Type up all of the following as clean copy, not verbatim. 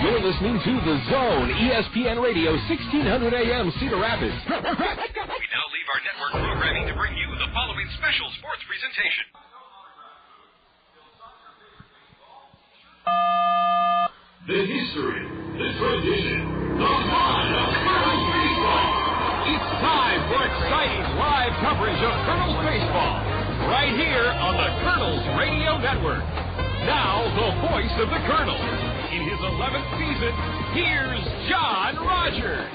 You're listening to The Zone, ESPN Radio, 1600 AM, Cedar Rapids. We now leave our network programming to bring you the following special sports presentation. The history, the tradition, the fun of Kernels baseball. It's time for exciting live coverage of Kernels baseball, right here on the Kernels Radio Network. Now, the voice of the Kernels. In his 11th season, here's John Rogers.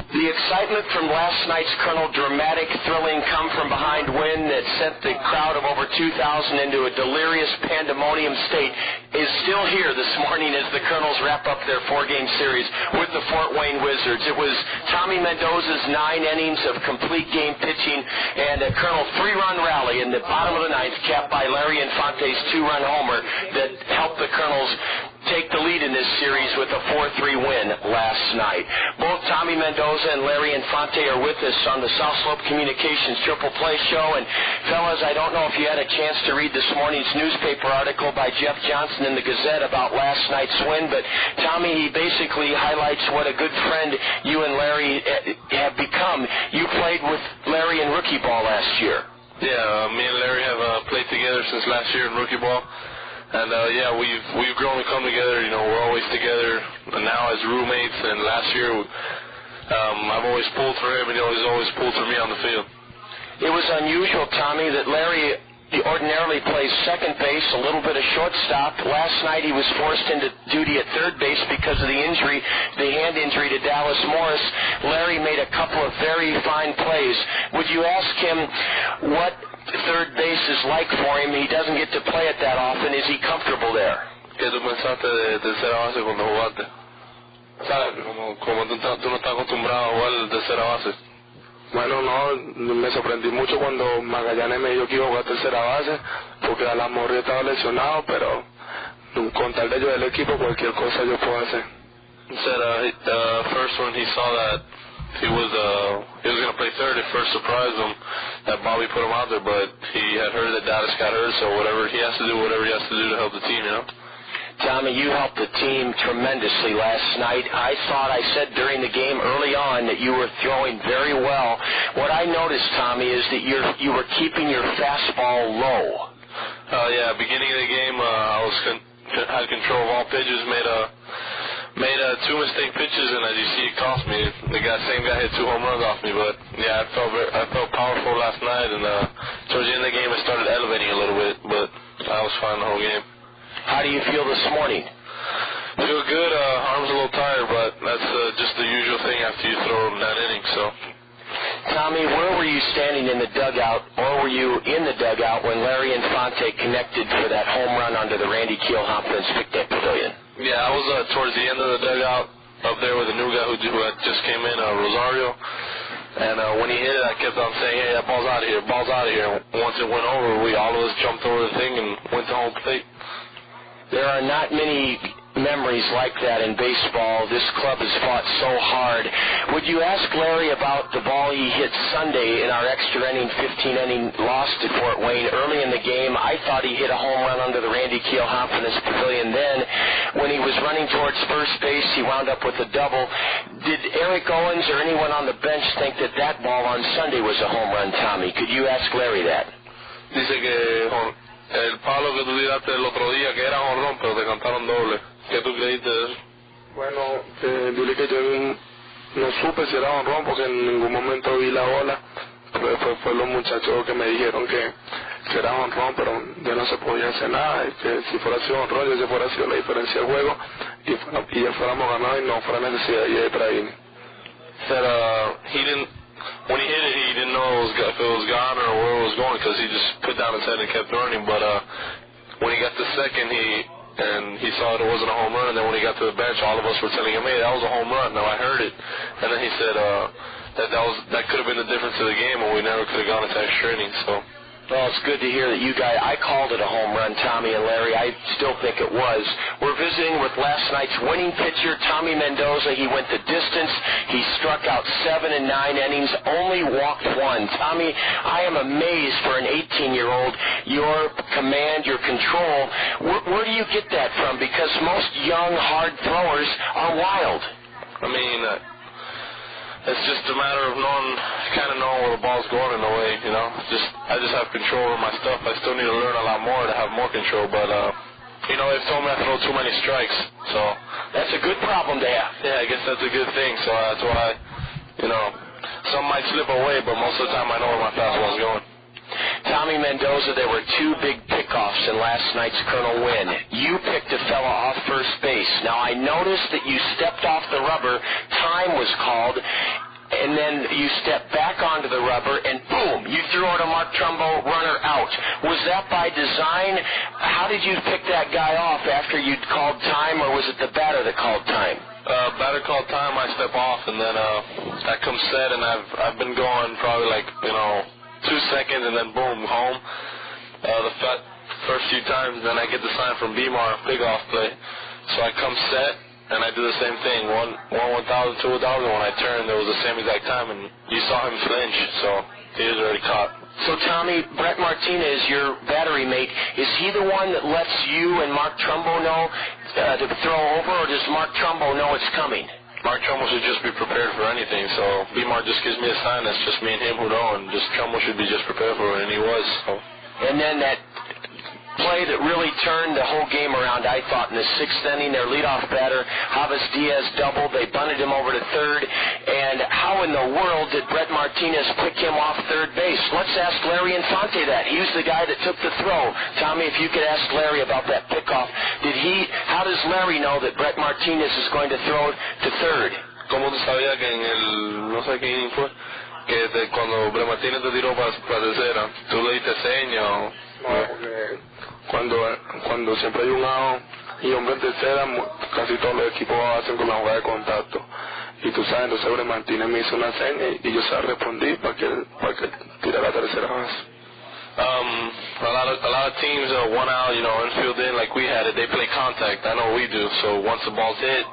The excitement from last night's Kernel dramatic, thrilling, come-from-behind win that sent the crowd of over 2,000 into a delirious pandemonium state is still here this morning as the Kernels wrap up their four-game series with the Fort Wayne Wizards. It was Tommy Mendoza's 9 innings of complete game pitching and a Kernel 3-run rally in the bottom of the ninth, capped by Larry Infante's 2-run homer that helped the Kernels take the lead in this series with a 4-3 win last night. Both Tommy Mendoza and Larry Infante are with us on the South Slope Communications Triple Play Show. And, fellas, I don't know if you had a chance to read this morning's newspaper article by Jeff Johnson in the Gazette about last night's win, but Tommy, he basically highlights what a good friend you and Larry have become. You played with Larry in rookie ball last year. Yeah, me and Larry have played together since last year in rookie ball. And, we've grown and come together. You know, we're always together now as roommates. And last year, I've always pulled for him, and he's always pulled for me on the field. It was unusual, Tommy, that Larry ordinarily plays second base, a little bit of shortstop. Last night he was forced into duty at third base because of the injury, the hand injury to Dallas Morris. Larry made a couple of very fine plays. Would you ask him what third base is like for him? He doesn't get to play it that often. Is he comfortable there? ¿Qué tú pensaste de tercera base cuando jugaste? ¿Sabes? Como tú no estás acostumbrado a jugar de tercera base. Bueno, no, me sorprendí mucho cuando Magallanes me dijo que iba a jugar tercera base, porque a la morri estaba lesionado, pero con tal de yo del equipo, cualquier cosa yo puedo hacer. He said first when he saw that he was going to play third, it first surprised him that Bobby put him out there, but he had heard that Dallas got hurt, so whatever he has to do, whatever he has to do to help the team, you know. Tommy, you helped the team tremendously last night. I thought I said during the game early on that you were throwing very well. What I noticed, Tommy, is that you were keeping your fastball low. Yeah, beginning of the game, I had control of all pitches, made 2 mistake pitches, and as you see, it cost me. The same guy hit 2 home runs off me, but yeah, I felt powerful last night, and towards the end of the game, I started elevating a little bit, but I was fine the whole game. How do you feel this morning? Feel good. Arm's a little tired, but that's just the usual thing after you throw 9 innings. So, Tommy, where were you standing in the dugout, or were you in the dugout when Larry Infante connected for that home run under the Randy Kehl-Hopkins picnic pavilion? Yeah, I was towards the end of the dugout up there with a new guy who had just came in, Rosario. And when he hit it, I kept on saying, "Hey, that ball's out of here, ball's out of here." And once it went over, all of us jumped over the thing and went to home plate. There are not many memories like that in baseball. This club has fought so hard. Would you ask Larry about the ball he hit Sunday in our extra inning, 15-inning loss to Fort Wayne early in the game? I thought he hit a home run under the Randy Kehl-Hopkins pavilion then. When he was running towards first base, he wound up with a double. Did Eric Owens or anyone on the bench think that ball on Sunday was a home run, Tommy? Could you ask Larry that? Dice que el palo que tú tiraste el otro día, que era jonrón, pero te cantaron doble. ¿Qué tú creíste de eso? Bueno, dile que yo no supe si era jonrón porque en ningún momento vi la bola, pero después fue los muchachos que me dijeron que era jonrón, pero yo no se podía hacer nada, y que si fuera sido jonrón, yo si fuera sido la diferencia del juego, y ya fuéramos ganados y no fuera necesidad de ir detrás de mí. Said when he hit it, he didn't know if it was gone or where it was going because he just put down his head and kept running. But when he got to second, he saw it wasn't a home run. And then when he got to the bench, all of us were telling him, "Hey, that was a home run." Now I heard it, and then he said that could have been the difference of the game, and we never could have gone into extra innings. So Well, it's good to hear that you guys, I called it a home run, Tommy and Larry. I still think it was. We're visiting with last night's winning pitcher, Tommy Mendoza. He went the distance. He struck out 7 in 9 innings, only walked 1. Tommy, I am amazed for an 18-year-old, your command, your control. Where do you get that from? Because most young, hard throwers are wild. I mean, it's just a matter of kind of knowing where the ball's going in a way, you know. I just have control over my stuff. I still need to learn a lot more to have more control, but, you know, they've told me I throw too many strikes, so. That's a good problem to have. Yeah, I guess that's a good thing, so that's why, you know, some might slip away, but most of the time I know where my fastball's going. Tommy Mendoza, there were 2 big pickoffs in last night's Colonel win. You picked a fella off first base. Now, I noticed that you stepped off the rubber, time was called, and then you stepped back onto the rubber, and boom, you threw out a Mark Trumbo runner out. Was that by design? How did you pick that guy off after you'd called time, or was it the batter that called time? Batter called time, I step off, and then I come set, and I've been going probably like, you know, 2 seconds, and then boom, home. The first few times, then I get the sign from Bmar, big off play. So I come set, and I do the same thing. 1,000, 2,000. When I turned, there was the same exact time, and you saw him flinch, so he was already caught. So, Tommy, Brett Martinez, your battery mate, is he the one that lets you and Mark Trumbo know to throw over, or does Mark Trumbo know it's coming? Mark Trumbo should just be prepared for anything, so Bmar just gives me a sign that's just me and him who know, and just Trumbo should be just prepared for it, and he was. So. And then that play that really turned the whole game around, I thought, in the 6th inning, their leadoff batter, Javis Diaz, doubled. They bunted him over to third, and how in the world did Brett Martinez pick him off third base? Let's ask Larry Infante that. He was the guy that took the throw. Tommy, if you could ask Larry about that pickoff, how does Larry know that Brett Martinez is going to throw to third? ¿Cómo tú sabías que en el, no sé quién fue, que cuando Brett Martinez te tiró para tercera, tú le diste seña? No, porque cuando siempre hay un out y hombre en tercera, casi todos los equipos hacen con la jugada de contacto. Y tú sabes, entonces Brett Martinez me hizo una seña y yo se respondí para que tirara la tercera base. A lot of teams, 1 out, you know, infield in like we had it, they play contact. I know we do. So once the ball's hit,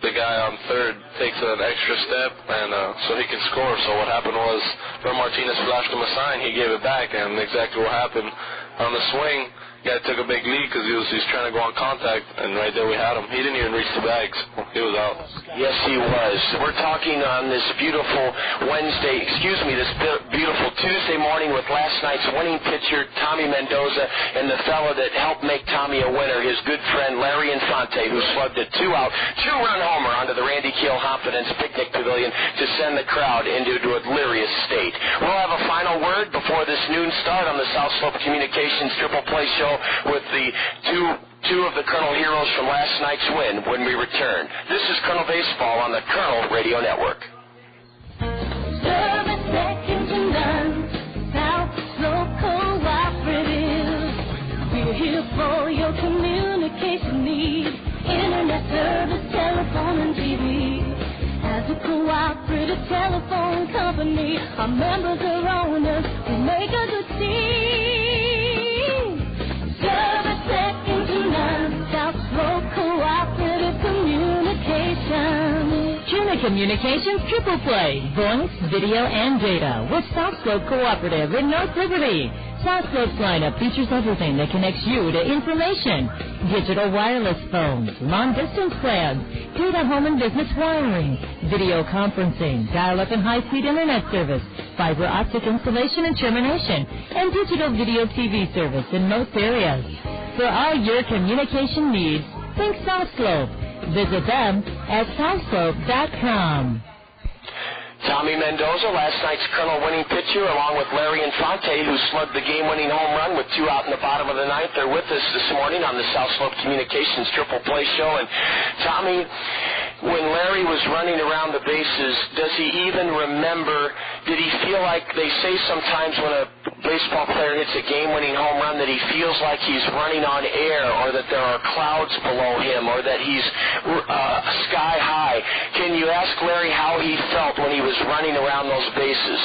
the guy on third takes an extra step, and so he can score. So what happened was, Brett Martinez flashed him a sign, he gave it back, and exactly what happened on the swing. Guy took a big lead because he was trying to go on contact, and right there we had him. He didn't even reach the bag, so he was out. Yes, he was. We're talking on this beautiful this beautiful Tuesday morning with last night's winning pitcher, Tommy Mendoza, and the fella that helped make Tommy a winner, his good friend Larry Infante, who slugged a 2-out, 2-run homer onto the Randy Keel Confidence Picnic Pavilion to send the crowd into a delirious state. We'll have a final word before this noon start on the South Slope Communications Triple Play Show with the two of the Colonel heroes from last night's win when we return. This is Colonel Baseball on the Colonel Radio Network. Service second to none, South Slope Cooperative. We're here for your communication needs, internet service, telephone, and TV. As a cooperative telephone company, our members are owners, we make a good team. Service second to none, South Slope Cooperative Communications. Tuna Communications Triple Play, voice, video, and data with South Slope Cooperative in North Liberty. South Slope's lineup features everything that connects you to information. Digital wireless phones, long-distance plans, data home and business wiring, video conferencing, dial-up and high-speed internet service, fiber optic installation and termination, and digital video TV service in most areas. For all your communication needs, think South Slope. Visit them at southslope.com. Tommy Mendoza, last night's Colonel winning pitcher, along with Larry Infante, who slugged the game-winning home run with 2 out in the bottom of the 9th. They're with us this morning on the South Slope Communications Triple Play Show. And Tommy, when Larry was running around the bases, does he even remember, did he feel like, they say sometimes when a baseball player hits a game-winning home run that he feels like he's running on air, or that there are clouds below him, or that he's sky high? Can you ask Larry how he felt when he was running around those bases?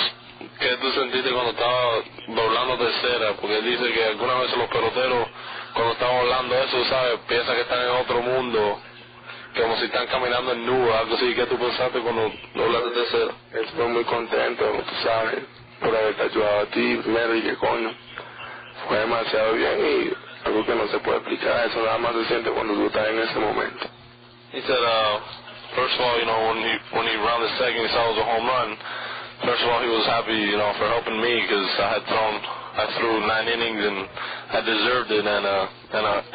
¿Qué tú sentiste cuando estaba doblando tercera? Porque él dice que algunas veces los peloteros, cuando están hablando eso, ¿sabes? Piensan que están en otro mundo, como si están caminando en nubes, algo así. ¿Qué tú pensaste cuando doblaste tercera? Estoy muy contento, tú sabes, por haberte ayudado a ti primero y que coño. Fue demasiado bien y algo que no se puede explicar. Eso nada más se siente cuando tú estás en ese momento. He said, first of all, you know, when he rounded second, he saw it was a home run. First of all, he was happy, you know, for helping me because I threw 9 innings and I deserved it, and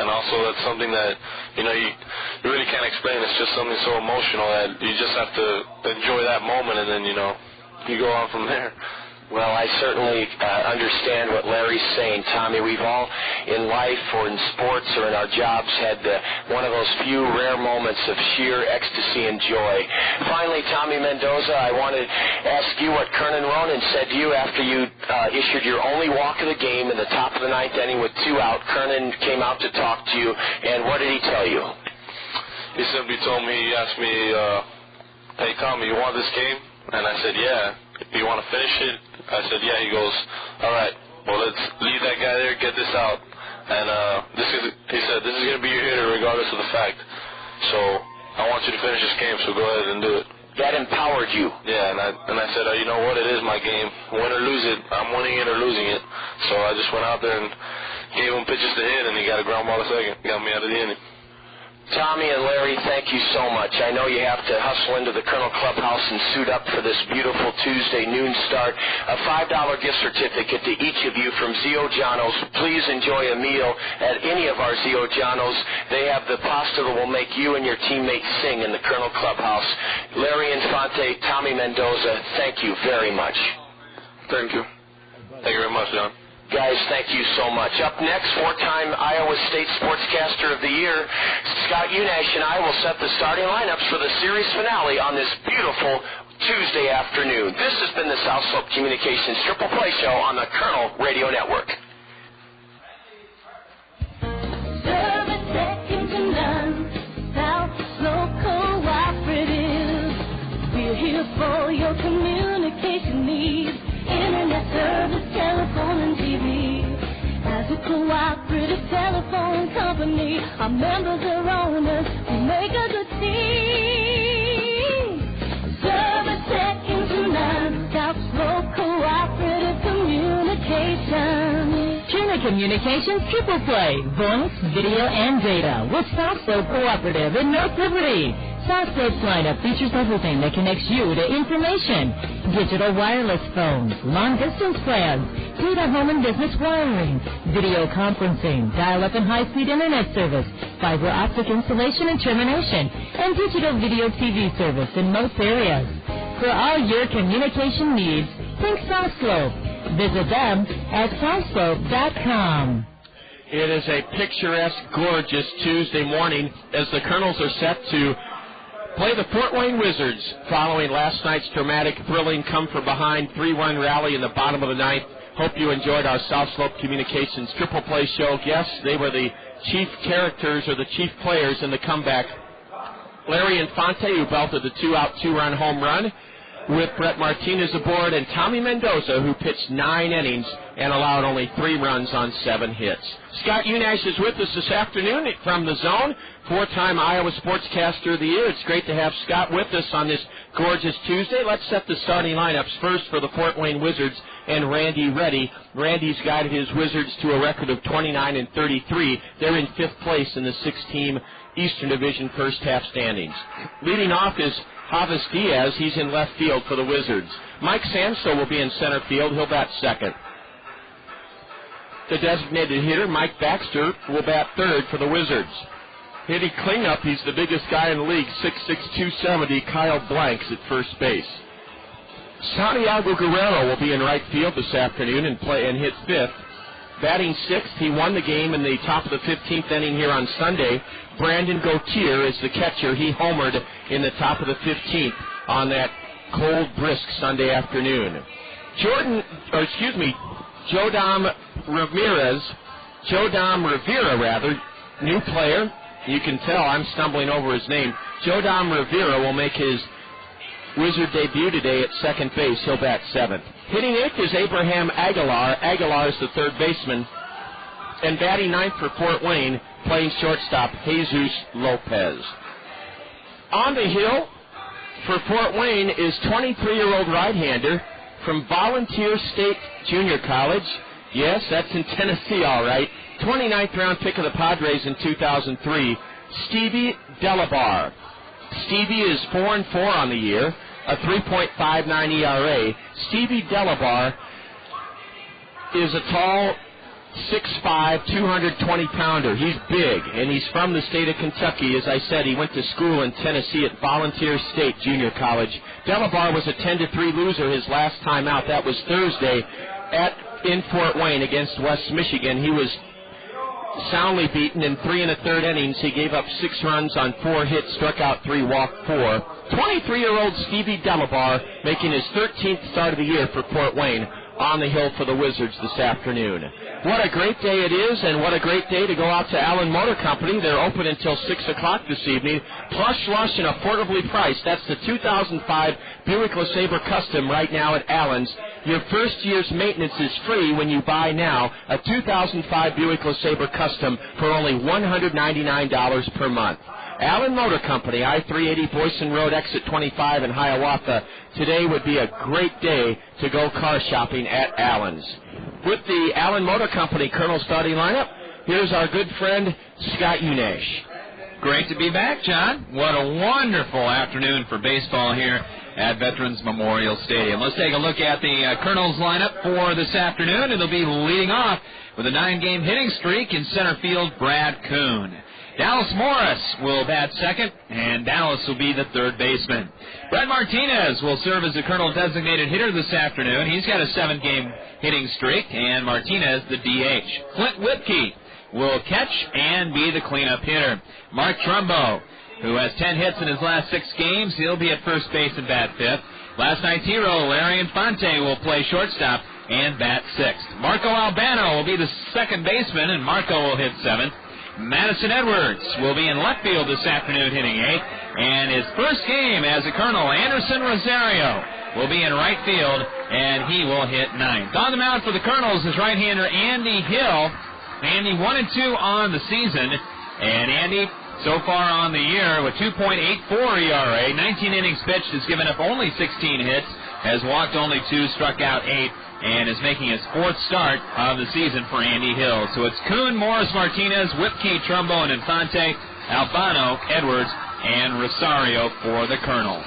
also that's something that, you know, you really can't explain. It's just something so emotional that you just have to enjoy that moment, and then, you know, you go on from there. Well, I certainly understand what Larry's saying, Tommy. We've all in life or in sports or in our jobs had one of those few rare moments of sheer ecstasy and joy. Finally, Tommy Mendoza, I want to ask you what Kernan Ronan said to you after you issued your only walk of the game in the top of the 9th inning with 2 out. Kernan came out to talk to you, and what did he tell you? He simply told me, he asked me, hey, Tommy, you want this game? And I said, yeah. Do you want to finish it? I said, yeah. He goes, all right, well, let's leave that guy there, get this out. And he said, this is going to be your hitter regardless of the fact. So I want you to finish this game, so go ahead and do it. That empowered you. Yeah, and I said, you know what, it is my game. Win or lose it, I'm winning it or losing it. So I just went out there and gave him pitches to hit, and he got a ground ball to second. Got me out of the inning. Tommy and Larry, thank you so much. I know you have to hustle into the Kernel Clubhouse and suit up for this beautiful Tuesday noon start. A $5 gift certificate to each of you from Zio Giano's. Please enjoy a meal at any of our Zio Giano's. They have the pasta that will make you and your teammates sing in the Kernel Clubhouse. Larry Infante, Tommy Mendoza, thank you very much. Thank you. Thank you very much, John. Guys, thank you so much. Up next, 4-time Iowa State Sportscaster of the Year, Scott Unash and I will set the starting lineups for the series finale on this beautiful Tuesday afternoon. This has been the South Slope Communications Triple Play Show on the Kernel Radio Network. Service second to none, South Slope Cooperative. We're here for your communication needs. Internet service, telephone, and TV. As a cooperative telephone company, our members are owners who make a good team. Service second to none, South Slope Cooperative Communications. Turner Communications Triple Play, voice, video, and data with South Slope Cooperative in North Liberty. South Slope's lineup features everything that connects you to information. Digital wireless phones, long-distance plans, data home and business wiring, video conferencing, dial-up and high-speed internet service, fiber optic installation and termination, and digital video TV service in most areas. For all your communication needs, think South Slope. Visit them at southslope.com. It is a picturesque, gorgeous Tuesday morning as the Kernels are set to play the Fort Wayne Wizards following last night's dramatic, thrilling come-from-behind 3-run rally in the bottom of the 9th. Hope you enjoyed our South Slope Communications Triple Play show. Yes, they were the chief characters or the chief players in the comeback. Larry Infante, who belted the 2-out, 2-run home run, with Brett Martinez aboard, and Tommy Mendoza, who pitched 9 innings and allowed only 3 runs on 7 hits. Scott Unash is with us this afternoon from the Zone, 4-time Iowa Sportscaster of the Year. It's great to have Scott with us on this gorgeous Tuesday. Let's set the starting lineups first for the Fort Wayne Wizards and Randy Reddy. Randy's guided his Wizards to a record of 29-33. They're in 5th place in the 6-team Eastern Division first half standings. Leading off is Javis Diaz. He's in left field for the Wizards. Mike Samso will be in center field. He'll bat second. The designated hitter, Mike Baxter, will bat third for the Wizards. Hitting cleanup, he's the biggest guy in the league, 6'6", 270, Kyle Blanks at first base. Santiago Guerrero will be in right field this afternoon and hit 5th. Batting 6th, he won the game in the top of the 15th inning here on Sunday. Brandon Gautier is the catcher. He homered in the top of the 15th on that cold, brisk Sunday afternoon. Jodam Rivera, new player. You can tell I'm stumbling over his name. Jodam Rivera will make his Wizard debut today at second base. He'll bat seventh. Hitting eighth is Abraham Aguilar. Aguilar is the third baseman. And batting ninth for Fort Wayne, playing shortstop, Jesus Lopez. On the hill for Fort Wayne is 23-year-old right-hander from Volunteer State Junior College. Yes, that's in Tennessee, all right. 29th round pick of the Padres in 2003, Stevie Delabar. Stevie is 4-4 on the year, a 3.59 ERA. Stevie Delabar is a tall 6'5", 220-pounder. He's big, and he's from the state of Kentucky. As I said, he went to school in Tennessee at Volunteer State Junior College. Delabar was a 10-3 loser his last time out. That was Thursday in Fort Wayne against West Michigan. He was soundly beaten in 3 1/3 innings. He gave up 6 runs on 4 hits, struck out 3, walked 4. 23-year-old Stevie Delabar making his 13th start of the year for Fort Wayne on the hill for the Wizards this afternoon. What a great day it is, and what a great day to go out to Allen Motor Company. They're open until 6 o'clock this evening. Plush, lush, and affordably priced. That's the 2005 Buick LeSabre Custom right now at Allen's. Your first year's maintenance is free when you buy now a 2005 Buick LeSabre Custom for only $199 per month. Allen Motor Company, I-380 Boyson Road, exit 25 in Hiawatha. Today would be a great day to go car shopping at Allen's. With the Allen Motor Company Colonel starting lineup, here's our good friend, Scott Unash. Great to be back, John. What a wonderful afternoon for baseball here at Veterans Memorial Stadium. Let's take a look at the Kernels lineup for this afternoon. It'll be leading off with a 9-game hitting streak in center field, Brad Kuhn. Dallas Morris will bat second, and Dallas will be the third baseman. Brett Martinez will serve as the Colonel designated hitter this afternoon. He's got a 7-game hitting streak, and Martinez the DH. Clint Whipke will catch and be the cleanup hitter. Mark Trumbo, who has 10 hits in his last 6 games, he'll be at first base and bat fifth. Last night's hero, Larry Infante, will play shortstop and bat sixth. Marco Albano will be the second baseman, and Marco will hit seventh. Madison Edwards will be in left field this afternoon hitting eighth, and his first game as a Colonel, Anderson Rosario, will be in right field, and he will hit ninth. On the mound for the Colonels is right-hander Andy Hill. Andy 1-2 on the season, and Andy so far on the year with 2.84 ERA, 19 innings pitched, has given up only 16 hits, has walked only 2, struck out 8, and is making his 4th start of the season for Andy Hill. So it's Kuhn, Morris, Martinez, Whipke, Trumbo, and Infante, Albano, Edwards, and Rosario for the Colonels.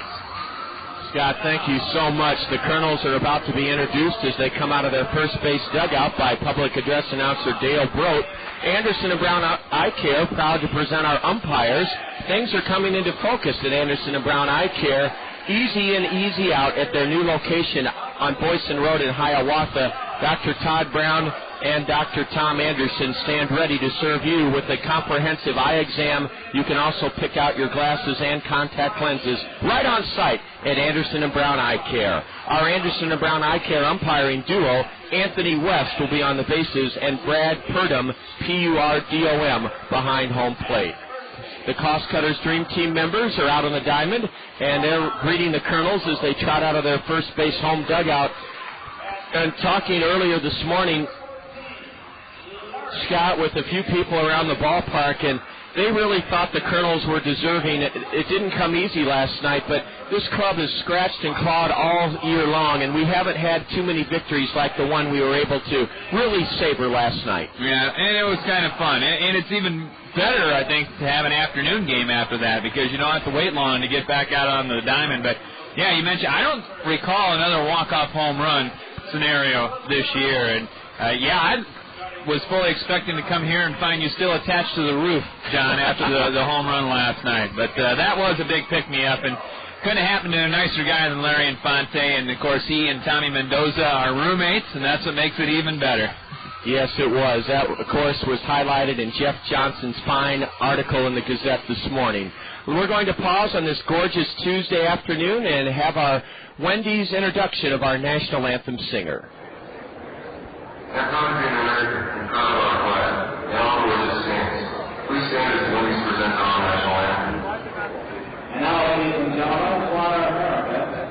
Scott, thank you so much. The Colonels are about to be introduced as they come out of their first base dugout by public address announcer Dale Brote. Anderson and Brown Eye Care, proud to present our umpires. Things are coming into focus at Anderson and Brown Eye Care. Easy in, easy out at their new location on Boyson Road in Hiawatha. Dr. Todd Brown and Dr. Tom Anderson stand ready to serve you with a comprehensive eye exam. You can also pick out your glasses and contact lenses right on site at Anderson and Brown Eye Care. Our Anderson and Brown Eye Care umpiring duo, Anthony West, will be on the bases, and Brad Purdom, P-U-R-D-O-M, behind home plate. The Cost Cutters Dream Team members are out on the diamond, and they're greeting the Colonels as they trot out of their first base home dugout. And talking earlier this morning, Scott, with a few people around the ballpark, and they really thought the Colonels were deserving. It didn't come easy last night, but this club has scratched and clawed all year long, and we haven't had too many victories like the one we were able to really savor last night. Yeah, and it was kind of fun. And it's even better, I think, to have an afternoon game after that, because you don't have to wait long to get back out on the diamond. But, yeah, you mentioned, I don't recall another walk-off home run scenario this year. And, I was fully expecting to come here and find you still attached to the roof, John, after the home run last night. But that was a big pick-me-up, and couldn't have happened to a nicer guy than Larry Infante. And, of course, he and Tommy Mendoza are roommates, and that's what makes it even better. Yes, it was. That, of course, was highlighted in Jeff Johnson's fine article in the Gazette this morning. We're going to pause on this gorgeous Tuesday afternoon and have our Wendy's introduction of our national anthem singer. Our country and America and proud of our flag, and all who it stands. Please stand as Wendy's present our national anthem. And now, ladies and gentlemen, Fly America.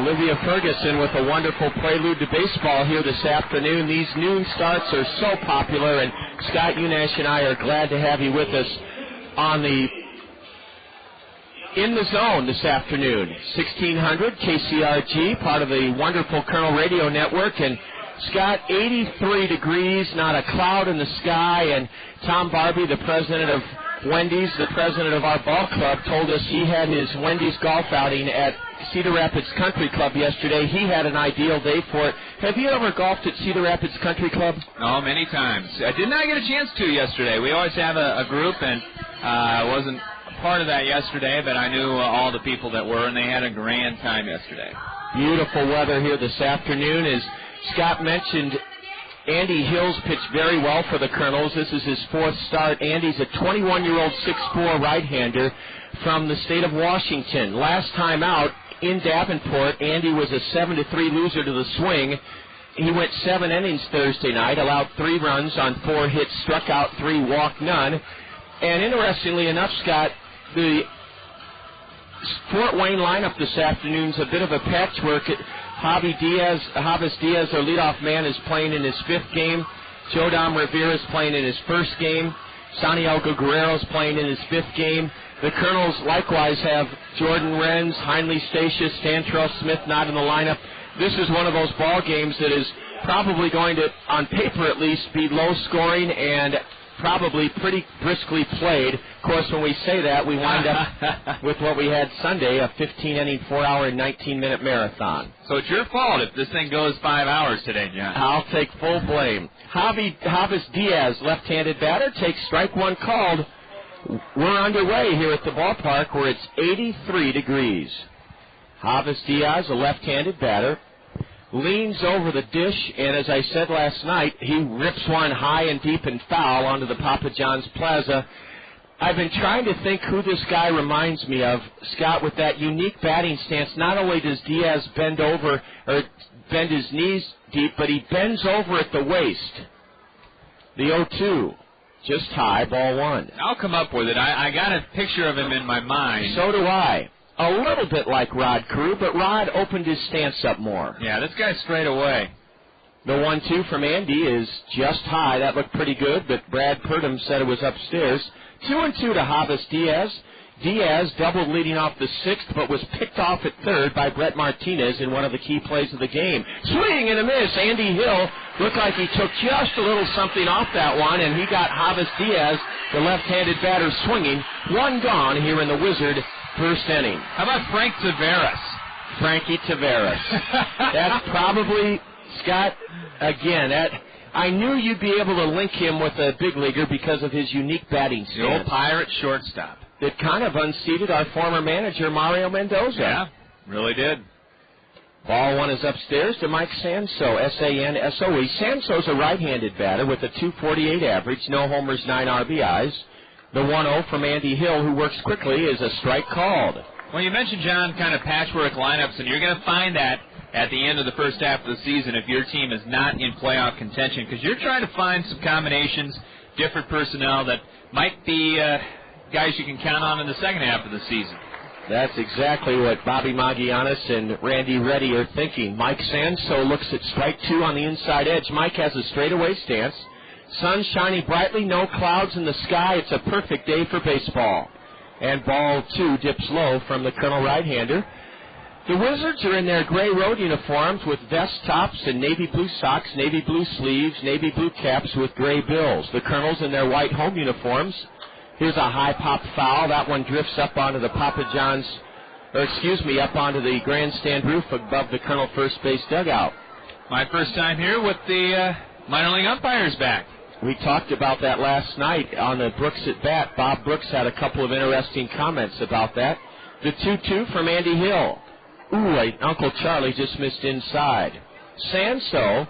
Olivia Ferguson with a wonderful prelude to baseball here this afternoon. These noon starts are so popular, and Scott Unash and I are glad to have you with us on the In the Zone this afternoon. 1600 KCRG, part of the wonderful Kernel Radio Network, and Scott, 83 degrees, not a cloud in the sky, and Tom Barbie, the president of Wendy's, the president of our ball club, told us he had his Wendy's golf outing at Cedar Rapids Country Club yesterday. He had an ideal day for it. Have you ever golfed at Cedar Rapids Country Club? Oh, many times. I did not get a chance to yesterday. We always have a group, and I wasn't part of that yesterday, but I knew all the people that were, and they had a grand time yesterday. Beautiful weather here this afternoon. As Scott mentioned, Andy Hill's pitched very well for the Kernels. This is his fourth start. Andy's a 21-year-old 6'4" right-hander from the state of Washington. Last time out in Davenport, Andy was a 7-3 loser to the swing. He went 7 innings Thursday night, allowed 3 runs on 4 hits, struck out 3, walked none. And interestingly enough, Scott, the Fort Wayne lineup this afternoon is a bit of a patchwork. Javis Diaz, their leadoff man, is playing in his 5th game. Jodam Rivera is playing in his 1st game. Santiago Guerrero is playing in his 5th game. The Kernels likewise have Jordan Renz, Heinle Statius, Stantrell Smith not in the lineup. This is one of those ball games that is probably going to, on paper at least, be low scoring and probably pretty briskly played. Of course, when we say that, we wind up with what we had Sunday, a 15-inning, 4-hour, and 19-minute marathon. So it's your fault if this thing goes 5 hours today, John. I'll take full blame. Javis Diaz, left-handed batter, takes strike one called. We're underway here at the ballpark where it's 83 degrees. Javis Diaz, a left-handed batter, leans over the dish, and as I said last night, he rips one high and deep and foul onto the Papa John's Plaza. I've been trying to think who this guy reminds me of, Scott, with that unique batting stance. Not only does Diaz bend over or bend his knees deep, but he bends over at the waist. The 0-2, just high, ball 1. I'll come up with it. I got a picture of him in my mind. So do I. A little bit like Rod Carew, but Rod opened his stance up more. Yeah, this guy's straight away. The 1-2 from Andy is just high. That looked pretty good, but Brad Purdom said it was upstairs. 2-2 to Javis Diaz. Diaz doubled leading off the 6th, but was picked off at 3rd by Brett Martinez in one of the key plays of the game. Swing and a miss. Andy Hill looked like he took just a little something off that one, and he got Javis Diaz, the left-handed batter, swinging. 1 gone here in the Wizard first inning. How about Frank Taveras? Frankie Taveras. That's probably, Scott, again, I knew you'd be able to link him with a big leaguer because of his unique batting stance. The old Pirate shortstop. That kind of unseated our former manager, Mario Mendoza. Yeah, really did. Ball 1 is upstairs to Mike Sanso, S-A-N-S-O-E. Sanso's a right-handed batter with a .248 average, no homers, 9 RBIs. The 1-0 from Andy Hill, who works quickly, is a strike called. Well, you mentioned, John, kind of patchwork lineups, and you're going to find that at the end of the first half of the season if your team is not in playoff contention, because you're trying to find some combinations, different personnel that might be guys you can count on in the second half of the season. That's exactly what Bobby Magianis and Randy Reddy are thinking. Mike Sanso looks at strike 2 on the inside edge. Mike has a straightaway stance. Sun shining brightly, no clouds in the sky. It's a perfect day for baseball. And ball 2 dips low from the Colonel right-hander. The Wizards are in their gray road uniforms with vest tops and navy blue socks, navy blue sleeves, navy blue caps with gray bills. The Colonels in their white home uniforms. Here's a high pop foul. That one drifts up onto the Papa John's, up onto the grandstand roof above the Colonel first base dugout. My first time here with the minor league umpires back. We talked about that last night on the Brooks at Bat. Bob Brooks had a couple of interesting comments about that. The 2-2 from Andy Hill. Uncle Charlie just missed inside. Sanso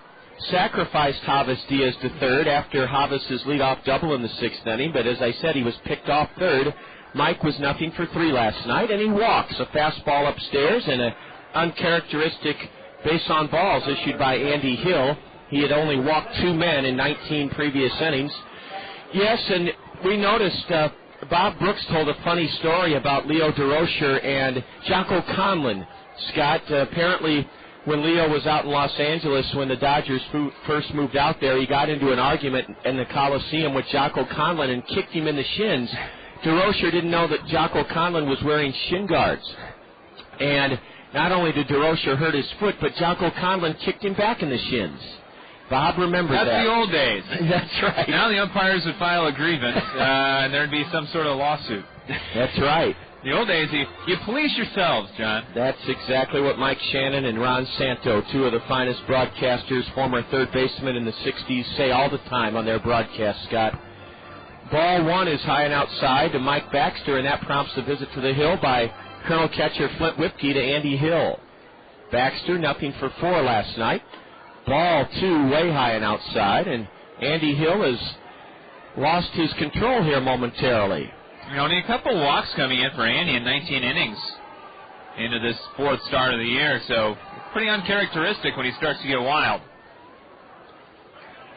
sacrificed Javis Diaz to 3rd after Javis's leadoff double in the 6th inning, but as I said, he was picked off 3rd. Mike was nothing for 3 last night, and he walks. A fastball upstairs and an uncharacteristic base on balls issued by Andy Hill. He had only walked 2 men in 19 previous innings. Yes, and we noticed Bob Brooks told a funny story about Leo DeRocher and Jocko Conlon Scott, apparently when Leo was out in Los Angeles when the Dodgers first moved out there, he got into an argument in the Coliseum with Jocko Conlon and kicked him in the shins. DeRocher didn't know that Jocko Conlon was wearing shin guards. And not only did DeRocher hurt his foot, but Jocko Conlon kicked him back in the shins. Bob remembers that. That's the old days. That's right. Now the umpires would file a grievance, and there'd be some sort of lawsuit. That's right. The old days, you police yourselves, John. That's exactly what Mike Shannon and Ron Santo, two of the finest broadcasters, former third basemen in the 60s, say all the time on their broadcast, Scott. Ball one is high and outside to Mike Baxter, and that prompts the visit to the hill by Colonel catcher Flint Whipke to Andy Hill. Baxter, 0-for-4 last night. Ball two way high and outside, and Andy Hill has lost his control here momentarily. Only a couple walks coming in for Andy in 19 innings into this fourth start of the year, so pretty uncharacteristic when he starts to get wild.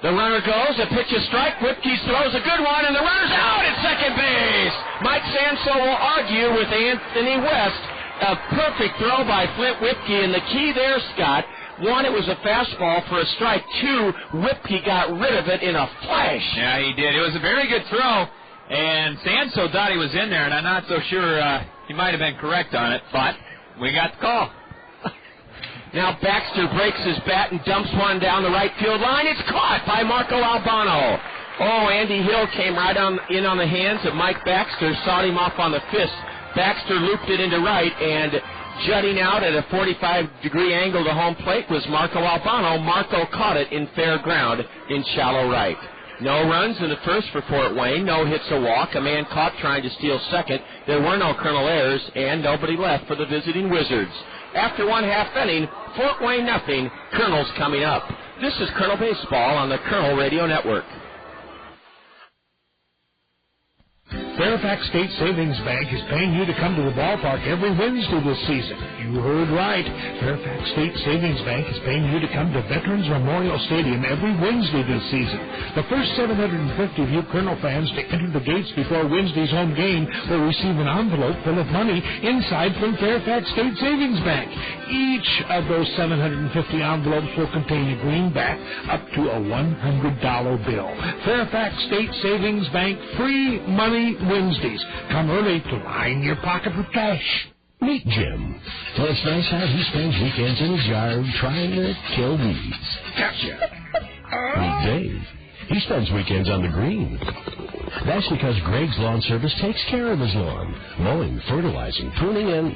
The runner goes, a pitch is strike, Whipke throws a good one, and the runner's out at second base. Mike Sanso will argue with Anthony West. A perfect throw by Flint Whipke, and the key there, Scott, one, it was a fastball for a strike. Two, Whipke got rid of it in a flash. Yeah, he did. It was a very good throw, and Sanso thought he was in there, and I'm not so sure he might have been correct on it, but we got the call. Now Baxter breaks his bat and dumps one down the right field line. It's caught by Marco Albano. Oh, Andy Hill came right in on the hands of Mike Baxter, sawed him off on the fist. Baxter looped it into right, and jutting out at a 45-degree angle to home plate was Marco Albano. Marco caught it in fair ground in shallow right. No runs in the first for Fort Wayne, no hits, a walk, a man caught trying to steal second. There were no Colonel errors, and nobody left for the visiting Wizards. After one half inning, Fort Wayne 0, Kernels coming up. This is Colonel Baseball on the Kernel Radio Network. Fairfax State Savings Bank is paying you to come to the ballpark every Wednesday this season. You heard right. Fairfax State Savings Bank is paying you to come to Veterans Memorial Stadium every Wednesday this season. The first 750 of you Colonel fans to enter the gates before Wednesday's home game will receive an envelope full of money inside from Fairfax State Savings Bank. Each of those 750 envelopes will contain a greenback up to a $100 bill. Fairfax State Savings Bank, free money Wednesdays. Come early to line your pocket with cash. Meet Jim. Well, it's nice how he spends weekends in his yard trying to kill weeds. Gotcha. Meet Dave. He spends weekends on the green. That's because Greg's Lawn Service takes care of his lawn. Mowing, fertilizing, pruning, and,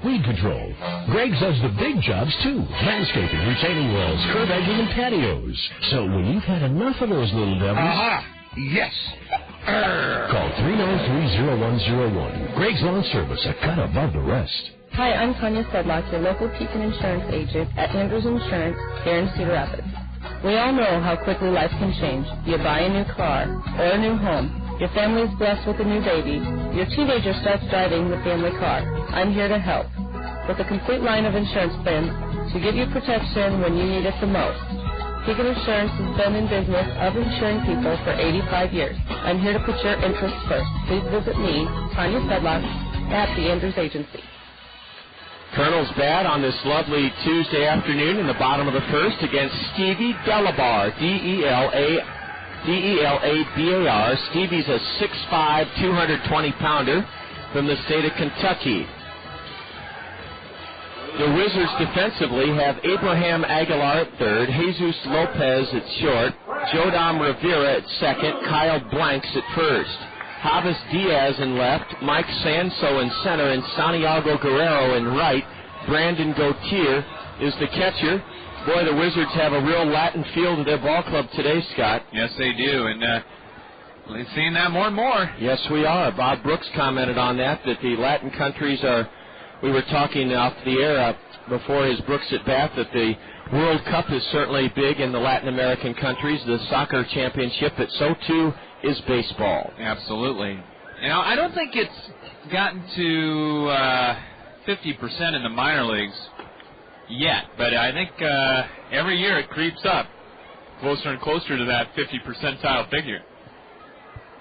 weed control. Greg does the big jobs, too. Landscaping, retaining walls, curb edging, and patios. So when you've had enough of those little devils... Yes. Call 393-0101. Greg's Lawn Service, a cut above the rest. Hi, I'm Tanya Sedlock, your local Pekin insurance agent at Andrews Insurance here in Cedar Rapids. We all know how quickly life can change. You buy a new car or a new home. Your family's blessed with a new baby. Your teenager starts driving the family car. I'm here to help with a complete line of insurance plans to give you protection when you need it the most. Pekin Insurance has been in business of insuring people for 85 years. I'm here to put your interests first. Please visit me, Tanya Sedlock, at the Andrews Agency. Colonel's bat on this lovely Tuesday afternoon in the bottom of the first against Stevie Delabar, D-E-L-A-B-A-R. Stevie's a 6'5", 220-pounder from the state of Kentucky. The Wizards defensively have Abraham Aguilar at third, Jesus Lopez at short, Jodam Rivera at second, Kyle Blanks at first. Javis Diaz in left, Mike Sanso in center, and Santiago Guerrero in right. Brandon Gautier is the catcher. Boy, the Wizards have a real Latin feel to their ball club today, Scott. Yes, they do, and we've seen that more and more. Yes, we are. Bob Brooks commented on that the Latin countries are... We were talking off the air before his Brooks at bat that the World Cup is certainly big in the Latin American countries, the soccer championship, but so too is baseball. Absolutely. I don't think it's gotten to 50% in the minor leagues yet, but I think every year it creeps up closer and closer to that 50 percentile figure.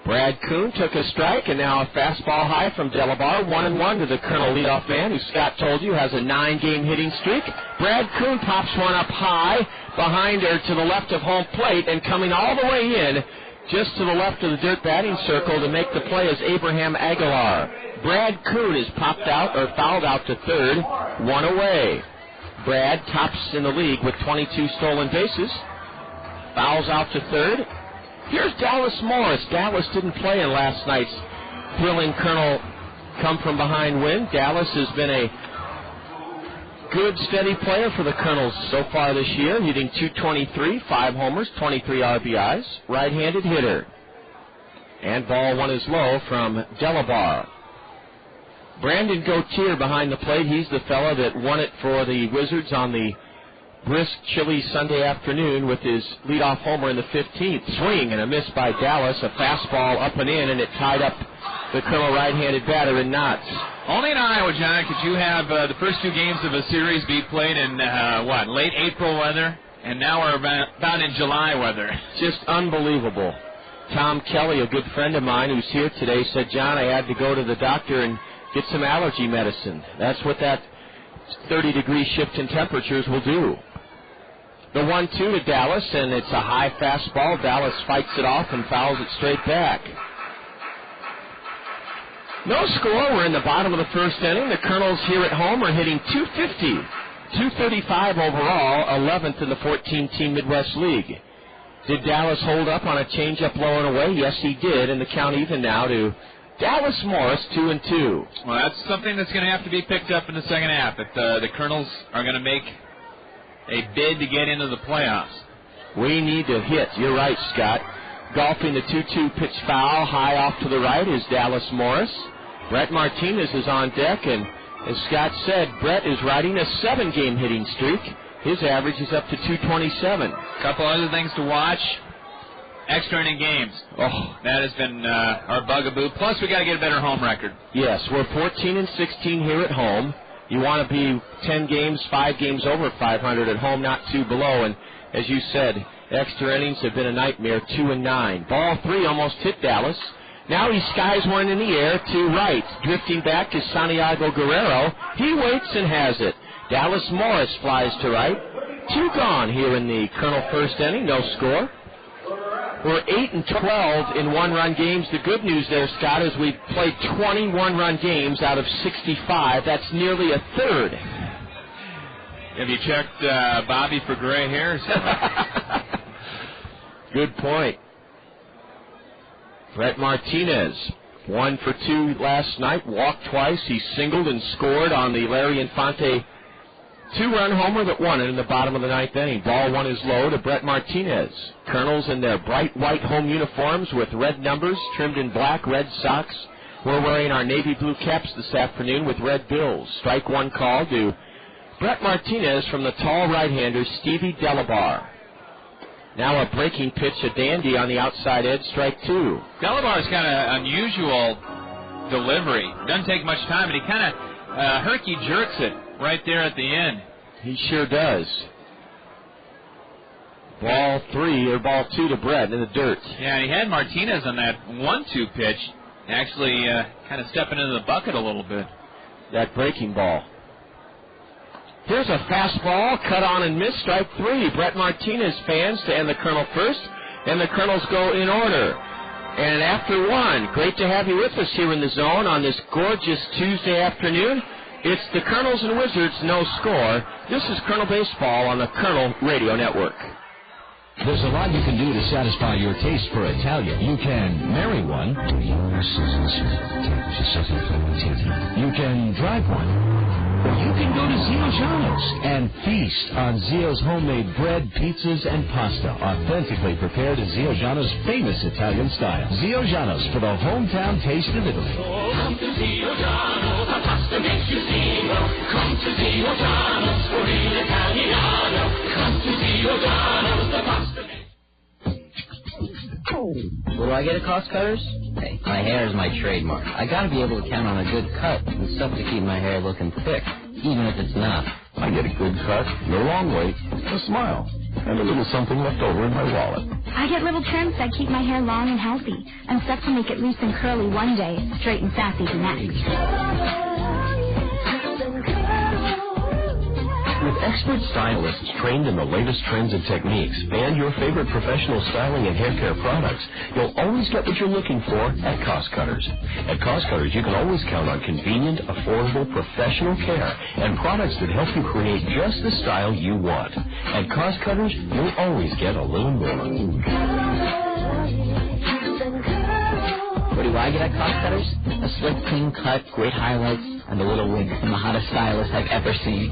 Brad Kuhn took a strike, and now a fastball high from Delabar. 1-1 to the Colonel leadoff man, who Scott told you has a 9-game hitting streak. Brad Kuhn pops one up high behind her to the left of home plate, and coming all the way in, just to the left of the dirt batting circle to make the play is Abraham Aguilar. Brad Kuhn is popped out or fouled out to third, 1 away. Brad tops in the league with 22 stolen bases. Fouls out to third. Here's Dallas Morris. Dallas didn't play in last night's thrilling Colonel come-from-behind win. Dallas has been a good, steady player for the Colonels so far this year, hitting .223, 5 homers, 23 RBIs, right-handed hitter. And ball one is low from Delabar. Brandon Gautier behind the plate. He's the fellow that won it for the Wizards on the brisk, chilly Sunday afternoon with his leadoff homer in the 15th. Swing and a miss by Dallas. A fastball up and in, and it tied up the Colonel right-handed batter in knots. Only in Iowa, John, could you have the first 2 games of a series be played in, late April weather? And now we're about in July weather. Just unbelievable. Tom Kelly, a good friend of mine who's here today, said, John, I had to go to the doctor and get some allergy medicine. That's what that 30-degree shift in temperatures will do. The 1-2 to Dallas, and it's a high fastball. Dallas fights it off and fouls it straight back. No score. We're in the bottom of the first inning. The Colonels here at home are hitting .250, .235 overall, 11th in the 14-team Midwest League. Did Dallas hold up on a changeup low and away? Yes, he did, and the count even now to Dallas Morris, 2-2. Well, that's something that's going to have to be picked up in the second half. If the Colonels are going to make a bid to get into the playoffs. We need to hit. You're right, Scott. Golfing the 2-2 pitch foul high off to the right is Dallas Morris. Brett Martinez is on deck, and as Scott said, Brett is riding a 7-game hitting streak. His average is up to .227. A couple other things to watch. Extra inning games. Oh, that has been our bugaboo. Plus, we got to get a better home record. Yes, we're 14-16 here at home. You want to be 10 games, 5 games over 500 at home, not 2 below. And as you said, extra innings have been a nightmare, 2-9. Ball 3 almost hit Dallas. Now he skies one in the air to right. Drifting back is Santiago Guerrero. He waits and has it. Dallas Morris flies to right. 2 gone here in the Colonel first inning, no score. We're 8-12 in 1-run games. The good news there, Scott, is we've played 21-run games out of 65. That's nearly a third. Have you checked Bobby for gray hairs? Good point. Brett Martinez, 1 for 2 last night, walked twice. He singled and scored on the Larry Infante 2-run homer that won it in the bottom of the 9th inning. Ball 1 is low to Brett Martinez. Colonels in their bright white home uniforms with red numbers trimmed in black red socks. We're wearing our navy blue caps this afternoon with red bills. Strike 1 call to Brett Martinez from the tall right-hander Stevie Delabar. Now a breaking pitch, a dandy on the outside edge, strike 2. Delabar's got an unusual delivery. Doesn't take much time, but he kind of herky-jerks it right there at the end. He sure does. Ball 2 to Brett in the dirt. Yeah, and he had Martinez on that 1-2 pitch, actually kind of stepping into the bucket a little bit. That breaking ball. Here's a fastball, cut on and miss, strike 3. Brett Martinez fans to end the Colonel first, and the Colonels go in order. And after 1, great to have you with us here in the zone on this gorgeous Tuesday afternoon. It's the Colonels and Wizards, no score. This is Colonel Baseball on the Colonel Radio Network. There's a lot you can do to satisfy your taste for Italian. You can marry one. You can drive one. You can go to Zio Giano's and feast on Zio's homemade bread, pizzas, and pasta, authentically prepared in Zio Giano's famous Italian style. Zio Giano's for the hometown taste of Italy. Come to Zio Giano's, the pasta makes you Zio. Come to Zio Giano's for real Italiano. Come to Zio Giano's, the pasta makes Will I get a cost cutters? Hey, my hair is my trademark. I gotta be able to count on a good cut and stuff to keep my hair looking thick, even if it's not. I get a good cut, no long wait, a smile. and a little something left over in my wallet. I get little trims that keep my hair long and healthy, and stuff to make it loose and curly one day, straight and sassy the next. With expert stylists trained in the latest trends and techniques and your favorite professional styling and hair care products, you'll always get what you're looking for at Cost Cutters. At Cost Cutters, you can always count on convenient, affordable, professional care and products that help you create just the style you want. At Cost Cutters, you'll always get a little more. What do I get at Cost Cutters? A slick, clean cut, great highlights, and a little wig from the hottest stylist I've ever seen.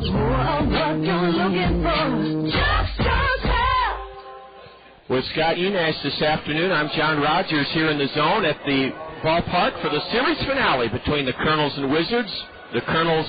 With Scott Enash this afternoon, I'm John Rogers here in the zone at the ballpark for the series finale between the Kernels and Wizards. The Kernels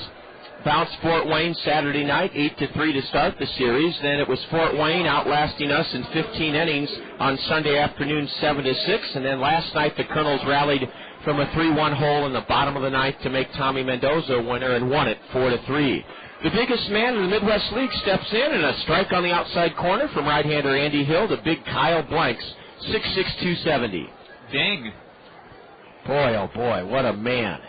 bounced Fort Wayne Saturday night, 8-3 to start the series. Then it was Fort Wayne outlasting us in 15 innings on Sunday afternoon, 7-6. And then last night the Kernels rallied from a 3-1 hole in the bottom of the ninth to make Tommy Mendoza a winner and won it 4-3. The biggest man in the Midwest League steps in, and a strike on the outside corner from right-hander Andy Hill to big Kyle Blanks, 6'6", 270. Ding. Boy, oh boy, what a man.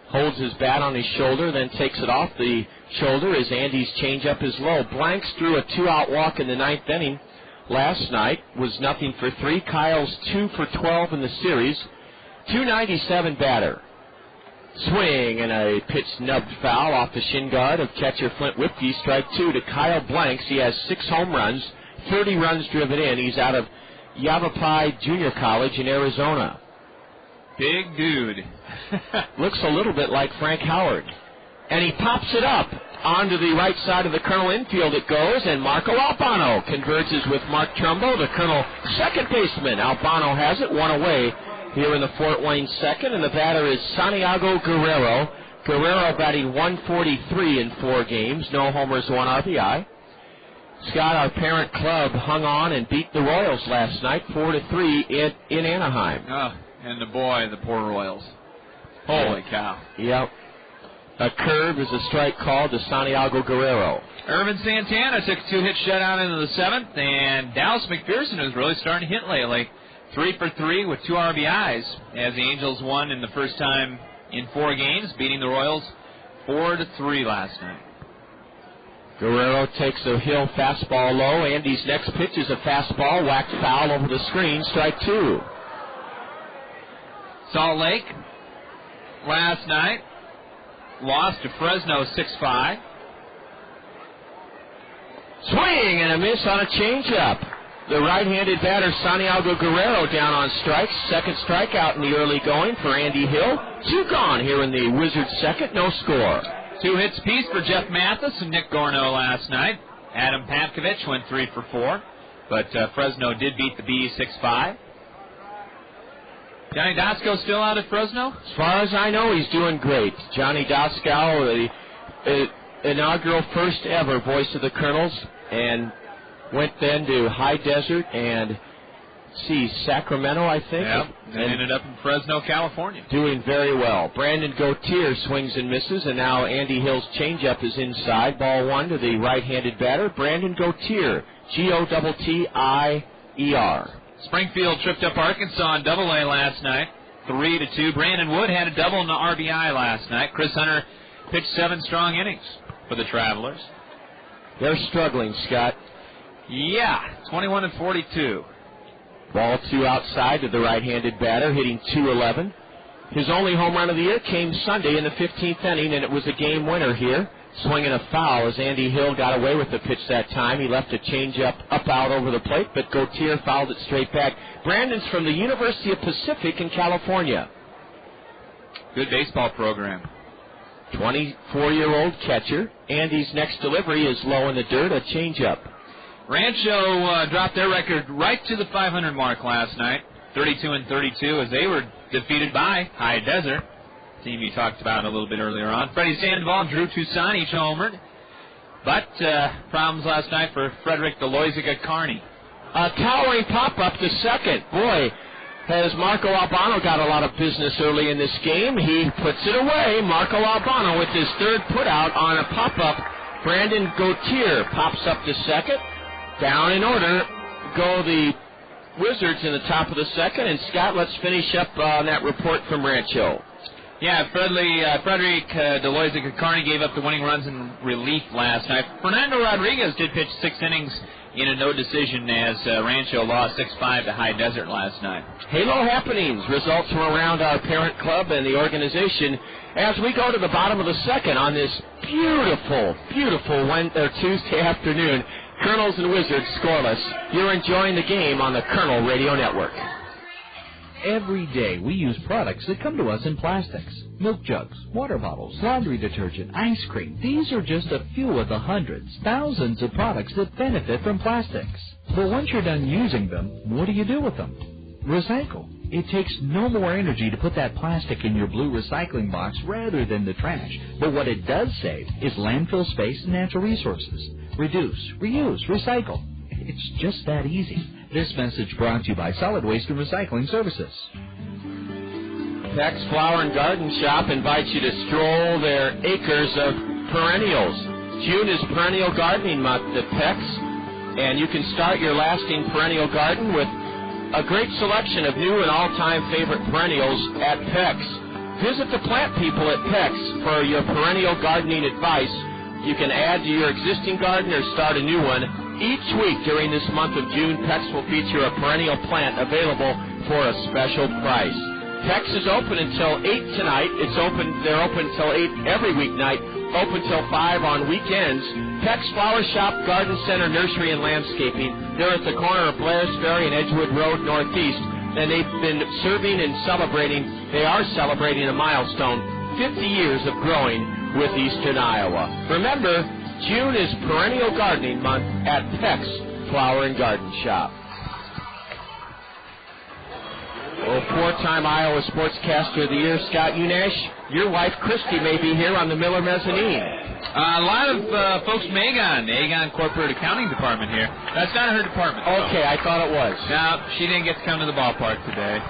Holds his bat on his shoulder, then takes it off the shoulder as Andy's changeup is low. Blanks threw a 2-out walk in the ninth inning last night, was 0 for 3. Kyle's 2 for 12 in the series. 297 batter. Swing and a pitch snubbed foul off the shin guard of catcher Flint Whipke. Strike 2 to Kyle Blanks. He has 6 home runs, 30 runs driven in. He's out of Yavapai Junior College in Arizona. Big dude. Looks a little bit like Frank Howard. And he pops it up. Onto the right side of the Colonel infield it goes, and Marco Albano converges with Mark Trumbo, the Colonel second baseman. Albano has it, one away here in the Fort Wayne second, and the batter is Santiago Guerrero. Guerrero batting 143 in 4 games, no homers, 1 RBI. Scott, our parent club, hung on and beat the Royals last night, 4-3 in Anaheim. Oh, and the poor Royals. Holy cow. Yep. A curve is a strike called to Santiago Guerrero. Irvin Santana took a 2-hit shutout into the 7th, and Dallas McPherson is really starting to hit lately. 3 for 3 with 2 RBIs as the Angels won in the first time in 4 games, beating the Royals 4-3 last night. Guerrero takes a Hill fastball low. Andy's next pitch is a fastball, whacked foul over the screen, strike 2. Salt Lake last night lost to Fresno 6-5. Swing and a miss on a changeup. The right-handed batter, Santiago Guerrero, down on strikes. Second strikeout in the early going for Andy Hill. 2 gone here in the Wizards' second, no score. 2 hits apiece for Jeff Mathis and Nick Gorno last night. Adam Patkovich went 3 for 4, but Fresno did beat the Bees 6-5. Johnny Doskow still out at Fresno? As far as I know, he's doing great. Johnny Doskow, the inaugural first ever voice of the Kernels, and went then to High Desert and, Sacramento, I think. Yep, and ended up in Fresno, California. Doing very well. Brandon Gautier swings and misses, and now Andy Hill's changeup is inside. Ball 1 to the right-handed batter, Brandon Gautier, Gouttier. Springfield tripped up Arkansas in Double-A last night, 3-2. Brandon Wood had a double in the RBI last night. Chris Hunter pitched 7 strong innings for the Travelers. They're struggling, Scott. Yeah, 21-42. Ball 2 outside to the right-handed batter, hitting .211. His only home run of the year came Sunday in the 15th inning, and it was a game winner here. Swinging a foul as Andy Hill got away with the pitch that time. He left a changeup up out over the plate, but Gautier fouled it straight back. Brandon's from the University of Pacific in California. Good baseball program. 24-year-old catcher. Andy's next delivery is low in the dirt, a changeup. Rancho dropped their record right to the 500 mark last night, 32-32, as they were defeated by High Desert, team you talked about a little bit earlier on. Freddie Sandoval and Drew Toussaint each homered, but problems last night for Frederick Deloisiga Carney. A towering pop-up to second. Boy, has Marco Albano got a lot of business early in this game. He puts it away. Marco Albano with his third put-out on a pop-up. Brandon Gautier pops up to second. Down in order go the Wizards in the top of the second. And, Scott, let's finish up on that report from Rancho. Yeah, Frederick Deloitte-Carney gave up the winning runs in relief last night. Fernando Rodriguez did pitch 6 innings in a no decision as Rancho lost 6-5 to High Desert last night. Halo happenings, results from around our parent club and the organization as we go to the bottom of the second on this beautiful Tuesday afternoon. Kernels and Wizards scoreless. You're enjoying the game on the Kernel Radio Network. Every day we use products that come to us in plastics. Milk jugs, water bottles, laundry detergent, ice cream. These are just a few of the hundreds, thousands of products that benefit from plastics. But once you're done using them, what do you do with them? Recycle. It takes no more energy to put that plastic in your blue recycling box rather than the trash. But what it does save is landfill space and natural resources. Reduce, reuse, recycle. It's just that easy. This message brought to you by Solid Waste and Recycling Services. Peck's Flower and Garden Shop invites you to stroll their acres of perennials. June is Perennial Gardening Month at Peck's, and you can start your lasting perennial garden with a great selection of new and all-time favorite perennials at Peck's. Visit the plant people at Peck's for your perennial gardening advice. You can add to your existing garden or start a new one. Each week during this month of June, Peck's will feature a perennial plant available for a special price. Peck's is open until 8 tonight. They're open until 8 every weeknight, open till 5 on weekends. Peck's Flower Shop, Garden Center, Nursery, and Landscaping. They're at the corner of Blair's Ferry and Edgewood Road Northeast, and they've been they are celebrating a milestone, 50 years of growing with Eastern Iowa. Remember, June is Perennial Gardening Month at Peck's Flower and Garden Shop. Four-time Iowa Sportscaster of the Year, Scott Unash. Your wife, Christy, may be here on the Miller Mezzanine. A lot of folks from Aegon Corporate Accounting Department here. That's not her department. Okay, I thought it was. No, she didn't get to come to the ballpark today.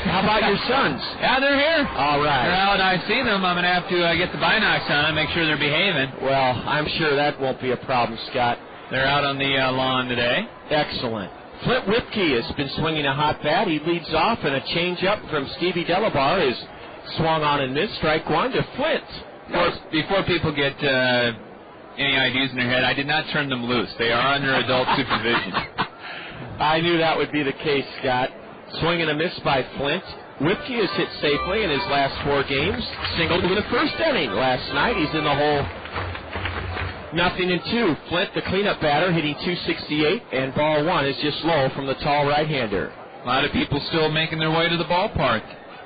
How about your sons? Yeah, they're here. All right. They're out. I've seen them. I'm going to have to get the binocs on and make sure they're behaving. Well, I'm sure that won't be a problem, Scott. They're out on the lawn today. Excellent. Flint Whipke has been swinging a hot bat. He leads off, and a changeup from Stevie Delabar is swung on and missed. Strike one to Flint. Before people get any ideas in their head, I did not turn them loose. They are under adult supervision. I knew that would be the case, Scott. Swing and a miss by Flint. Whipke has hit safely in his last 4 games. Singled in the first inning last night. He's in the hole. 0-2. Flint, the cleanup batter, hitting .268, and ball 1 is just low from the tall right-hander. A lot of people still making their way to the ballpark.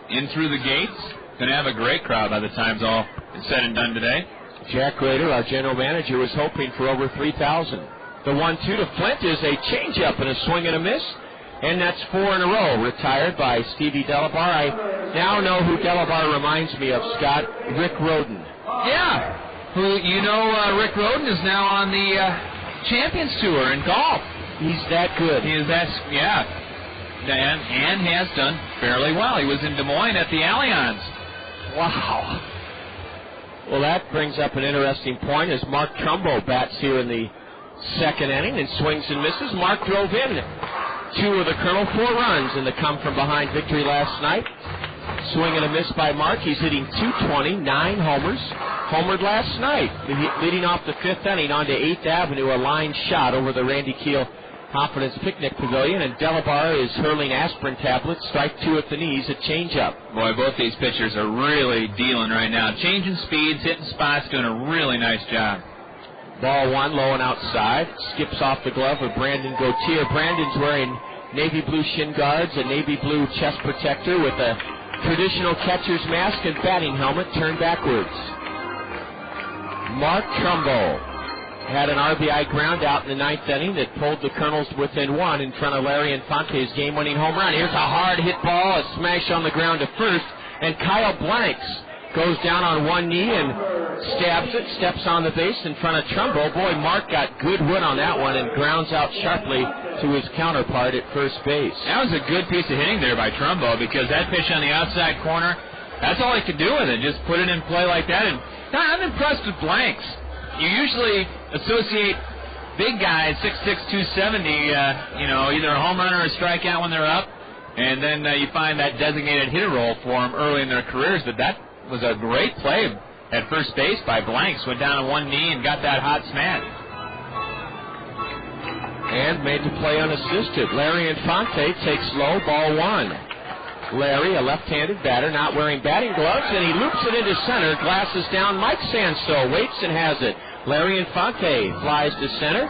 In through the gates. Going to have a great crowd by the time's all said and done today. Jack Rader, our general manager, was hoping for over 3,000. The 1-2 to Flint is a changeup and a swing and a miss, and that's 4 in a row. Retired by Stevie Delabar. I now know who Delabar reminds me of, Scott. Rick Rhoden. Yeah. Who Rick Rhoden is now on the Champions Tour in golf. He's that good. He is that, yeah. And has done fairly well. He was in Des Moines at the Allianz. Wow. Well, that brings up an interesting point as Mark Trumbo bats here in the second inning and swings and misses. Mark drove in 2 of the Colonel, 4 runs in the come-from-behind victory last night. Swing and a miss by Mark. He's hitting .220, 9 homers. Homered last night, leading off the 5th inning onto 8th Avenue, a line shot over the Randy Keel Confidence Picnic Pavilion, and Delabar is hurling aspirin tablets, strike 2 at the knees, a changeup. Boy, both these pitchers are really dealing right now. Changing speeds, hitting spots, doing a really nice job. Ball 1, low and outside. Skips off the glove of Brandon Gautier. Brandon's wearing navy blue shin guards, a navy blue chest protector with a traditional catcher's mask and batting helmet turned backwards. Mark Trumbo had an RBI ground out in the 9th inning that pulled the Kernels within 1 in front of Larry Infante's game-winning home run. Here's a hard hit ball, a smash on the ground to first, and Kyle Blanks goes down on one knee and stabs it, steps on the base in front of Trumbo. Boy, Mark got good wood on that one and grounds out sharply to his counterpart at first base. That was a good piece of hitting there by Trumbo, because that pitch on the outside corner, that's all he could do with it, just put it in play like that. And I'm impressed with Blanks. You usually associate big guys, 6'6", 270, either a home run or a strikeout when they're up. And then you find that designated hitter role for them early in their careers. But that was a great play at first base by Blanks. Went down on one knee and got that hot smash. And made the play unassisted. Larry Infante takes low, ball one. Larry, a left-handed batter, not wearing batting gloves, and he loops it into center. Glasses down. Mike Sanso waits and has it. Larry Infante flies to center.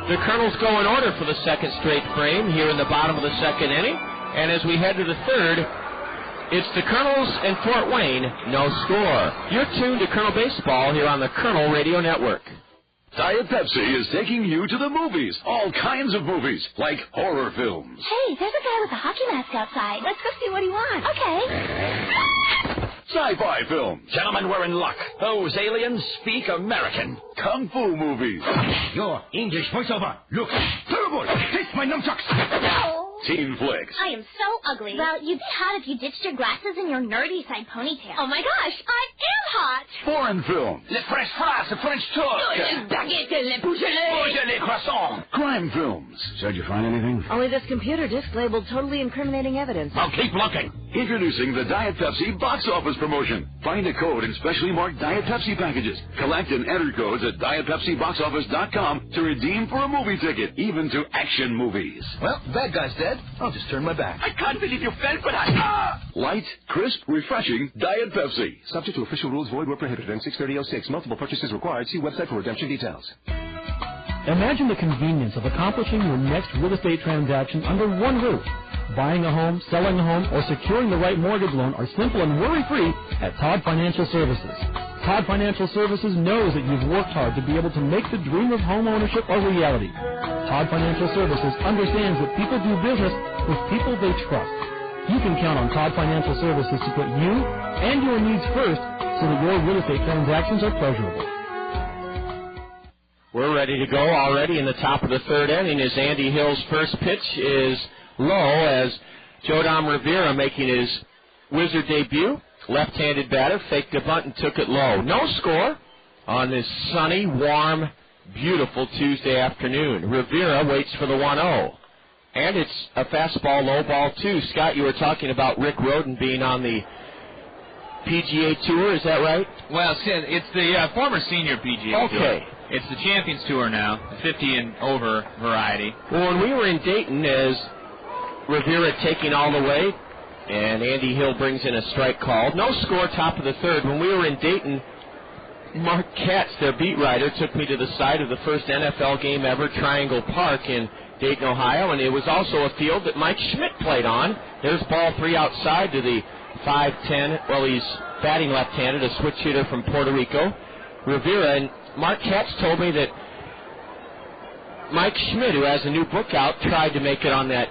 The Kernels go in order for the second straight frame here in the bottom of the second inning. And as we head to the third, it's the Kernels and Fort Wayne, no score. You're tuned to Kernel Baseball here on the Kernel Radio Network. Diet Pepsi is taking you to the movies. All kinds of movies, like horror films. Hey, there's a guy with a hockey mask outside. Let's go see what he wants. Okay. Sci-fi films. Gentlemen, we're in luck. Those aliens speak American. Kung fu movies. Your English voiceover looks terrible. Taste my nunchucks. No. Teen flicks. I am so ugly. Well, you'd be hot if you ditched your glasses and your nerdy side ponytail. Oh my gosh, I am hot. Foreign films. Les French fries, the French toast. Les baguettes, les bougelets. Les croissants. Crime films. So, did you find anything? Only this computer disc labeled totally incriminating evidence. Well, keep looking. Introducing the Diet Pepsi box office promotion. Find a code in specially marked Diet Pepsi packages. Collect and enter codes at dietpepsiboxoffice.com to redeem for a movie ticket, even to action movies. Well, the bad guy's dead. I'll just turn my back. I can't believe you fell for that. Light, crisp, refreshing Diet Pepsi. Subject to official rules, void where prohibited. 63006. Multiple purchases required. See website for redemption details. Imagine the convenience of accomplishing your next real estate transaction under one roof. Buying a home, selling a home, or securing the right mortgage loan are simple and worry-free at Todd Financial Services. Todd Financial Services knows that you've worked hard to be able to make the dream of home ownership a reality. Todd Financial Services understands that people do business with people they trust. You can count on Todd Financial Services to put you and your needs first so that your real estate transactions are pleasurable. We're ready to go already in the top of the third inning as Andy Hill's first pitch is low as Jodam Rivera making his Wizard debut. Left-handed batter, faked a bunt and took it low. No score on this sunny, warm, beautiful Tuesday afternoon. Rivera waits for the 1-0. And it's a fastball, low ball, too. Scott, you were talking about Rick Rhoden being on the PGA Tour, is that right? Well, it's the former senior PGA Tour. Okay. It's the Champions Tour now, the 50 and over variety. Well, when we were in Dayton, as Rivera taking all the way, and Andy Hill brings in a strike called. No score, top of the third. When we were in Dayton, Mark Katz, their beat writer, took me to the site of the first NFL game ever, Triangle Park in Dayton, Ohio, and it was also a field that Mike Schmidt played on. There's ball three outside to the 5'10", well, he's batting left-handed, a switch hitter from Puerto Rico, Rivera. And Mark Katz told me that Mike Schmidt, who has a new book out, tried to make it on that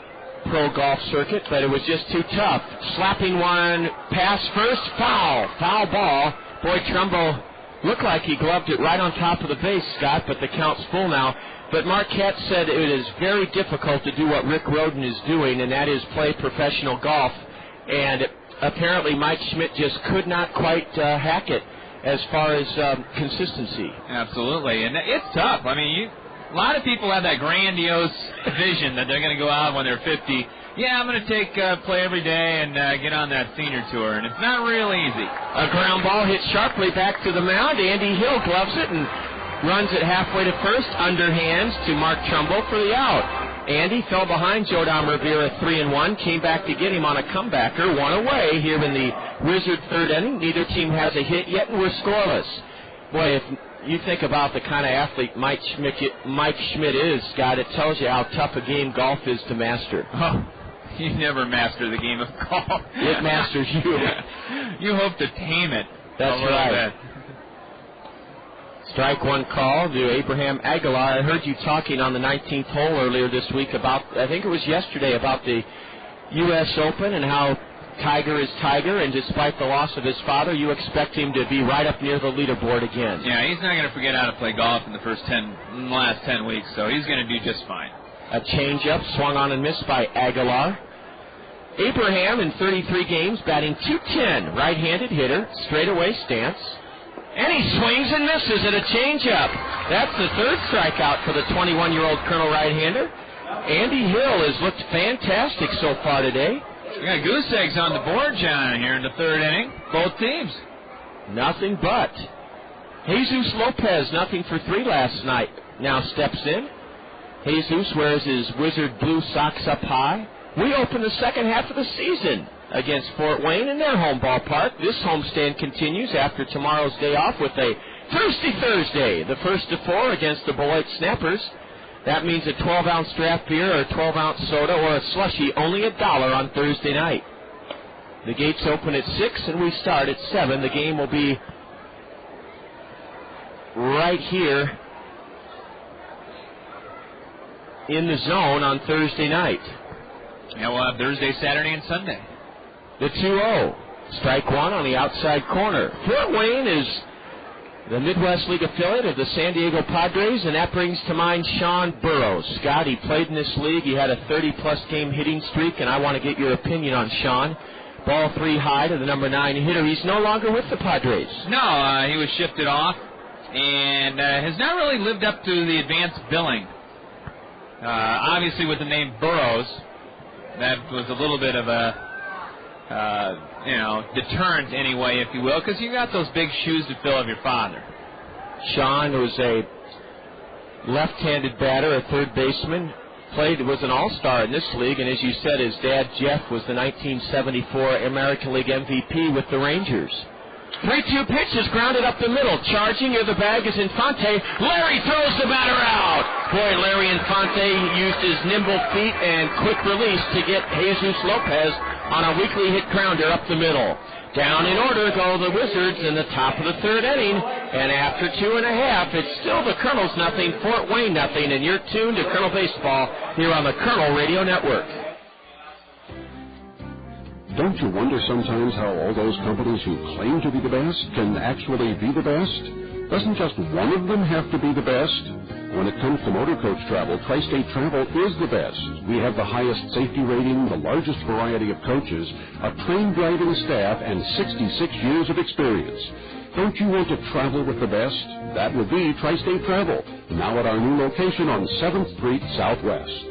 pro golf circuit, but it was just too tough. Slapping one, pass first, foul ball. Boy, Trumbo looked like he gloved it right on top of the base, Scott, but the count's full now. But Mark Katz said it is very difficult to do what Rick Rhoden is doing, and that is play professional golf. And apparently Mike Schmidt just could not quite hack it as far as consistency. Absolutely, and it's tough. I mean, a lot of people have that grandiose vision that they're going to go out when they're 50. Yeah, I'm going to take play every day and get on that senior tour, and it's not real easy. A ground ball hit sharply back to the mound. Andy Hill gloves it and runs it halfway to first, underhands to Mark Trumbo for the out. Andy fell behind Jodam Rivera 3-1, came back to get him on a comebacker, one away here in the Wizard third inning. Neither team has a hit yet, and we're scoreless. Boy, if you think about the kind of athlete Mike Schmidt is, Scott, it tells you how tough a game golf is to master. Oh, you never master the game of golf. It masters you. You hope to tame it. That's right. Strike one call to Abraham Aguilar. I heard you talking on the 19th hole earlier this week about, I think it was yesterday, about the U.S. Open and how Tiger is Tiger, and despite the loss of his father, you expect him to be right up near the leaderboard again. Yeah, he's not going to forget how to play golf in the last 10 weeks, so he's going to do just fine. A changeup swung on and missed by Aguilar. Abraham in 33 games batting .210, right-handed hitter, straightaway stance. And he swings and misses at a changeup. That's the third strikeout for the 21-year-old Colonel right-hander. Andy Hill has looked fantastic so far today. We got goose eggs on the board, John, here in the third inning. Both teams. Nothing but. Jesus Lopez, nothing for 3 last night, now steps in. Jesus wears his Wizard blue socks up high. We open the second half of the season against Fort Wayne in their home ballpark. This homestand continues after tomorrow's day off with a Thirsty Thursday, the first of 4 against the Beloit Snappers. That means a 12-ounce draft beer or a 12-ounce soda or a slushie, only $1 on Thursday night. The gates open at 6 and we start at 7. The game will be right here in the zone on Thursday night. Yeah, we'll have Thursday, Saturday, and Sunday. The 2-0. Strike one on the outside corner. Fort Wayne is the Midwest League affiliate of the San Diego Padres, and that brings to mind Sean Burrows. Scott, he played in this league. He had a 30-plus game hitting streak, and I want to get your opinion on Sean. Ball 3 high to the number 9 hitter. He's no longer with the Padres. No, he was shifted off and has not really lived up to the advanced billing. Obviously, with the name Burrows, that was a little bit of a deterrent anyway, if you will, because you got those big shoes to fill of your father. Sean was a left-handed batter, a third baseman, was an all-star in this league, and as you said, his dad, Jeff, was the 1974 American League MVP with the Rangers. 3-2 pitch is grounded up the middle. Charging near the bag is Infante. Larry throws the batter out. Boy, Larry Infante used his nimble feet and quick release to get Jesus Lopez on a weakly hit grounder up the middle. Down in order go the Wizards in the top of the third inning, and after 2.5, it's still the Kernels nothing, Fort Wayne nothing, and you're tuned to Kernel Baseball here on the Kernel Radio Network. Don't you wonder sometimes how all those companies who claim to be the best can actually be the best? Doesn't just one of them have to be the best? When it comes to motor coach travel, Tri-State Travel is the best. We have the highest safety rating, the largest variety of coaches, a trained driving staff, and 66 years of experience. Don't you want to travel with the best? That would be Tri-State Travel, now at our new location on 7th Street Southwest.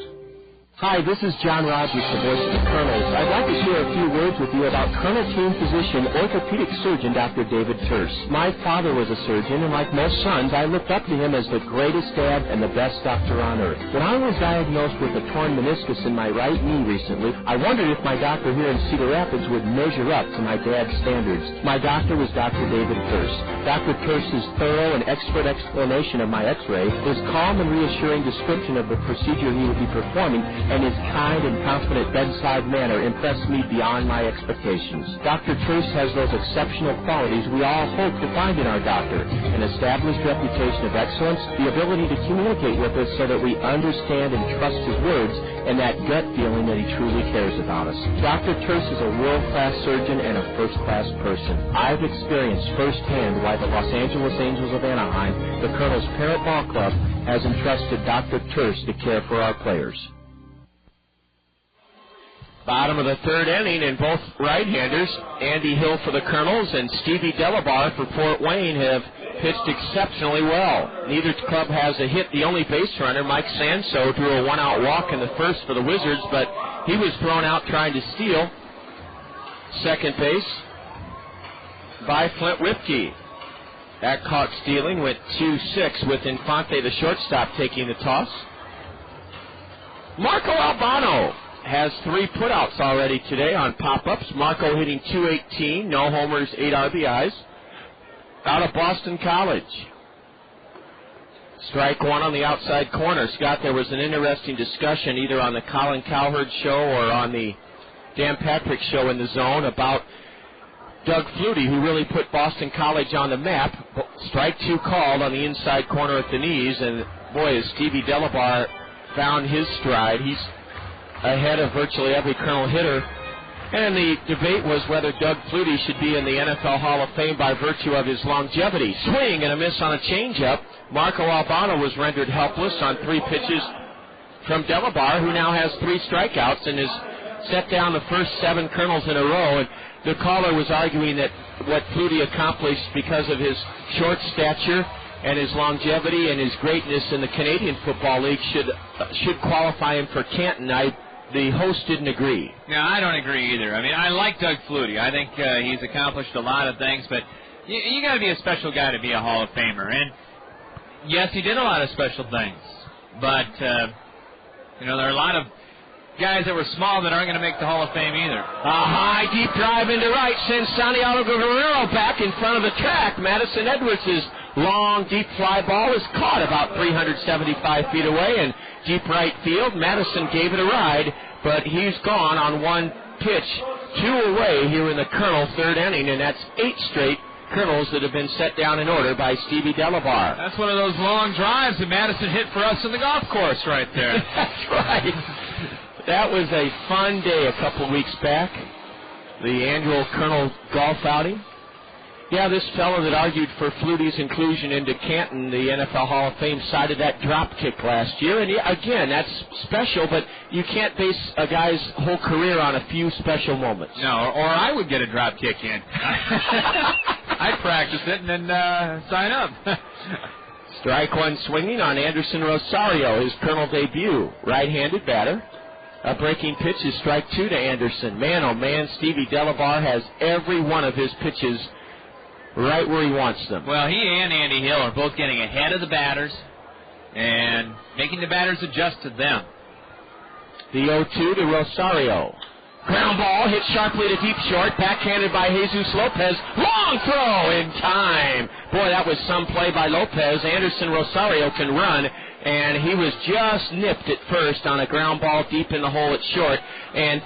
Hi, this is John Rogers, the voice of the Kernels. I'd like to share a few words with you about Colonel Team Physician, orthopedic surgeon Dr. David Terse. My father was a surgeon, and like most sons, I looked up to him as the greatest dad and the best doctor on earth. When I was diagnosed with a torn meniscus in my right knee recently, I wondered if my doctor here in Cedar Rapids would measure up to my dad's standards. My doctor was Dr. David Terse. Dr. Terse's thorough and expert explanation of my x-ray, his calm and reassuring description of the procedure he would be performing, and his kind and confident bedside manner impressed me beyond my expectations. Dr. Terse has those exceptional qualities we all hope to find in our doctor: an established reputation of excellence, the ability to communicate with us so that we understand and trust his words, and that gut feeling that he truly cares about us. Dr. Terse is a world-class surgeon and a first-class person. I've experienced firsthand why the Los Angeles Angels of Anaheim, the Colonel's parent ball club, has entrusted Dr. Terse to care for our players. Bottom of the third inning, and both right-handers, Andy Hill for the Kernels and Stevie Delabar for Fort Wayne, have pitched exceptionally well. Neither club has a hit. The only base runner, Mike Sanso, drew a one-out walk in the first for the Wizards, but he was thrown out trying to steal. Second base by Flint Whipke. That caught stealing, went 2-6 with Infante, the shortstop, taking the toss. Marco Albano has 3 putouts already today on pop-ups. Marco hitting .218, no homers, 8 RBIs. Out of Boston College. Strike one on the outside corner. Scott, there was an interesting discussion either on the Colin Cowherd show or on the Dan Patrick show in the zone about Doug Flutie, who really put Boston College on the map. Strike 2 called on the inside corner at the knees, and boy, as Stevie Delabar found his stride. He's ahead of virtually every Colonel hitter. And the debate was whether Doug Flutie should be in the NFL Hall of Fame by virtue of his longevity. Swing and a miss on a changeup. Marco Albano was rendered helpless on 3 pitches from Delabar, who now has 3 strikeouts and has set down the first 7 Colonels in a row. And the caller was arguing that what Flutie accomplished because of his short stature and his longevity and his greatness in the Canadian Football League should qualify him for Canton. The host didn't agree. No, I don't agree either. I mean, I like Doug Flutie. I think he's accomplished a lot of things, but you got to be a special guy to be a Hall of Famer. And yes, he did a lot of special things, but there are a lot of guys that were small that aren't going to make the Hall of Fame either. A high deep drive into right sends Santiago Guerrero back in front of the track. Madison Edwards' long deep fly ball is caught about 375 feet away in deep right field. Madison gave it a ride, but he's gone on one pitch, 2 away here in the Kernel third inning, and that's 8 straight Kernels that have been set down in order by Stevie Delabar. That's one of those long drives that Madison hit for us in the golf course right there. That's right. That was a fun day a couple weeks back, the annual Kernel golf outing. Yeah, this fellow that argued for Flutie's inclusion into Canton, the NFL Hall of Fame, cited that drop kick last year. And again, that's special, but you can't base a guy's whole career on a few special moments. No, or I would get a drop kick in. I'd practice it and then sign up. Strike one swinging on Anderson Rosario, his Kernel debut. Right-handed batter. A breaking pitch is strike 2 to Anderson. Man, oh man, Stevie Delabar has every one of his pitches right where he wants them. Well, he and Andy Hill are both getting ahead of the batters and making the batters adjust to them. The 0-2 to Rosario. Ground ball hit sharply to deep short, backhanded by Jesus Lopez. Long throw in time. Boy, that was some play by Lopez. Anderson Rosario can run, and he was just nipped at first on a ground ball deep in the hole at short. And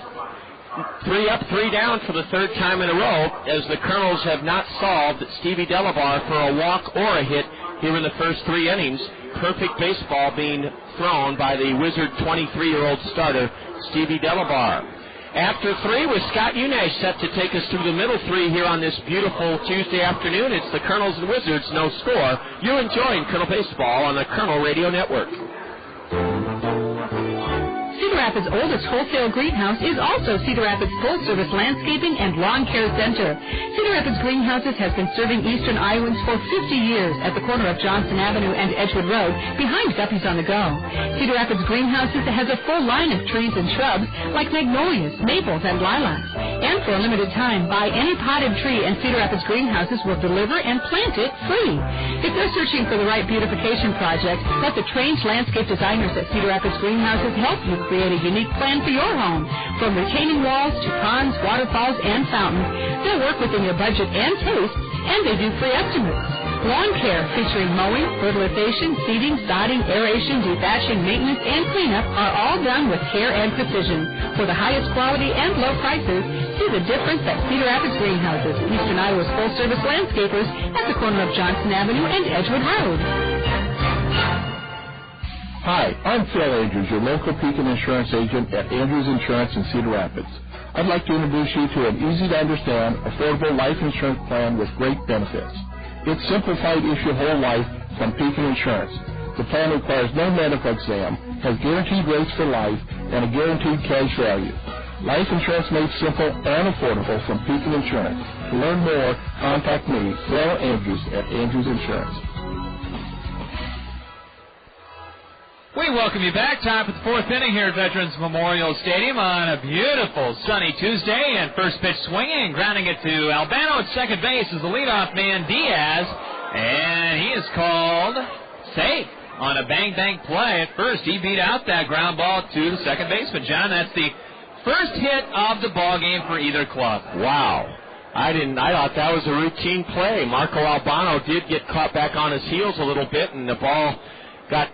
3 up, 3 down for the third time in a row, as the Kernels have not solved Stevie Delabar for a walk or a hit here in the first 3 innings. Perfect baseball being thrown by the Wizard 23-year-old starter, Stevie Delabar. After 3 with Scott Unash set to take us through the middle 3 here on this beautiful Tuesday afternoon. It's the Kernels and Wizards, no score. You're enjoying Kernel Baseball on the Kernel Radio Network. Cedar Rapids' oldest wholesale greenhouse is also Cedar Rapids full-service landscaping and lawn care center. Cedar Rapids Greenhouses has been serving eastern Iowans for 50 years at the corner of Johnson Avenue and Edgewood Road, behind Guppy's on the Go. Cedar Rapids Greenhouses has a full line of trees and shrubs like magnolias, maples, and lilacs. And for a limited time, buy any potted tree and Cedar Rapids Greenhouses will deliver and plant it free. If you're searching for the right beautification project, let the trained landscape designers at Cedar Rapids Greenhouses help you create a unique plan for your home. From retaining walls to ponds, waterfalls, and fountains, they'll work within your budget and taste, and they do free estimates. Lawn care featuring mowing, fertilization, seeding, sodding, aeration, dethatching, maintenance, and cleanup are all done with care and precision. For the highest quality and low prices, see the difference at Cedar Rapids Greenhouses, Eastern Iowa's full-service landscapers at the corner of Johnson Avenue and Edgewood Road. Hi, I'm Phil Andrews, your local Pekin insurance agent at Andrews Insurance in Cedar Rapids. I'd like to introduce you to an easy-to-understand, affordable life insurance plan with great benefits. It's simplified issue whole life from Pekin Insurance. The plan requires no medical exam, has guaranteed rates for life, and a guaranteed cash value. Life insurance made simple and affordable from Pekin Insurance. To learn more, contact me, Phil Andrews, at Andrews Insurance. We welcome you back. Time for the 4th inning here at Veterans Memorial Stadium on a beautiful sunny Tuesday. And first pitch swinging, grounding it to Albano at second base is the leadoff man, Diaz. And he is called safe on a bang-bang play. At first, he beat out that ground ball to the second baseman. John, that's the first hit of the ball game for either club. Wow. I thought that was a routine play. Marco Albano did get caught back on his heels a little bit, and the ball got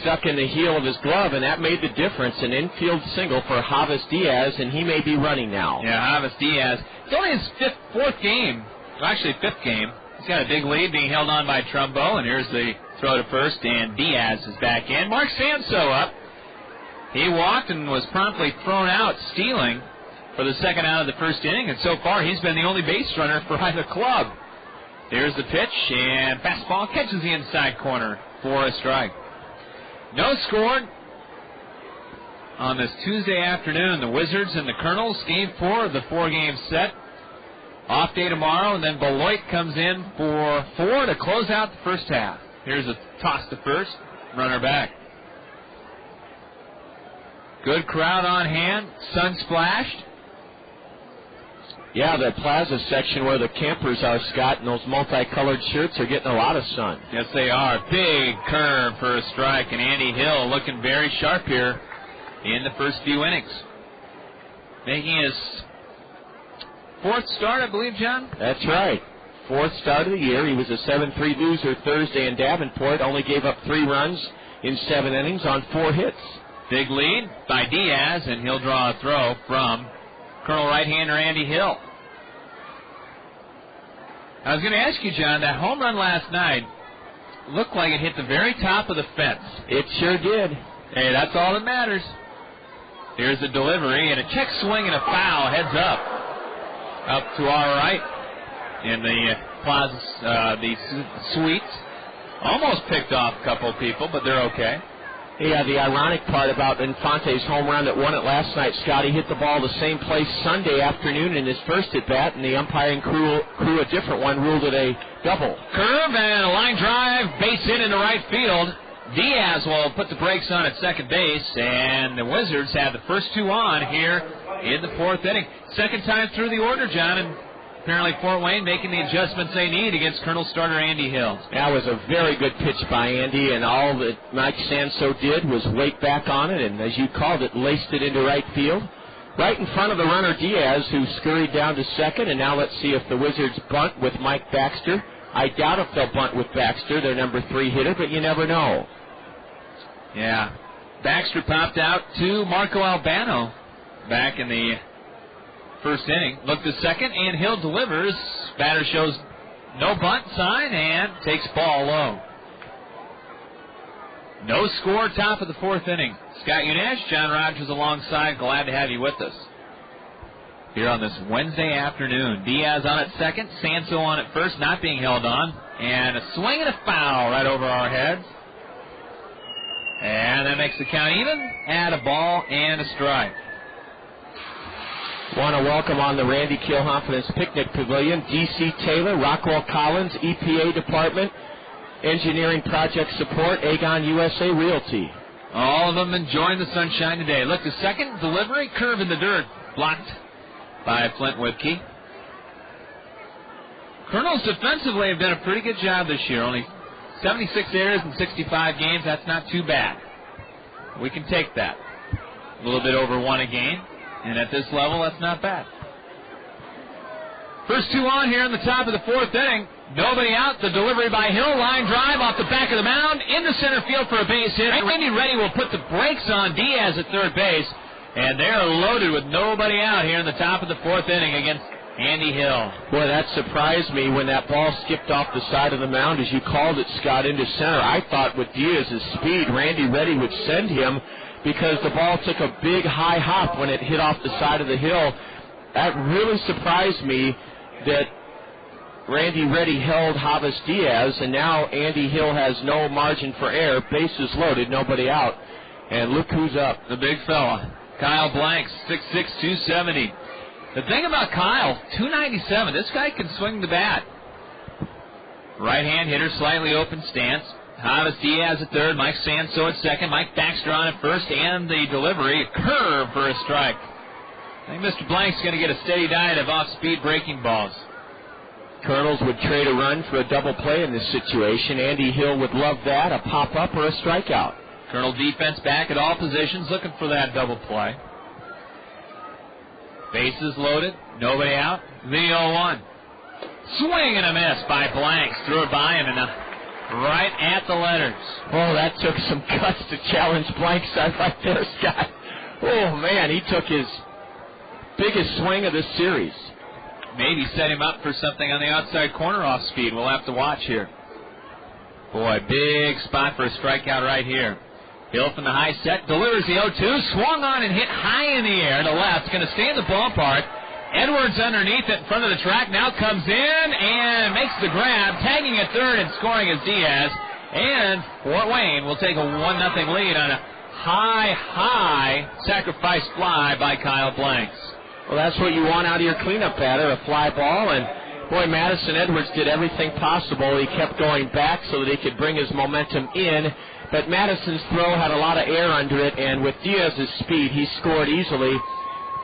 stuck in the heel of his glove, and that made the difference. An infield single for Javis Diaz, and he may be running now. Yeah, Javis Diaz. It's only his fifth game. He's got a big lead being held on by Trumbo, and here's the throw to first, and Diaz is back in. Mark Sanso up. He walked and was promptly thrown out, stealing for the second out of the first inning, and so far he's been the only base runner for either club. Here's the pitch, and fastball catches the inside corner for a strike. No score on this Tuesday afternoon. The Wizards and the Kernels, game 4 of the 4-game set. Off day tomorrow, and then Beloit comes in for 4 to close out the first half. Here's a toss to first, runner back. Good crowd on hand, sun splashed. Yeah, the plaza section where the campers are, Scott, and those multicolored shirts are getting a lot of sun. Yes, they are. Big curve for a strike, and Andy Hill looking very sharp here in the first few innings. Making his 4th start, I believe, John? That's right. 4th start of the year. He was a 7-3 loser Thursday in Davenport, only gave up 3 runs in 7 innings on 4 hits. Big lead by Diaz, and he'll draw a throw from Colonel right-hander Andy Hill. I was going to ask you, John, that home run last night looked like it hit the very top of the fence. It sure did. Hey, that's all that matters. Here's the delivery, and a check swing and a foul, heads up to our right in the plaza, the suites. Almost picked off a couple of people, but they're okay. Yeah, the ironic part about Infante's home run that won it last night, Scotty, hit the ball the same place Sunday afternoon in his first at-bat, and the umpiring crew a different one, ruled it a double. Curve and a line drive, base hit into right field. Diaz will put the brakes on at second base, and the Wizards have the first 2 on here in the 4th inning. Second time through the order, John, and apparently Fort Wayne making the adjustments they need against Colonel starter Andy Hill. That was a very good pitch by Andy, and all that Mike Sanso did was wait back on it, and as you called it, laced it into right field. Right in front of the runner Diaz, who scurried down to second, and now let's see if the Wizards bunt with Mike Baxter. I doubt if they'll bunt with Baxter, their number 3 hitter, but you never know. Yeah. Baxter popped out to Marco Albano back in the first inning. Looked to second, and Hill delivers. Batter shows no bunt sign and takes ball low. No score, top of the 4th inning. Scott Unash, John Rogers alongside. Glad to have you with us here on this Wednesday afternoon. Diaz on at second, Sanso on at first, not being held on. And a swing and a foul right over our heads. And that makes the count even at a ball and a strike. Want to welcome on the Randy Kilhoffen's Picnic Pavilion, D.C. Taylor, Rockwell Collins, EPA Department, Engineering Project Support, Aegon USA Realty. All of them enjoying the sunshine today. Look to second, delivery, curve in the dirt, blocked by Flint Whitkey. Colonels defensively have done a pretty good job this year. Only 76 errors in 65 games. That's not too bad. We can take that. A little bit over 1 a game. And at this level, that's not bad. First 2 on here in the top of the 4th inning. Nobody out. The delivery by Hill. Line drive off the back of the mound into center field for a base hit. Randy Reddy will put the brakes on Diaz at third base. And they're loaded with nobody out here in the top of the 4th inning against Andy Hill. Boy, that surprised me when that ball skipped off the side of the mound, as you called it, Scott, into center. I thought with Diaz's speed, Randy Reddy would send him, because the ball took a big high hop when it hit off the side of the hill. That really surprised me that Randy Reddy held Javis Diaz, and now Andy Hill has no margin for error. Bases loaded, nobody out. And look who's up. The big fella, Kyle Blanks, 6'6", 270. The thing about Kyle, 297, this guy can swing the bat. Right-hand hitter, slightly open stance. Javis Diaz at third, Mike Sanso at second, Mike Baxter on at first, and the delivery, a curve for a strike. I think Mr. Blank's going to get a steady diet of off-speed breaking balls. Kernels would trade a run for a double play in this situation. Andy Hill would love that, a pop-up or a strikeout. Colonel defense back at all positions, looking for that double play. Bases loaded, nobody out. The 0-1. Swing and a miss by Blanks. Threw it by him and right at the letters. Oh, that took some guts to challenge Blanks right there, Scott. Oh, man, he took his biggest swing of this series. Maybe set him up for something on the outside corner off speed. We'll have to watch here. Boy, big spot for a strikeout right here. Hill from the high set, delivers the 0-2, swung on and hit high in the air to left. Going to stay in the ballpark. Edwards underneath it in front of the track, now comes in and makes the grab, tagging at third and scoring is Diaz. And Fort Wayne will take a 1-0 lead on a high sacrifice fly by Kyle Blanks. Well, that's what you want out of your cleanup batter, a fly ball, and boy, Madison Edwards did everything possible. He kept going back so that he could bring his momentum in, but Madison's throw had a lot of air under it, and with Diaz's speed, he scored easily.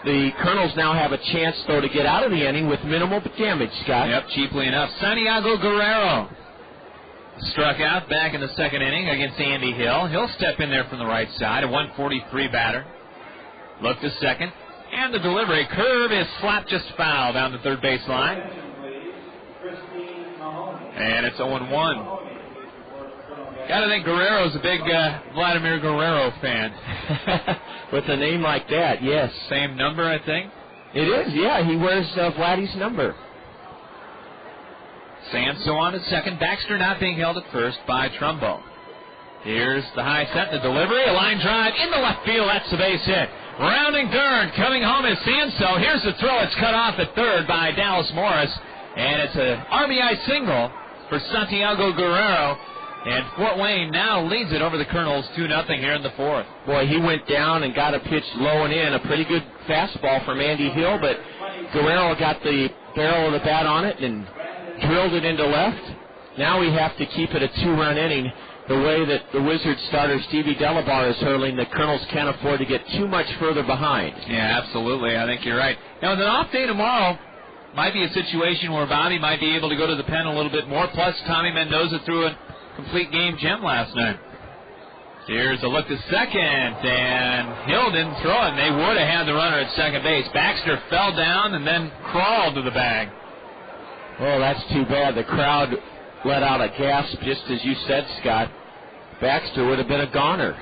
The Kernels now have a chance, though, to get out of the inning with minimal damage, Scott. Yep, cheaply enough. Santiago Guerrero struck out back in the second inning against Andy Hill. He'll step in there from the right side, a 143 batter. Look to second, and the delivery curve is slapped just foul down the third baseline. And it's 0-1. Gotta think Guerrero's a big Vladimir Guerrero fan. With a name like that, yes. Same number, I think. It is, yeah. He wears Vladdy's number. Sanso on at second. Baxter not being held at first by Trumbo. Here's the high set, the delivery, a line drive into left field. That's the base hit. Rounding third, coming home is Sanso. Here's the throw. It's cut off at third by Dallas Morris. And it's an RBI single for Santiago Guerrero. And Fort Wayne now leads it over the Kernels 2-0 here in the fourth. Boy, he went down and got a pitch low and in. A pretty good fastball from Andy Hill, but Guerrero got the barrel of the bat on it and drilled it into left. Now we have to keep it a 2-run inning. The way that the Wizards starter Stevie Delabar is hurling, the Kernels can't afford to get too much further behind. Yeah, absolutely. I think you're right. Now, the off day tomorrow might be a situation where Bobby might be able to go to the pen a little bit more. Plus, Tommy Mendoza threw a complete game gem last night. Here's a look to second, and Hill didn't throw it. They would have had the runner at second base. Baxter fell down and then crawled to the bag. Oh, that's too bad. The crowd let out a gasp, just as you said, Scott. Baxter would have been a goner.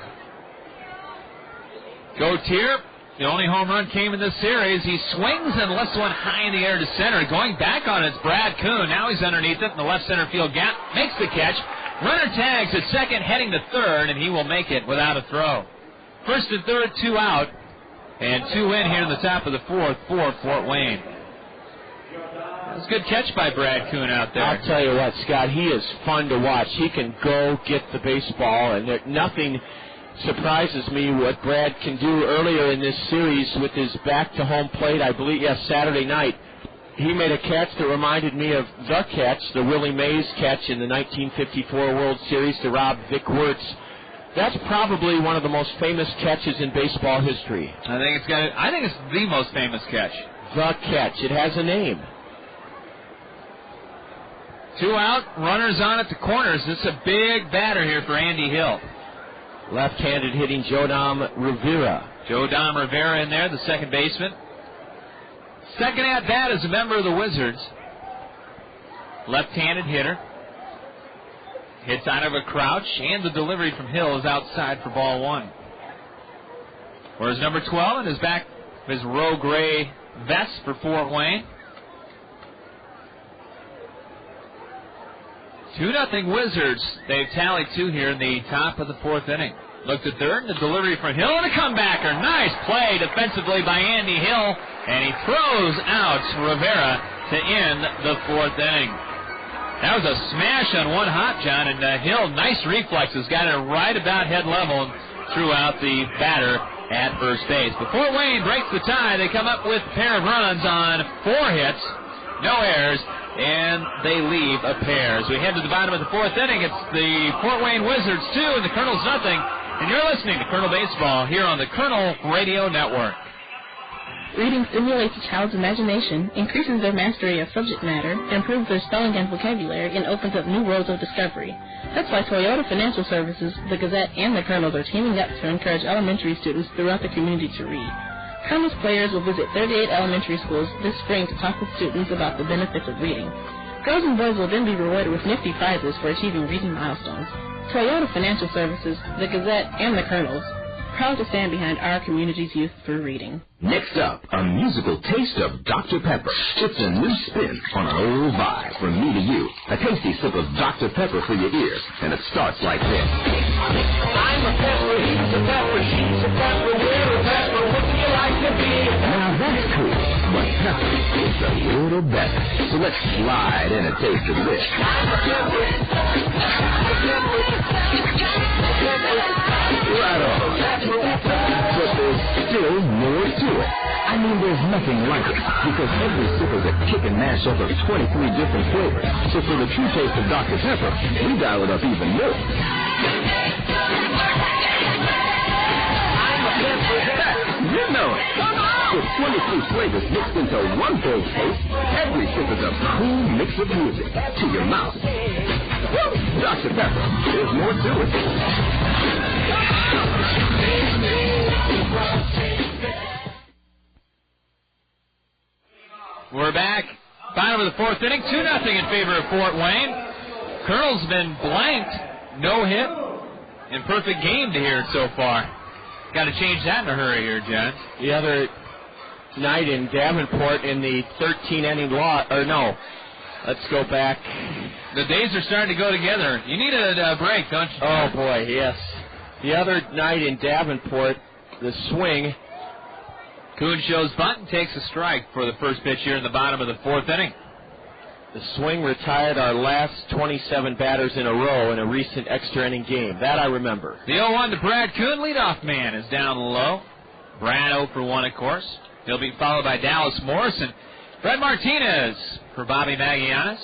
Gautier, the only home run came in this series. He swings and lifts one high in the air to center. Going back on it's Brad Kuhn. Now he's underneath it in the left center field gap. Makes the catch. Runner tags at second, heading to third, and he will make it without a throw. First and third, 2 out, and 2 in here in the top of the fourth for Fort Wayne. That's a good catch by Brad Kuhn out there. I'll tell you what, Scott, he is fun to watch. He can go get the baseball, and nothing surprises me what Brad can do earlier in this series with his back to home plate. I believe, Saturday night. He made a catch that reminded me of the catch, the Willie Mays catch in the 1954 World Series to rob Vic Wirtz. That's probably one of the most famous catches in baseball history. I think it's the most famous catch. The catch. It has a name. 2 out, runners on at the corners. This is a big batter here for Andy Hill. Left-handed hitting Jodam Rivera. Jodam Rivera in there, the second baseman. Second at bat as a member of the Wizards. Left-handed hitter. Hits out of a crouch, and the delivery from Hill is outside for ball 1. Whereas number 12 in his back, his roe gray vest for Fort Wayne. 2-0 Wizards. They've tallied 2 here in the top of the fourth inning. Look to third, the delivery from Hill, and a comebacker. Nice play defensively by Andy Hill, and he throws out Rivera to end the fourth inning. That was a smash on one hop, John, and Hill, nice reflexes, got it right about head level and threw out the batter at first base. Before Wayne breaks the tie, they come up with a pair of runs on 4 hits, no errors, and they leave a pair. As we head to the bottom of the fourth inning, it's the Fort Wayne Wizards 2 and the Kernels 0. And you're listening to Kernel Baseball here on the Kernel Radio Network. Reading stimulates a child's imagination, increases their mastery of subject matter, improves their spelling and vocabulary, and opens up new worlds of discovery. That's why Toyota Financial Services, the Gazette, and the Kernels are teaming up to encourage elementary students throughout the community to read. Kernels players will visit 38 elementary schools this spring to talk with students about the benefits of reading. Girls and boys will then be rewarded with nifty prizes for achieving reading milestones. Toyota Financial Services, the Gazette, and the Kernels, proud to stand behind our community's youth through reading. Next up, a musical taste of Dr. Pepper. It's a new spin on an old vibe from me to you. A tasty sip of Dr. Pepper for your ears, and it starts like this. I'm a pepper, he's a pepper, she's a pepper, we're a pepper, what do you like to be? Now that's cool, but pepper is a little better. So let's slide in a taste of this. I'm a pepper, Right on. But there's still more to it. I mean, there's nothing like it, because every sip is a kick and mash up of 23 different flavors. So for the true taste of Dr. Pepper, we dial it up even more. You know it. With 23 flavors mixed into one bold taste, every sip is a cool mix of music to your mouth. Dr. Pepper, there's more to it. We're back. Bottom of the fourth inning, 2-0 in favor of Fort Wayne. Kernels been blanked, no hit, and perfect game to hear so far. Got to change that in a hurry here, John. The other night in Davenport in the 13-inning loss, or no, let's go back. The days are starting to go together. You need a break, don't you, John? Oh, boy, yes. The other night in Davenport, the swing. Kuhn shows bunt and takes a strike for the first pitch here in the bottom of the fourth inning. The swing retired our last 27 batters in a row in a recent extra-inning game. That I remember. The 0-1 to Brad Kuhn, leadoff man, is down low. Brad 0 for 1, of course. He'll be followed by Dallas Morrison. Fred Martinez for Bobby Magianis.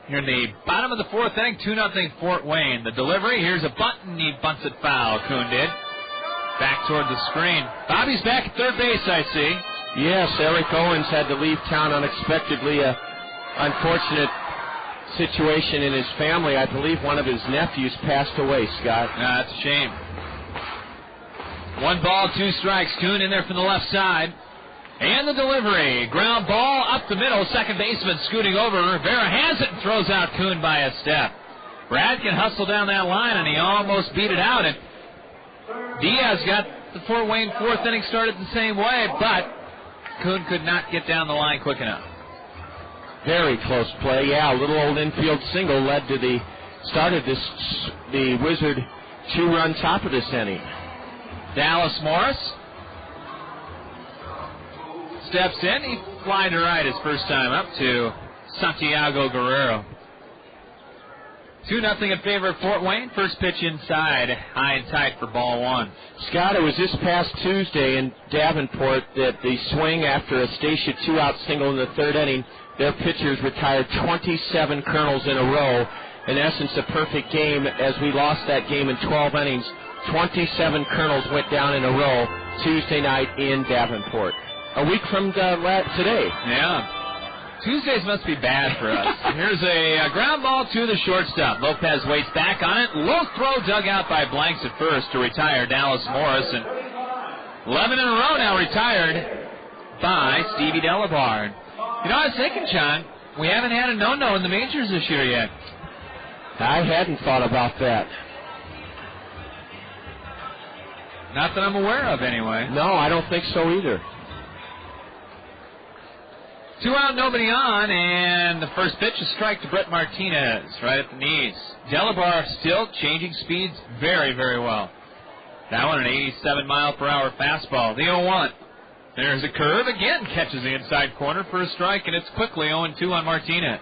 Here in the bottom of the fourth inning, 2-0 Fort Wayne. The delivery, here's a bunt, and he bunts it foul, Kuhn did. Back toward the screen. Bobby's back at third base, I see. Yes, Eric Owens had to leave town unexpectedly. Unfortunate situation in his family. I believe one of his nephews passed away, Scott. That's a shame. 1 ball, 2 strikes. Kuhn in there from the left side. And the delivery. Ground ball up the middle. Second baseman scooting over. Rivera has it and throws out Kuhn by a step. Brad can hustle down that line, and he almost beat it out. And Diaz got the Fort Wayne fourth inning started the same way, but Kuhn could not get down the line quick enough. Very close play. Yeah, a little old infield single led to the start of the Wizard 2-run top of this inning. Dallas Morris steps in. He flied to right his first time up to Santiago Guerrero. 2-0 in favor of Fort Wayne. First pitch inside, high and tight for ball 1. Scott, it was this past Tuesday in Davenport that the swing after a Stacia 2-out single in the third inning, their pitchers retired 27 Kernels in a row. In essence, a perfect game as we lost that game in 12 innings. 27 Kernels went down in a row Tuesday night in Davenport. A week from today. Yeah. Tuesdays must be bad for us. Here's a ground ball to the shortstop. Lopez waits back on it. Low throw dug out by Blanks at first to retire Dallas Morris. And 11 in a row now retired by Stevie Delabarne. You know, I was thinking, John, we haven't had a no-no in the majors this year yet. I hadn't thought about that. Not that I'm aware of, anyway. No, I don't think so either. 2 out, nobody on, and the first pitch is strike to Brett Martinez, right at the knees. Delabarre still changing speeds very, very well. That one an 87-mile-per-hour fastball. The 0-1. There's a curve. Again catches the inside corner for a strike, and it's quickly 0-2 on Martinez.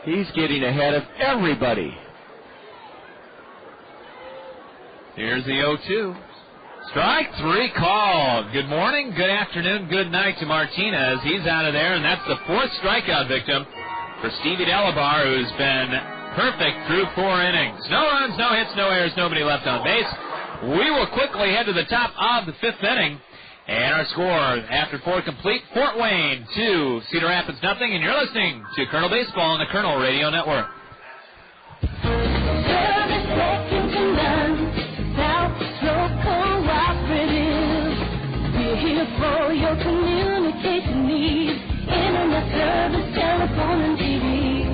He's getting ahead of everybody. Here's the 0-2. Strike 3 called. Good morning, good afternoon, good night to Martinez. He's out of there, and that's the 4th strikeout victim for Stevie Delabarre, who's been perfect through 4 innings. No runs, no hits, no errors, nobody left on base. We will quickly head to the top of the 5th inning. And our score after 4 complete, Fort Wayne 2, Cedar Rapids nothing, and you're listening to Kernel Baseball on the Kernel Radio Network. For your communication needs, internet service, telephone, and TV.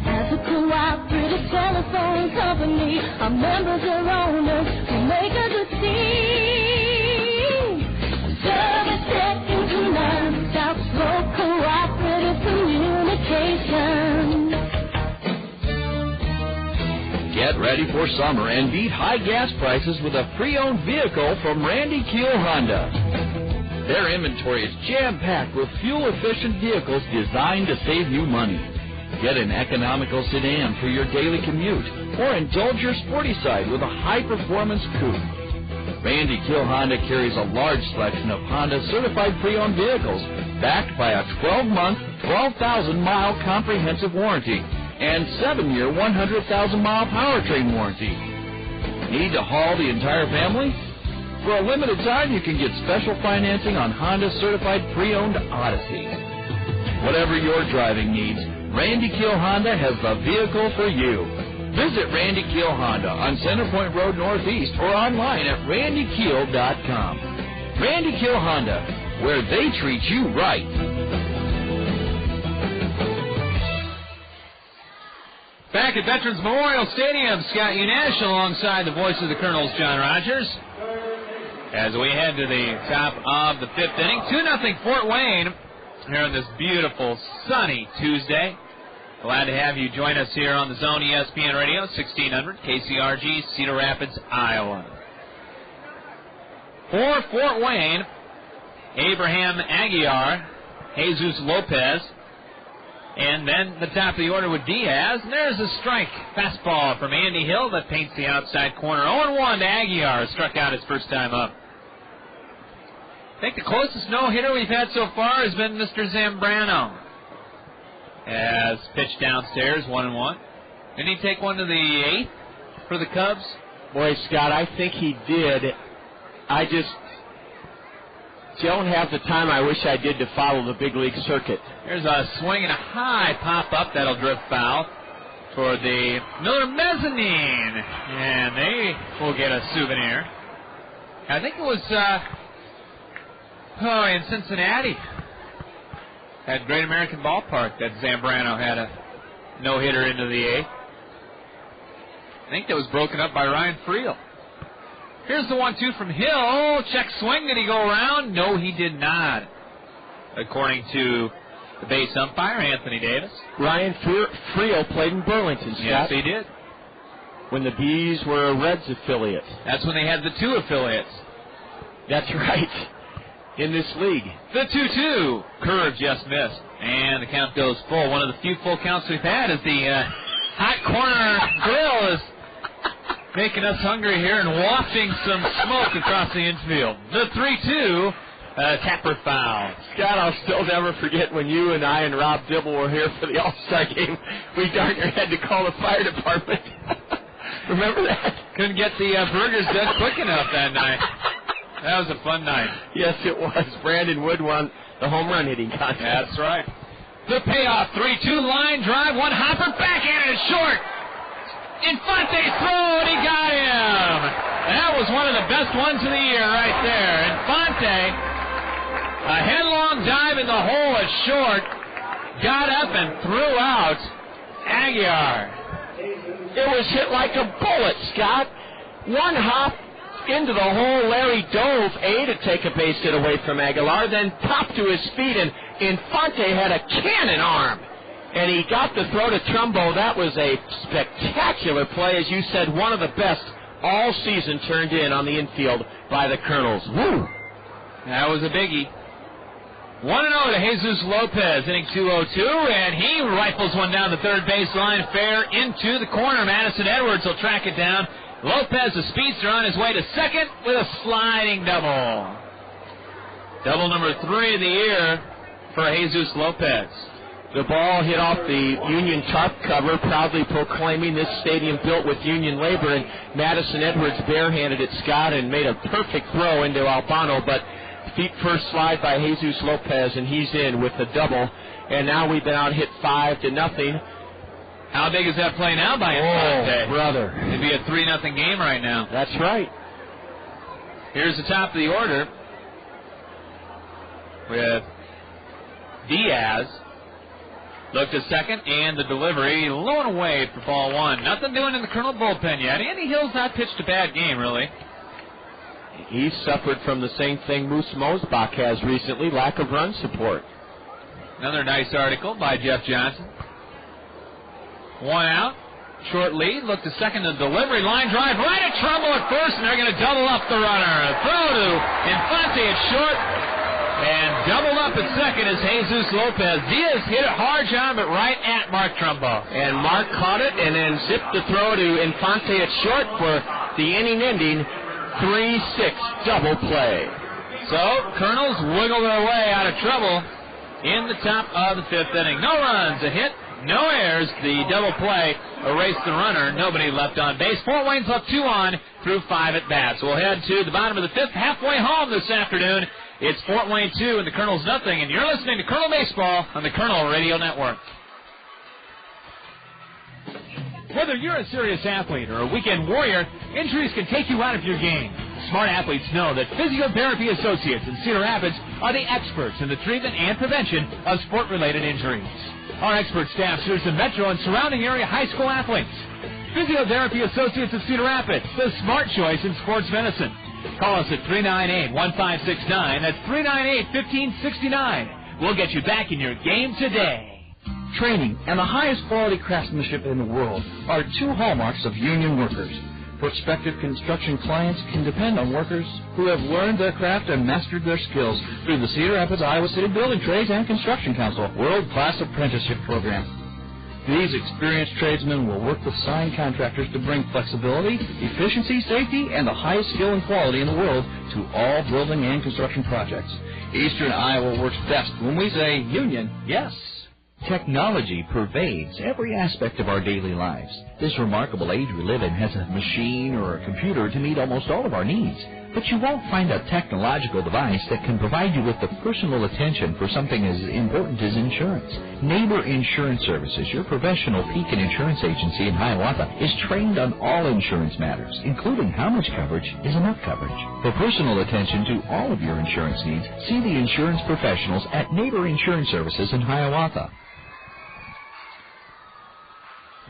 As a cooperative telephone company, our members are owners who make us a team. Service second to none, South Slope Cooperative Communication. Get ready for summer and beat high gas prices with a pre-owned vehicle from Randy Keel Honda. Their inventory is jam-packed with fuel-efficient vehicles designed to save you money. Get an economical sedan for your daily commute, or indulge your sporty side with a high-performance coupe. Randy Kill Honda carries a large selection of Honda certified pre-owned vehicles backed by a 12-month, 12,000-mile comprehensive warranty and 7-year, 100,000-mile powertrain warranty. Need to haul the entire family? For a limited time, you can get special financing on Honda certified pre-owned Odyssey. Whatever your driving needs, Randy Kill Honda has the vehicle for you. Visit Randy Kill Honda on Centerpoint Road Northeast or online at randykill.com. Randy Kill Honda, where they treat you right. Back at Veterans Memorial Stadium, Scott Unash alongside the voice of the Kernels, John Rogers. As we head to the top of the fifth inning, 2-0 Fort Wayne here on this beautiful, sunny Tuesday. Glad to have you join us here on the Zone ESPN Radio, 1600 KCRG, Cedar Rapids, Iowa. For Fort Wayne, Abraham Aguiar, Jesus Lopez, and then the top of the order with Diaz. And there's a strike. Fastball from Andy Hill that paints the outside corner. 0-1 to Aguiar. Struck out his first time up. I think the closest no-hitter we've had so far has been Mr. Zambrano. As pitched downstairs, 1-1. Didn't he take one to the 8th for the Cubs? Boy, Scott, I think he did. I just don't have the time I wish I did to follow the big league circuit. There's a swing and a high pop-up that'll drift foul for the Miller Mezzanine. And they will get a souvenir. I think it was in Cincinnati at Great American Ballpark that Zambrano had a no-hitter into the 8th. I think that was broken up by Ryan Friel. Here's the 1-2 from Hill. Check swing. Did he go around? No, he did not, according to the base umpire, Anthony Davis. Ryan Friel played in Burlington, Scott. Yes, he did. When the Bees were a Reds affiliate. That's when they had the 2 affiliates. That's right. In this league. The 2-2. Curve just missed. And the count goes full. One of the few full counts we've had as the hot corner grill is making us hungry here and wafting some smoke across the infield. The 3-2. Tapper foul. Scott, I'll still never forget when you and I and Rob Dibble were here for the All-Star game. We darn near had to call the fire department. Remember that? Couldn't get the burgers done quick enough that night. That was a fun night. Yes, it was. Brandon Wood won the home run hitting contest. That's right. The payoff, 3-2 line drive, one hopper, backhanded short. Infante's throw, and he got him. That was one of the best ones of the year right there. Infante, a headlong dive in the hole at short, got up and threw out Aguiar. It was hit like a bullet, Scott. One hop into the hole. Larry dove, to take a base hit away from Aguilar, then popped to his feet, and Infante had a cannon arm. And he got the throw to Trumbo. That was a spectacular play. As you said, one of the best all season turned in on the infield by the Kernels. Woo! That was a biggie. 1-0 to Jesus Lopez, inning 2-0-2, and he rifles one down the third baseline, fair into the corner. Madison Edwards will track it down. Lopez, the speedster, on his way to second with a sliding double. Double number 3 of the year for Jesus Lopez. The ball hit off the Union tarp cover, proudly proclaiming this stadium built with Union labor, and Madison Edwards barehanded it, Scott, and made a perfect throw into Albano, but feet first slide by Jesus Lopez, and he's in with the double. And now we've been out hit 5-0. How big is that play now by Infante? Oh, brother. It'd be a 3-0 game right now. That's right. Here's the top of the order with Diaz. Looked at second, and the delivery low and away for ball 1. Nothing doing in the Colonel bullpen yet. Andy Hill's not pitched a bad game, really. He suffered from the same thing Moose Mosbach has recently, lack of run support. Another nice article by Jeff Johnson. 1 out, short lead. Looked at second, the delivery, line drive right at Trumbo at first, and they're going to double up the runner. Throw to Infante at short, and doubled up at second is Jesus Lopez. Diaz hit it hard, John, but right at Mark Trumbo. And Mark caught it and then zipped the throw to Infante at short for the inning ending 3-6 double play. So, Kernels wiggle their way out of trouble in the top of the fifth inning. No runs, a hit, no errors. The double play erased the runner. Nobody left on base. Fort Wayne's left 2 on through 5 at bats. We'll head to the bottom of the fifth, halfway home this afternoon. It's Fort Wayne 2 and the Kernels nothing, and you're listening to Kernel Baseball on the Kernel Radio Network. Whether you're a serious athlete or a weekend warrior, injuries can take you out of your game. Smart athletes know that Physiotherapy Associates in Cedar Rapids are the experts in the treatment and prevention of sport-related injuries. Our expert staff serves the metro and surrounding area high school athletes. Physiotherapy Associates of Cedar Rapids, the smart choice in sports medicine. Call us at 398-1569. That's 398-1569. We'll get you back in your game today. Training and the highest quality craftsmanship in the world are 2 hallmarks of union workers. Prospective construction clients can depend on workers who have learned their craft and mastered their skills through the Cedar Rapids, Iowa City Building Trades and Construction Council world-class apprenticeship program. These experienced tradesmen will work with signed contractors to bring flexibility, efficiency, safety, and the highest skill and quality in the world to all building and construction projects. Eastern Iowa works best when we say union, yes. Technology pervades every aspect of our daily lives. This remarkable age we live in has a machine or a computer to meet almost all of our needs. But you won't find a technological device that can provide you with the personal attention for something as important as insurance. Neighbor Insurance Services, your professional Pekin insurance agency in Hiawatha, is trained on all insurance matters, including how much coverage is enough coverage. For personal attention to all of your insurance needs, see the insurance professionals at Neighbor Insurance Services in Hiawatha.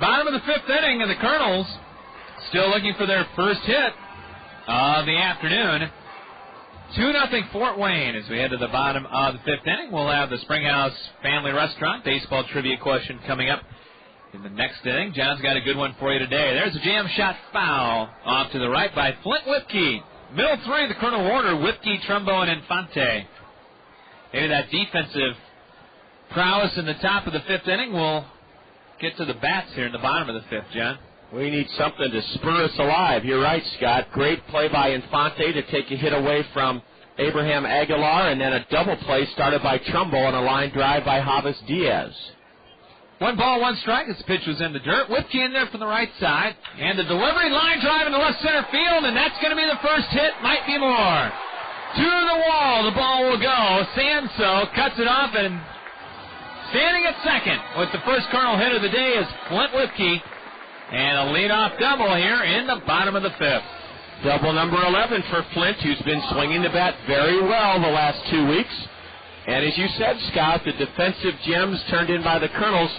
Bottom of the fifth inning, and the Kernels still looking for their first hit of the afternoon. 2-0 Fort Wayne as we head to the bottom of the fifth inning. We'll have the Springhouse Family Restaurant baseball trivia question coming up in the next inning. John's got a good one for you today. There's a jam shot foul off to the right by Flint Whipkey. Middle 3, the Colonel order, Whipkey, Trumbo, and Infante. Maybe that defensive prowess in the top of the fifth inning will get to the bats here in the bottom of the fifth, John. We need something to spur us alive. You're right, Scott. Great play by Infante to take a hit away from Abraham Aguilar, and then a double play started by Trumbo on a line drive by Javis Diaz. 1 ball, 1 strike as the pitch was in the dirt. Whipkey in there from the right side. And the delivery, line drive in the left center field, and that's going to be the first hit. Might be more. To the wall, the ball will go. Sanso cuts it off, and standing at second with the first Colonel hit of the day is Flint Whipkey. And a leadoff double here in the bottom of the fifth. Double number 11 for Flint, who's been swinging the bat very well the last 2 weeks. And as you said, Scott, the defensive gems turned in by the Kernels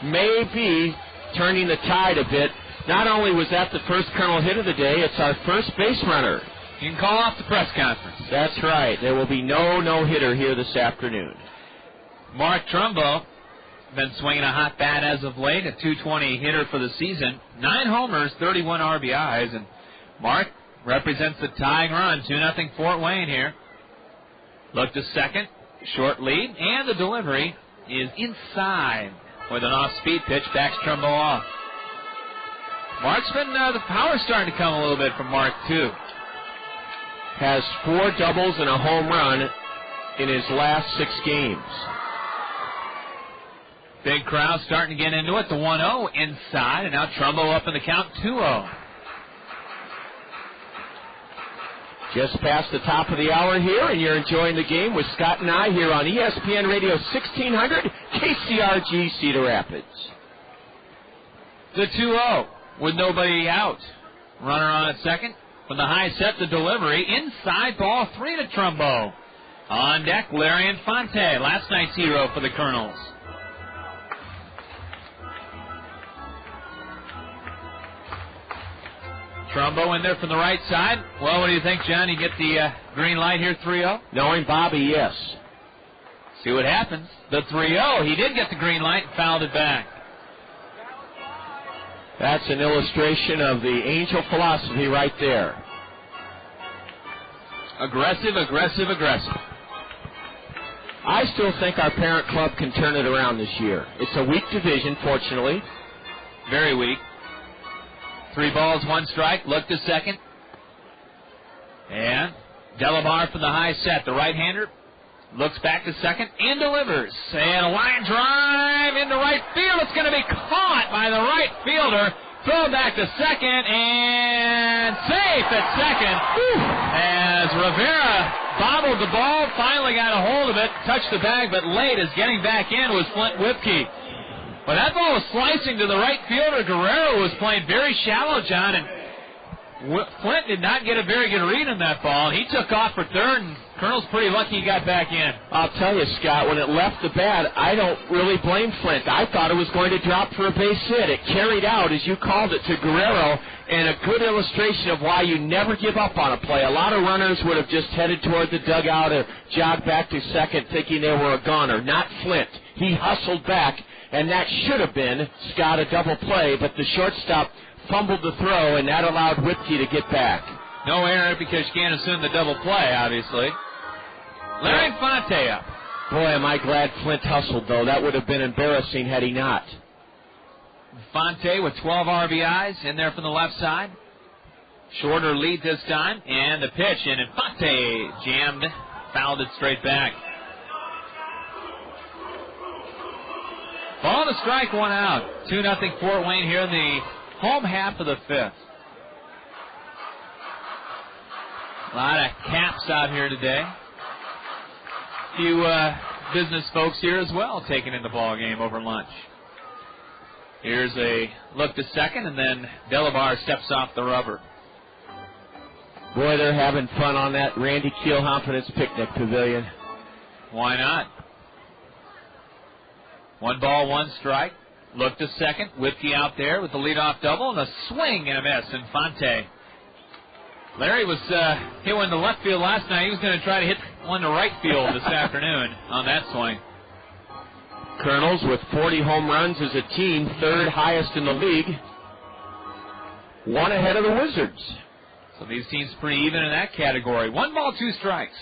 may be turning the tide a bit. Not only was that the first Colonel hit of the day, it's our first base runner. You can call off the press conference. That's right. There will be no no-hitter here this afternoon. Mark Trumbo been swinging a hot bat as of late, a .220 hitter for the season. 9 homers, 31 RBIs, and Mark represents the tying run. 2-0 Fort Wayne here. Look to second, short lead, and the delivery is inside with an off-speed pitch. Backs Trumbo off. Mark's been, the power's starting to come a little bit from Mark, too. Has 4 doubles and a home run in his last 6 games. Big crowd starting to get into it. The 1-0 inside, and now Trumbo up in the count, 2-0. Just past the top of the hour here, and you're enjoying the game with Scott and I here on ESPN Radio 1600, KCRG Cedar Rapids. The 2-0 with nobody out. Runner on at second. From the high set, the delivery. Inside, ball 3 to Trumbo. On deck, Larry Infante, last night's hero for the Kernels. Trumbo in there from the right side. Well, what do you think, John? You get the green light here, 3-0? Knowing Bobby, yes. See what happens. The 3-0, he did get the green light and fouled it back. That's an illustration of the Angel philosophy right there. Aggressive, aggressive, aggressive. I still think our parent club can turn it around this year. It's a weak division, fortunately. Very weak. 3 balls, 1 strike. Look to second. And Delabar from the high set, the right-hander, looks back to second and delivers. And a line drive into right field. It's going to be caught by the right fielder. Throw back to second and safe at second. As Rivera bobbled the ball, finally got a hold of it, touched the bag, but late as getting back in was Flint Whipke. But that ball was slicing to the right fielder. Guerrero was playing very shallow, John, and Flint did not get a very good read on that ball. He took off for third, and Kernels pretty lucky he got back in. I'll tell you, Scott, when it left the bat, I don't really blame Flint. I thought it was going to drop for a base hit. It carried out, as you called it, to Guerrero, and a good illustration of why you never give up on a play. A lot of runners would have just headed toward the dugout or jogged back to second thinking they were a goner. Not Flint. He hustled back, and that should have been, Scott, a double play, but the shortstop fumbled the throw, and that allowed Whipke to get back. No error because you can't assume the double play, obviously. Larry Infante up. Boy, am I glad Flint hustled, though. That would have been embarrassing had he not. Infante with 12 RBIs in there from the left side. Shorter lead this time, and the pitch, and Infante jammed, fouled it straight back. Ball to strike, one out. 2-0 Fort Wayne here in the home half of the fifth. A lot of caps out here today. A few business folks here as well taking in the ball game over lunch. Here's a look to second, and then Delabar steps off the rubber. Boy, they're having fun on that Randy Keel-Confidence picnic pavilion. Why not? 1 ball, 1 strike. Look to second. Whipke out there with the leadoff double and a swing and a miss. Infante. Larry was hit one to left field last night. He was going to try to hit one to right field this afternoon on that swing. Kernels with 40 home runs as a team, third highest in the league. One ahead of the Wizards. So these teams pretty even in that category. 1 ball, 2 strikes.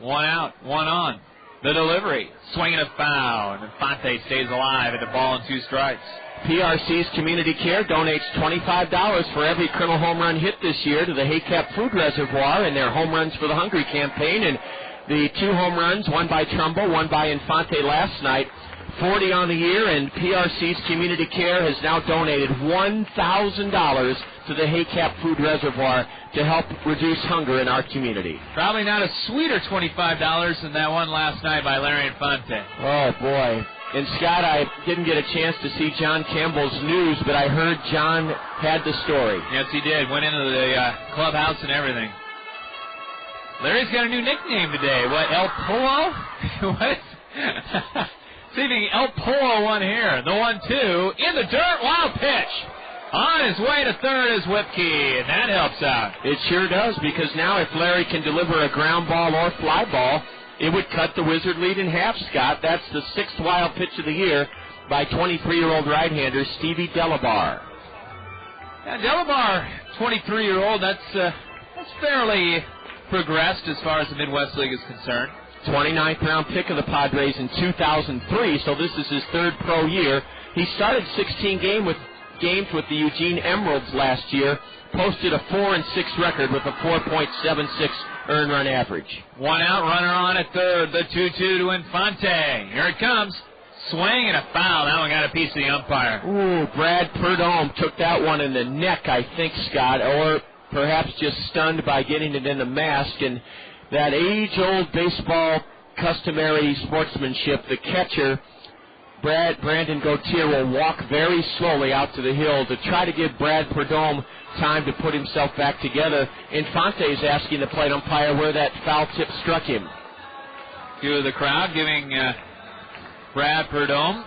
1 out, 1 on. The delivery, swinging a foul, and Infante stays alive at the ball and 2 strikes. PRC's Community Care donates $25 for every Kernel home run hit this year to the Haycap Food Reservoir in their Home Runs for the Hungry campaign. And the 2 home runs, one by Trumbo, one by Infante last night, 40 on the year, and PRC's Community Care has now donated $1,000 to the Haycap Food Reservoir to help reduce hunger in our community. Probably not a sweeter $25 than that one last night by Larry Infante. Oh, boy. And, Scott, I didn't get a chance to see John Campbell's news, but I heard John had the story. Yes, he did. Went into the clubhouse and everything. Larry's got a new nickname today. What, El Polo? What? See if he can El Polo one here. The 1-2 in the dirt. Wild pitch. On his way to third is Whipke, and that helps out. It sure does, because now if Larry can deliver a ground ball or fly ball, it would cut the Wizard lead in half, Scott. That's the 6th wild pitch of the year by 23-year-old right-hander Stevie Delabar. Yeah, Delabar, 23-year-old, that's fairly progressed as far as the Midwest League is concerned. 29th round pick of the Padres in 2003, so this is his 3rd pro year. He started 16 games with the Eugene Emeralds last year, posted a 4-6 record with a 4.76 earned run average. 1 out, runner on at third, the 2-2 to Infante. Here it comes. Swing and a foul. That one got a piece of the umpire. Ooh, Brad Perdome took that one in the neck, I think, Scott, or perhaps just stunned by getting it in the mask. And that age-old baseball customary sportsmanship, the catcher, Brandon Gautier, will walk very slowly out to the hill to try to give Brad Perdome time to put himself back together. Infante is asking the plate umpire where that foul tip struck him. To the crowd giving Brad Perdome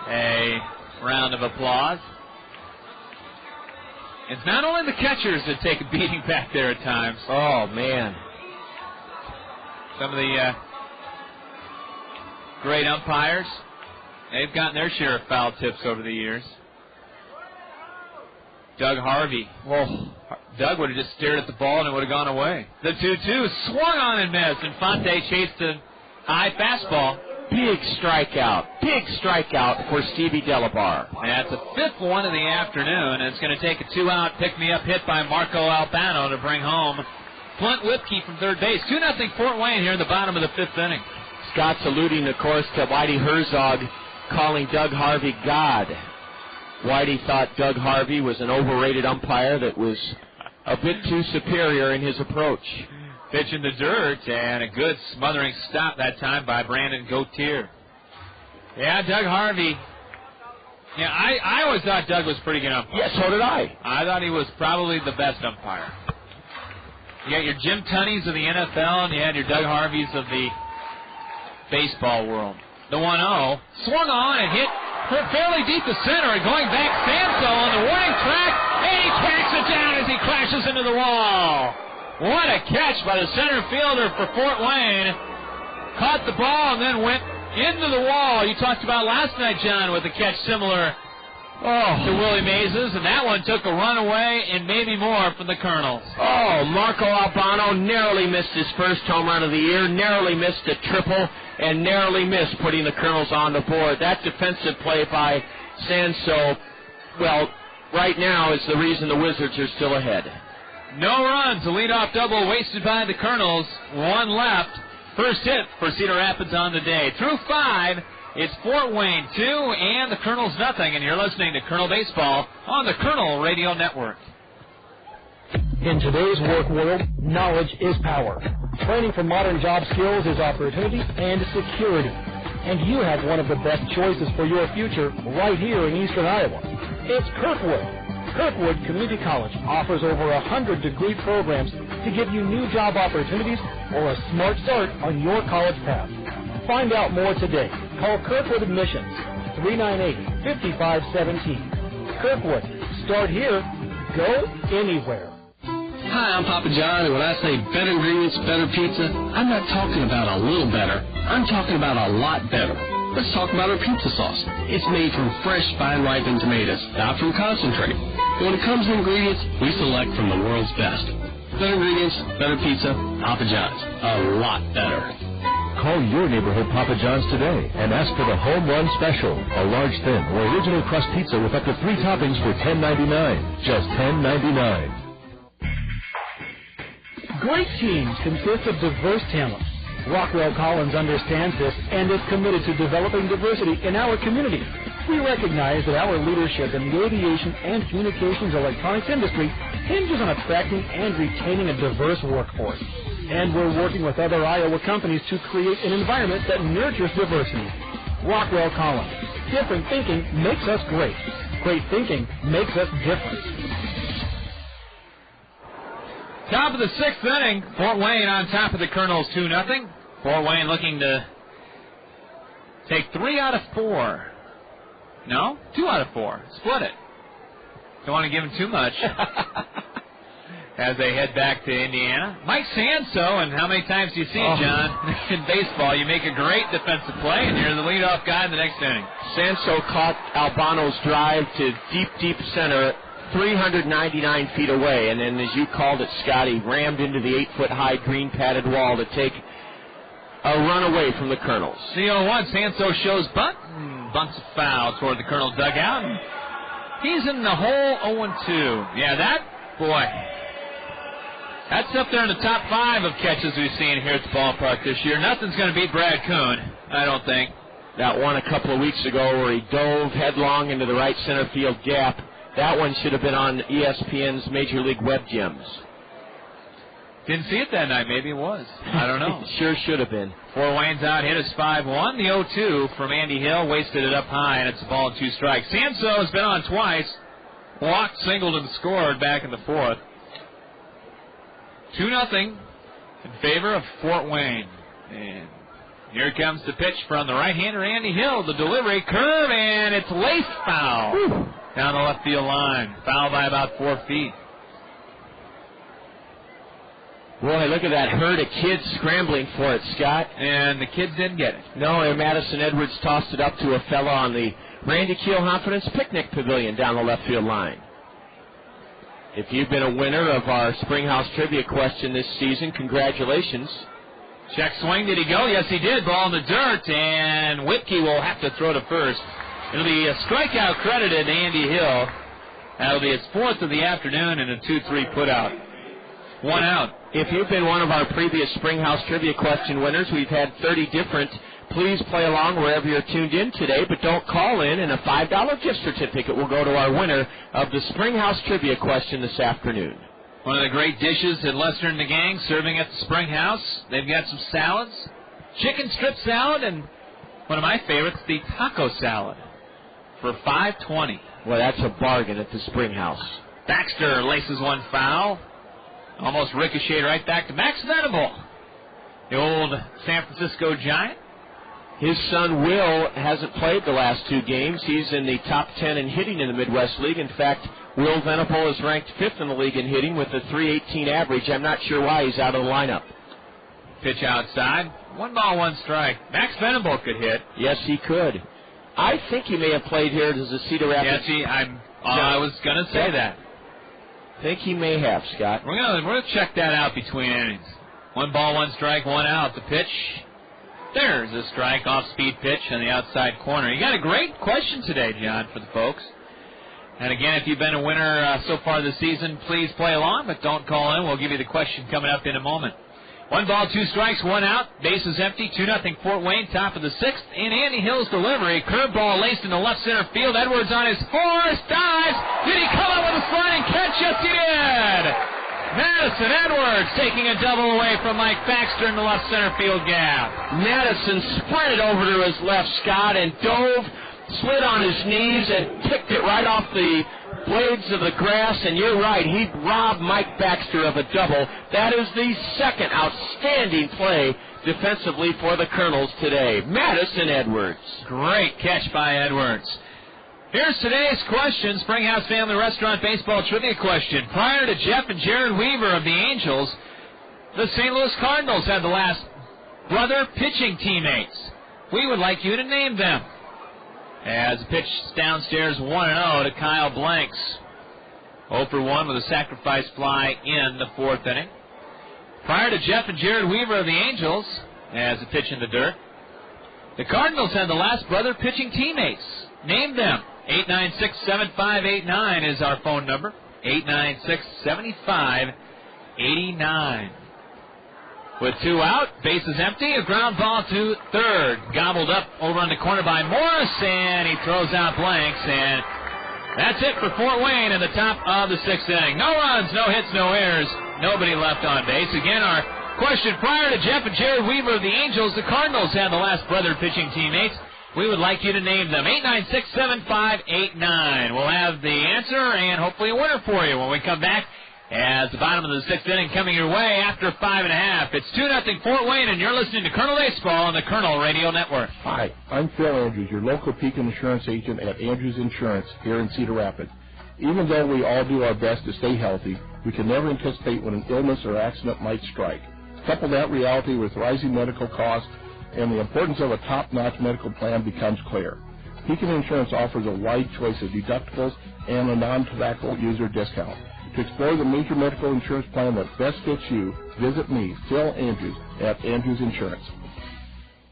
a round of applause. It's not only the catchers that take a beating back there at times. Oh, man. Some of the great umpires, they've gotten their share of foul tips over the years. Doug Harvey. Well, Doug would have just stared at the ball and it would have gone away. The 2-2 swung on and missed. Infante chased a high fastball. Big strikeout for Stevie Delabar. That's the 5th one of the afternoon. It's going to take a 2-out pick-me-up hit by Marco Albano to bring home Flint Whipkey from third base. 2-0 Fort Wayne here in the bottom of the 5th inning. Scott's alluding, of course, to Whitey Herzog calling Doug Harvey God. Whitey thought Doug Harvey was an overrated umpire that was a bit too superior in his approach. Pitch in the dirt, and a good smothering stop that time by Brandon Gautier. Yeah, Doug Harvey. Yeah, I always thought Doug was pretty good umpire. Yeah, so did I. I thought he was probably the best umpire. You got your Jim Tunneys of the NFL, and you had your Doug Harveys of the baseball world. The 1-0 swung on and hit fairly deep to center, and going back, Sanso on the warning track, and he tracks it down as he crashes into the wall. What a catch by the center fielder for Fort Wayne. Caught the ball and then went into the wall. You talked about last night, John, with a catch similar to Willie Mays', and that one took a runaway and maybe more from the Kernels. Oh, Marco Albano narrowly missed his first home run of the year, narrowly missed a triple, and narrowly missed putting the Kernels on the board. That defensive play by Sanso, well, right now is the reason the Wizards are still ahead. No runs. A leadoff double wasted by the Kernels. One left. First hit for Cedar Rapids on the day. Through 5, it's Fort Wayne 2 and the Kernels nothing. And you're listening to Kernel Baseball on the Kernel Radio Network. In today's work world, knowledge is power. Training for modern job skills is opportunity and security. And you have one of the best choices for your future right here in Eastern Iowa. It's Kirkwood. Kirkwood Community College offers over 100 degree programs to give you new job opportunities or a smart start on your college path. Find out more today. Call Kirkwood Admissions, 398-5517. Kirkwood, start here, go anywhere. Hi, I'm Papa John, and when I say better ingredients, better pizza, I'm not talking about a little better. I'm talking about a lot better. Let's talk about our pizza sauce. It's made from fresh, fine-ripened tomatoes, not from concentrate. When it comes to ingredients, we select from the world's best. Better ingredients, better pizza, Papa John's. A lot better. Call your neighborhood Papa John's today and ask for the Home Run Special, a large, thin, or original crust pizza with up to 3 toppings for $10.99. Just $10.99. Great teams consist of diverse talent. Rockwell Collins understands this and is committed to developing diversity in our community. We recognize that our leadership in the aviation and communications electronics industry hinges on attracting and retaining a diverse workforce. And we're working with other Iowa companies to create an environment that nurtures diversity. Rockwell Collins. Different thinking makes us great. Great thinking makes us different. Top of the 6th inning, Fort Wayne on top of the Kernels 2-0. Fort Wayne looking to take 3 out of 4. No, 2 out of 4. Split it. Don't want to give them too much as they head back to Indiana. Mike Sanso, and how many times do you see it, John, in baseball? You make a great defensive play, and you're the leadoff guy in the next inning. Sanso caught Albano's drive to deep center, 399 feet away, and then, as you called it, Scotty, rammed into the 8-foot-high green-padded wall to take a run away from the Kernels. The 0-1, Sanso shows bunt, bunts a foul toward the Kernel dugout. He's in the hole 0-2. Yeah, that's up there in the top 5 of catches we've seen here at the ballpark this year. Nothing's going to beat Brad Kuhn, I don't think. That one a couple of weeks ago where he dove headlong into the right center field gap. That one should have been on ESPN's Major League Web Gems. Didn't see it that night. Maybe it was. I don't know. It sure should have been. Fort Wayne's out. Hit is 5-1. The 0-2 from Andy Hill. Wasted it up high, and it's a ball and 2 strikes. Sanso has been on twice. Walked, singled, and scored back in the 4th. 2-0 in favor of Fort Wayne. And here comes the pitch from the right-hander, Andy Hill. The delivery, curve, and it's laced foul. Whew. Down the left field line. Foul by about 4 feet. Boy, look at that herd of kids scrambling for it, Scott. And the kids didn't get it. No, and Madison Edwards tossed it up to a fella on the Randy Keel Confidence Picnic Pavilion down the left field line. If you've been a winner of our Springhouse Trivia question this season, congratulations. Check swing, did he go? Yes, he did. Ball in the dirt, and Whipkey will have to throw to first. It'll be a strikeout credited to Andy Hill. That'll be his 4th of the afternoon and a 2-3 putout. one out. If you've been one of our previous Springhouse Trivia question winners, we've had 30 different. Please play along wherever you're tuned in today, but don't call in, and a $5 gift certificate will go to our winner of the Springhouse Trivia question this afternoon. One of the great dishes that Lester and the gang serving at the Springhouse. They've got some salads, chicken strip salad, and one of my favorites, the taco salad for $5.20. Well, that's a bargain at the Springhouse. Baxter laces one foul. Almost ricocheted right back to Max Venable, the old San Francisco Giant. His son Will hasn't played the last 2 games. He's in the top 10 in hitting in the Midwest League. In fact, Will Venable is ranked 5th in the league in hitting with a .318 average. I'm not sure why he's out of the lineup. Pitch outside. 1 ball, 1 strike. Max Venable could hit. Yes, he could. I think he may have played here as a Cedar Rapids. Yes, I was going to say that. I think he may have, Scott. We're gonna check that out between innings. 1 ball, 1 strike, 1 out. The pitch. There's a strike, off-speed pitch on the outside corner. You got a great question today, John, for the folks. And again, if you've been a winner so far this season, please play along, but don't call in. We'll give you the question coming up in a moment. 1 ball, 2 strikes, 1 out. Bases empty. 2-0 Fort Wayne, top of the 6th. In Andy Hill's delivery, curveball laced into left center field. Edwards on his horse, dives. Did he come up with a sliding catch? Yes, he did. Madison Edwards taking a double away from Mike Baxter in the left center field gap. Madison sprinted over to his left, Scott, and dove, slid on his knees, and kicked it right off the blades of the grass, and you're right, he robbed Mike Baxter of a double. That is the second outstanding play defensively for the Kernels today. Madison Edwards. Great catch by Edwards. Here's today's question, Springhouse Family Restaurant Baseball Trivia question. Prior to Jeff and Jared Weaver of the Angels, the St. Louis Cardinals had the last brother pitching teammates. We would like you to name them. As pitch downstairs 1-0 to Kyle Blanks. 0 for 1 with a sacrifice fly in the 4th inning. Prior to Jeff and Jared Weaver of the Angels, as a pitch in the dirt, the Cardinals had the last brother pitching teammates. Name them. 896-7589 is our phone number. 896-7589. With 2 out, bases empty, a ground ball to third. Gobbled up over on the corner by Morris, and he throws out Blanks, and that's it for Fort Wayne in the top of the 6th inning. No runs, no hits, no errors, nobody left on base. Again, our question, prior to Jeff and Jared Weaver of the Angels, the Cardinals had the last brother pitching teammates. We would like you to name them. 896-7589. We'll have the answer and hopefully a winner for you when we come back. As the bottom of the 6th inning coming your way after 5.5. It's 2-0 Fort Wayne, and you're listening to Kernel Baseball on the Kernel Radio Network. Hi, I'm Phil Andrews, your local Pekin Insurance agent at Andrews Insurance here in Cedar Rapids. Even though we all do our best to stay healthy, we can never anticipate when an illness or accident might strike. Couple that reality with rising medical costs, and the importance of a top-notch medical plan becomes clear. Pekin Insurance offers a wide choice of deductibles and a non-tobacco user discount. To explore the major medical insurance plan that best fits you, visit me, Phil Andrews, at Andrews Insurance.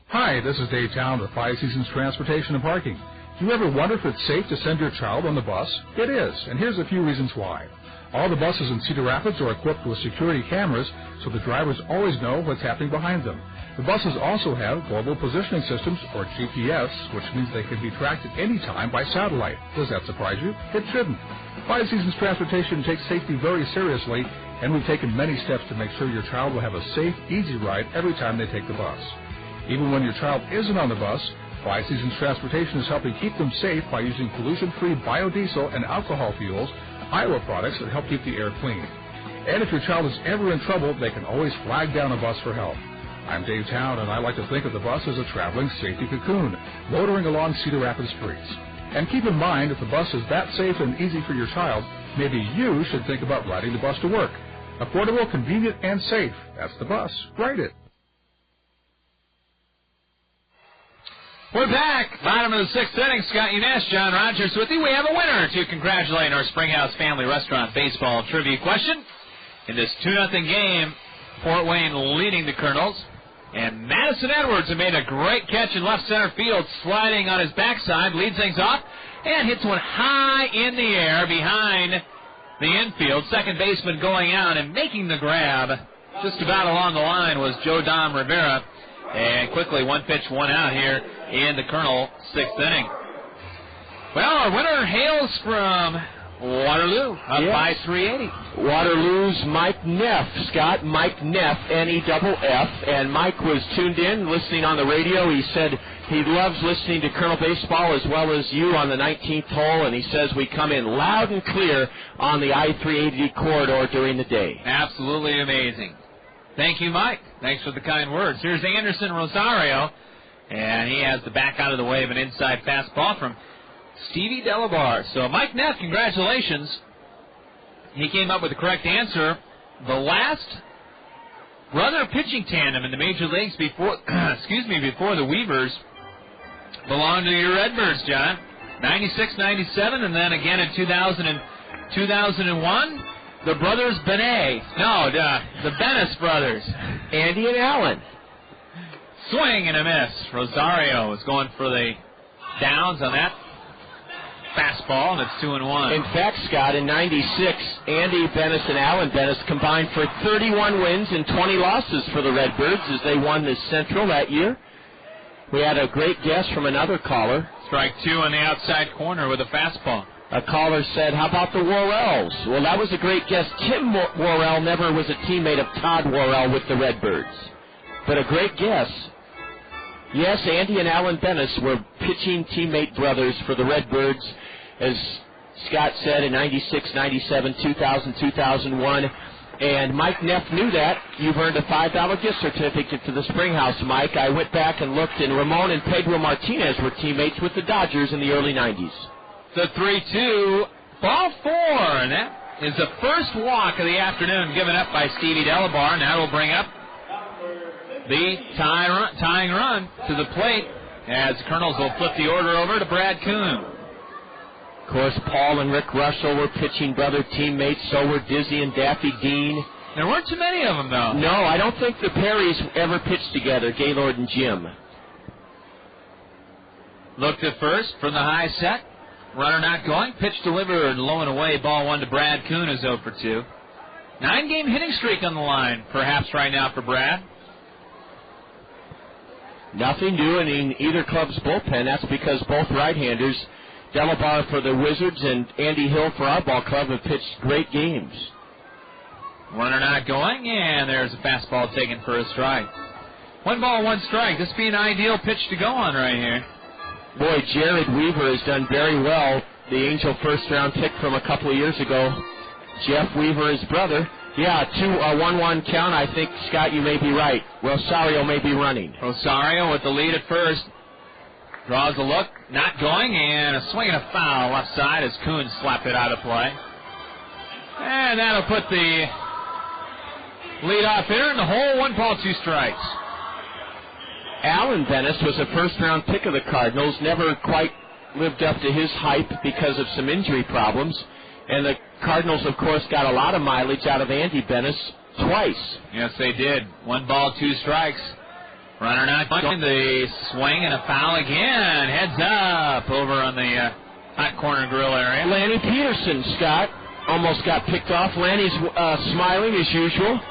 Hi, this is Dave Town with Five Seasons Transportation and Parking. Do you ever wonder if it's safe to send your child on the bus? It is, and here's a few reasons why. All the buses in Cedar Rapids are equipped with security cameras, so the drivers always know what's happening behind them. The buses also have global positioning systems, or GPS, which means they can be tracked at any time by satellite. Does that surprise you? It shouldn't. Five Seasons Transportation takes safety very seriously, and we've taken many steps to make sure your child will have a safe, easy ride every time they take the bus. Even when your child isn't on the bus, Five Seasons Transportation is helping keep them safe by using pollution-free biodiesel and alcohol fuels, Iowa products that help keep the air clean. And if your child is ever in trouble, they can always flag down a bus for help. I'm Dave Town, and I like to think of the bus as a traveling safety cocoon, motoring along Cedar Rapids streets. And keep in mind, if the bus is that safe and easy for your child, maybe you should think about riding the bus to work. Affordable, convenient, and safe. That's the bus. Ride it. We're back. Bottom of the 6th inning. Scott Unash, John Rogers with you. We have a winner to congratulate in our Springhouse Family Restaurant Baseball Trivia question. In this 2-0 game, Fort Wayne leading the Kernels. And Madison Edwards, who made a great catch in left center field, sliding on his backside, leads things off, and hits one high in the air behind the infield. Second baseman going out and making the grab just about along the line was Joe Dom Rivera. And quickly, 1 pitch, 1 out here in the Kernel 6th inning. Well, our winner hails from Waterloo, up by 380. Waterloo's Mike Neff, Scott. Mike Neff, N-E-F-F. And Mike was tuned in, listening on the radio. He said he loves listening to Kernel baseball as well as you on the 19th hole, and he says we come in loud and clear on the I-380 corridor during the day. Absolutely amazing. Thank you, Mike. Thanks for the kind words. Here's Anderson Rosario, and he has the back out of the way of an inside fastball from Stevie Delabar. So, Mike Neff, congratulations. He came up with the correct answer. The last brother pitching tandem in the major leagues before, before the Weavers belonged to your Redbirds, John. 96, 97, and then again in 2001. The brothers Benet. No, the Bennis brothers. Andy and Alan. Swing and a miss. Rosario is going for the downs on that fastball, and it's 2-1. In fact, Scott, in 96, Andy Bennis and Alan Bennis combined for 31 wins and 20 losses for the Redbirds as they won the Central that year. We had a great guess from another caller. Strike 2 on the outside corner with a fastball. A caller said, how about the Worrells? Well, that was a great guess. Tim Worrell never was a teammate of Todd Worrell with the Redbirds. But a great guess. Yes, Andy and Alan Bennis were pitching teammate brothers for the Redbirds, as Scott said, in 96, 97, 2000, 2001. And Mike Neff knew that. You've earned a $5 gift certificate to the Springhouse, Mike. I went back and looked, and Ramon and Pedro Martinez were teammates with the Dodgers in the early 90s. The 3-2, ball 4, and that is the first walk of the afternoon given up by Stevie Delabar, and that will bring up the tying run to the plate as Kernels will flip the order over to Brad Kuhn. Of course, Paul and Rick Russell were pitching brother teammates, so were Dizzy and Daffy Dean. There weren't too many of them, though. No, I don't think the Perrys ever pitched together, Gaylord and Jim. Looked at first from the high set. Runner not going. Pitch delivered, low and away. Ball 1 to Brad Kuhn is 0 for 2. 9-game hitting streak on the line, perhaps right now for Brad. Nothing doing in either club's bullpen. That's because both right-handers, Delabar for the Wizards and Andy Hill for our ball club, have pitched great games. Runner not going, and there's a fastball taken for a strike. 1 ball, 1 strike. This would be an ideal pitch to go on right here. Boy, Jared Weaver has done very well. The Angel first-round pick from a couple of years ago. Jeff Weaver, his brother. Yeah, 1-1 count. I think, Scott, you may be right. Rosario may be running. Rosario with the lead at first. Draws a look, not going, and a swing and a foul left side as Kuhn slapped it out of play. And that'll put the leadoff hitter in the hole. 1 ball, 2 strikes. Alan Bennis was a first-round pick of the Cardinals, never quite lived up to his hype because of some injury problems. And the Cardinals, of course, got a lot of mileage out of Andy Bennis twice. Yes, they did. 1 ball, 2 strikes. Runner not going. The swing and a foul again. Heads up over on the hot corner grill area. Lanny Peterson, Scott, almost got picked off. Lanny's smiling as usual.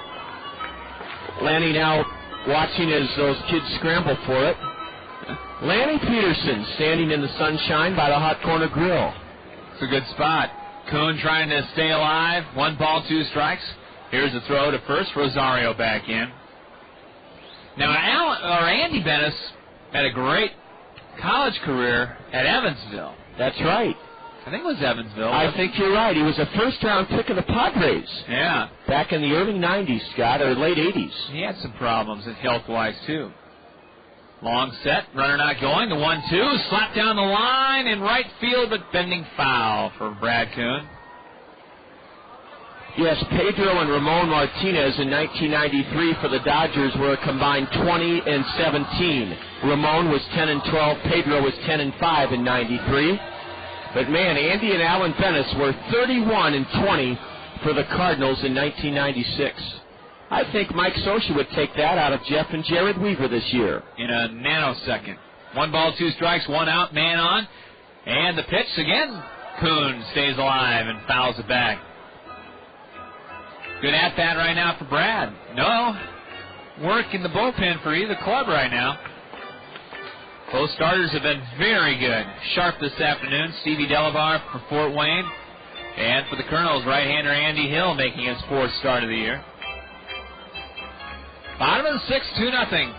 Lanny now watching as those kids scramble for it. Lanny Peterson standing in the sunshine by the hot corner grill. It's a good spot. Kuhn trying to stay alive. 1 ball, 2 strikes. Here's a throw to first. Rosario back in. Now, Andy Bennis had a great college career at Evansville. That's right. I think it was Evansville. I think you're right. He was a first-round pick of the Padres. Yeah. Back in the early 90s, Scott, or late 80s. He had some problems health-wise, too. Long set, runner not going. The 1-2, slapped down the line in right field, but bending foul for Brad Kuhn. Yes, Pedro and Ramon Martinez in 1993 for the Dodgers were a combined 20-17. Ramon was 10-12. Pedro was 10-5 in 93. But, man, Andy and Alan Bennis were 31-20 for the Cardinals in 1996. I think Mike Scioscia would take that out of Jeff and Jared Weaver this year. In a nanosecond. 1 ball, 2 strikes, 1 out, man on. And the pitch again. Kuhn stays alive and fouls it back. Good at-bat right now for Brad. No work in the bullpen for either club right now. Both starters have been very good. Sharp this afternoon. Stevie Delabar for Fort Wayne. And for the Kernels, right-hander Andy Hill making his 4th start of the year. Bottom of the 6th, 2-0.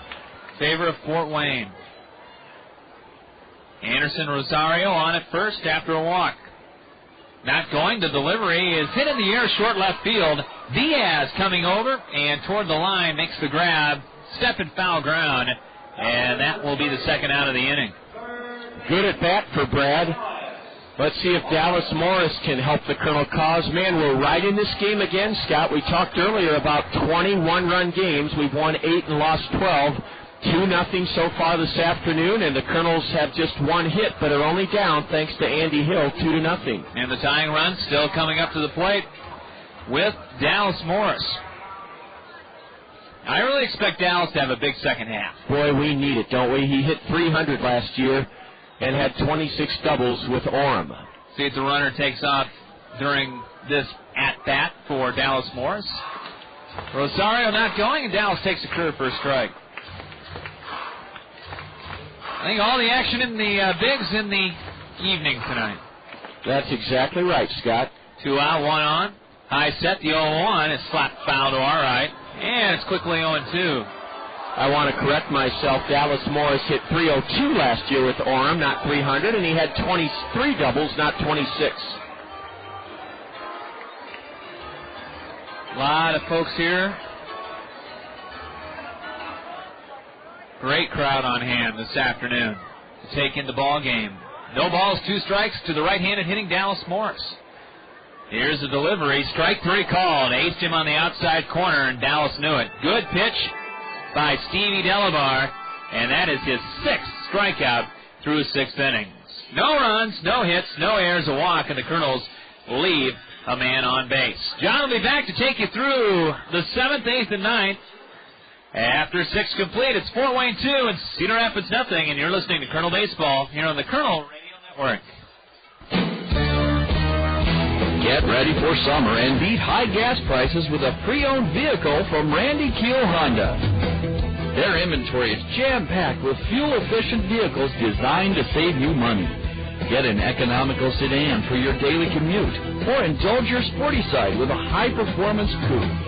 Favor of Fort Wayne. Anderson Rosario on at first after a walk. Not going. The delivery is hit in the air, short left field. Diaz coming over and toward the line makes the grab. Step in foul ground. And that will be the second out of the inning. Good at bat for Brad. Let's see if Dallas Morris can help the Colonel cause. Man, we're right in this game again, Scott. We talked earlier about 21-run games. We've won 8 and lost 12. 2-0 so far this afternoon, and the Colonels have just one hit, but are only down thanks to Andy Hill, 2-0. And the tying run still coming up to the plate with Dallas Morris. I really expect Dallas to have a big second half. Boy, we need it, don't we? He hit 300 last year and had 26 doubles with Orem. See if the runner takes off during this at-bat for Dallas Morris. Rosario not going, and Dallas takes a curve for a strike. I think all the action in the bigs in the evening tonight. That's exactly right, Scott. 2 out, 1 on. High set, the 0-1 is slapped foul to our right. And it's quickly 0-2. I want to correct myself. Dallas Morris hit 302 last year with Orem, not 300, and he had 23 doubles, not 26. A lot of folks here. Great crowd on hand this afternoon to take in the ball game. No balls, 2 strikes to the right-handed hitting Dallas Morris. Here's the delivery. Strike 3 called. Aced him on the outside corner, and Dallas knew it. Good pitch by Stevie Delabar, and that is his 6th strikeout through 6 innings. No runs, no hits, no errors, a walk, and the Colonels leave a man on base. John will be back to take you through the 7th, 8th, and 9th. After 6 complete, it's Fort Wayne 2 and Cedar Rapids nothing, and you're listening to Colonel Baseball here on the Colonel Radio Network. Get ready for summer and beat high gas prices with a pre-owned vehicle from Randy Keel Honda. Their inventory is jam-packed with fuel-efficient vehicles designed to save you money. Get an economical sedan for your daily commute, or indulge your sporty side with a high-performance coupe.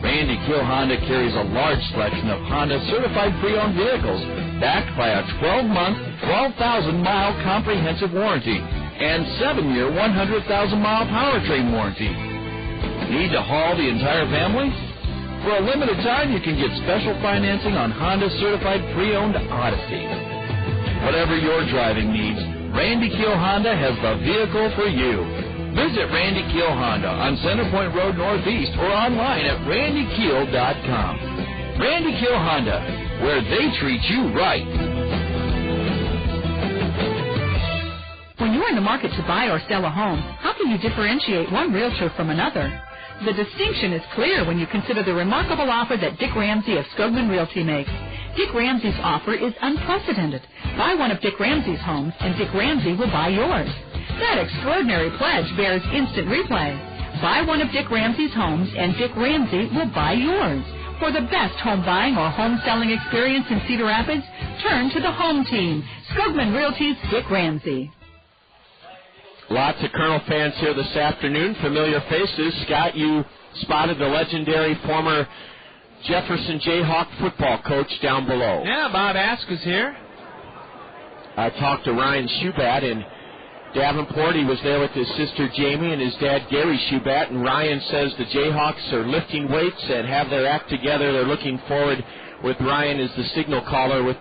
Randy Keel Honda carries a large selection of Honda certified pre-owned vehicles backed by a 12-month, 12,000-mile comprehensive warranty and 7-year, 100,000-mile powertrain warranty. Need to haul the entire family? For a limited time, you can get special financing on Honda certified pre-owned Odyssey. Whatever your driving needs, Randy Keel Honda has the vehicle for you. Visit Randy Keel Honda on Centerpoint Road Northeast or online at randykeel.com. Randy Keel Honda, where they treat you right. When you're in the market to buy or sell a home, how can you differentiate one realtor from another? The distinction is clear when you consider the remarkable offer that Dick Ramsey of Skogman Realty makes. Dick Ramsey's offer is unprecedented. Buy one of Dick Ramsey's homes, and Dick Ramsey will buy yours. That extraordinary pledge bears instant replay. Buy one of Dick Ramsey's homes, and Dick Ramsey will buy yours. For the best home buying or home selling experience in Cedar Rapids, turn to the home team. Skogman Realty's Dick Ramsey. Lots of Colonel fans here this afternoon. Familiar faces. Scott, you spotted the legendary former Jefferson Jayhawk football coach down below. Yeah, Bob Ask is here. I talked to Ryan Shubat in Davenport. He was there with his sister Jamie and his dad Gary Shubat, and Ryan says the Jayhawks are lifting weights and have their act together. They're looking forward with Ryan as the signal caller with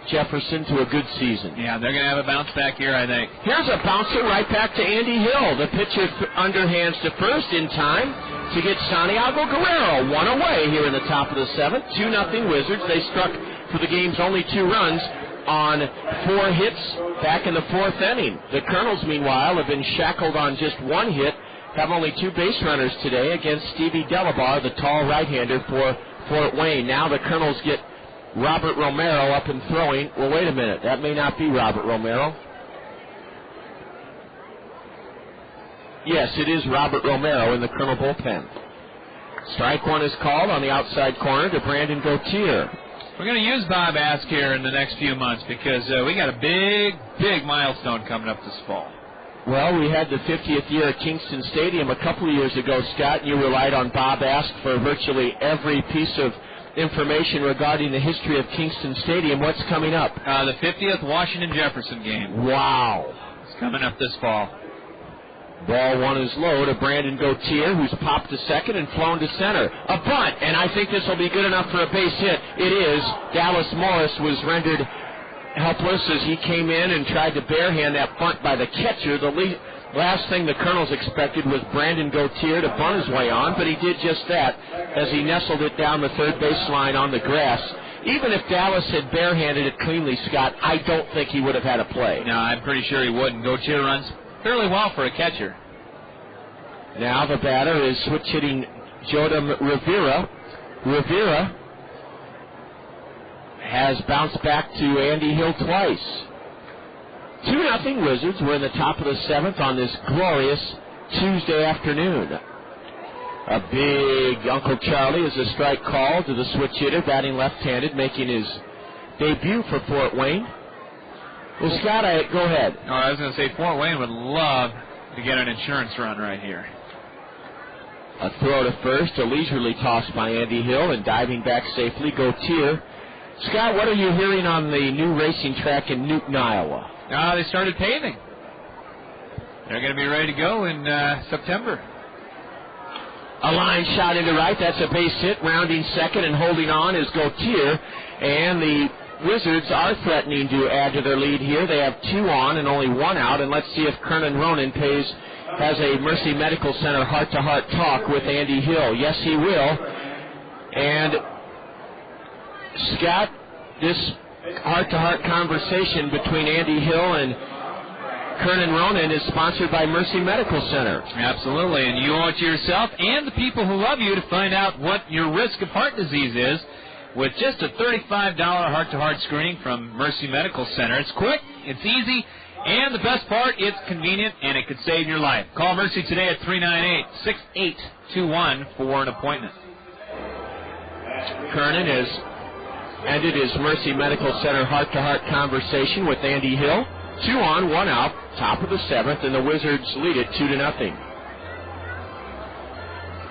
Jefferson to a good season. Yeah, they're going to have a bounce back here, I think. Here's a bouncer right back to Andy Hill. The pitcher underhands to first in time to get Santiago Guerrero. One away here in the top of the 7th. 2-0 Wizards. They struck for the game's only 2 runs on 4 hits back in the 4th inning. The Kernels, meanwhile, have been shackled on just 1 hit, have only 2 base runners today against Stevie Delabar, the tall right-hander for Fort Wayne. Now the Kernels get Robert Romero up and throwing. Well, wait a minute. That may not be Robert Romero. Yes, it is Robert Romero in the Colonel bullpen. Strike one is called on the outside corner to Brandon Gauthier. We're going to use Bob Ask here in the next few months because we got a big milestone coming up this fall. Well, we had the 50th year at Kingston Stadium a couple of years ago, Scott. You relied on Bob Ask for virtually every piece of information regarding the history of Kingston Stadium. What's coming up? The 50th Washington Jefferson game. Wow. It's coming up this fall. Ball one is low to Brandon Gauthier, who's popped to second and flown to center. A bunt, and I think this will be good enough for a base hit. It is. Dallas Morris was rendered helpless as he came in and tried to barehand that bunt by the catcher. The last thing the Kernels expected was Brandon Gauthier to bunt his way on, but he did just that as he nestled it down the third baseline on the grass. Even if Dallas had barehanded it cleanly, Scott, I don't think he would have had a play. No, I'm pretty sure he wouldn't. Gauthier runs fairly well for a catcher. Now the batter is switch-hitting Jodam Rivera. Rivera has bounced back to Andy Hill twice. 2-0 Wizards. We're in the top of the seventh on this glorious Tuesday afternoon. A big Uncle Charlie is a strike call to the switch hitter, batting left-handed, making his debut for Fort Wayne. Well, Scott, go ahead. Oh, I was going to say Fort Wayne would love to get an insurance run right here. A throw to first, a leisurely toss by Andy Hill, and diving back safely, Gauthier. Scott, what are you hearing on the new racing track in Newton, Iowa? They started paving. They're going to be ready to go in September. A line shot into right. That's a base hit. Rounding second and holding on is Gauthier. And the Wizards are threatening to add to their lead here. They have 2 on and only 1 out. And let's see if Kernan Ronan has a Mercy Medical Center heart-to-heart talk with Andy Hill. Yes, he will. And Scott, this heart-to-heart conversation between Andy Hill and Kernan Ronan is sponsored by Mercy Medical Center. Absolutely, and you owe it to yourself and the people who love you to find out what your risk of heart disease is with just a $35 heart-to-heart screening from Mercy Medical Center. It's quick, it's easy, and the best part, it's convenient, and it could save your life. Call Mercy today at 398-6821 for an appointment. Kernan has ended his Mercy Medical Center heart-to-heart conversation with Andy Hill. 2 on, 1 out, top of the seventh, and the Wizards lead it 2-0.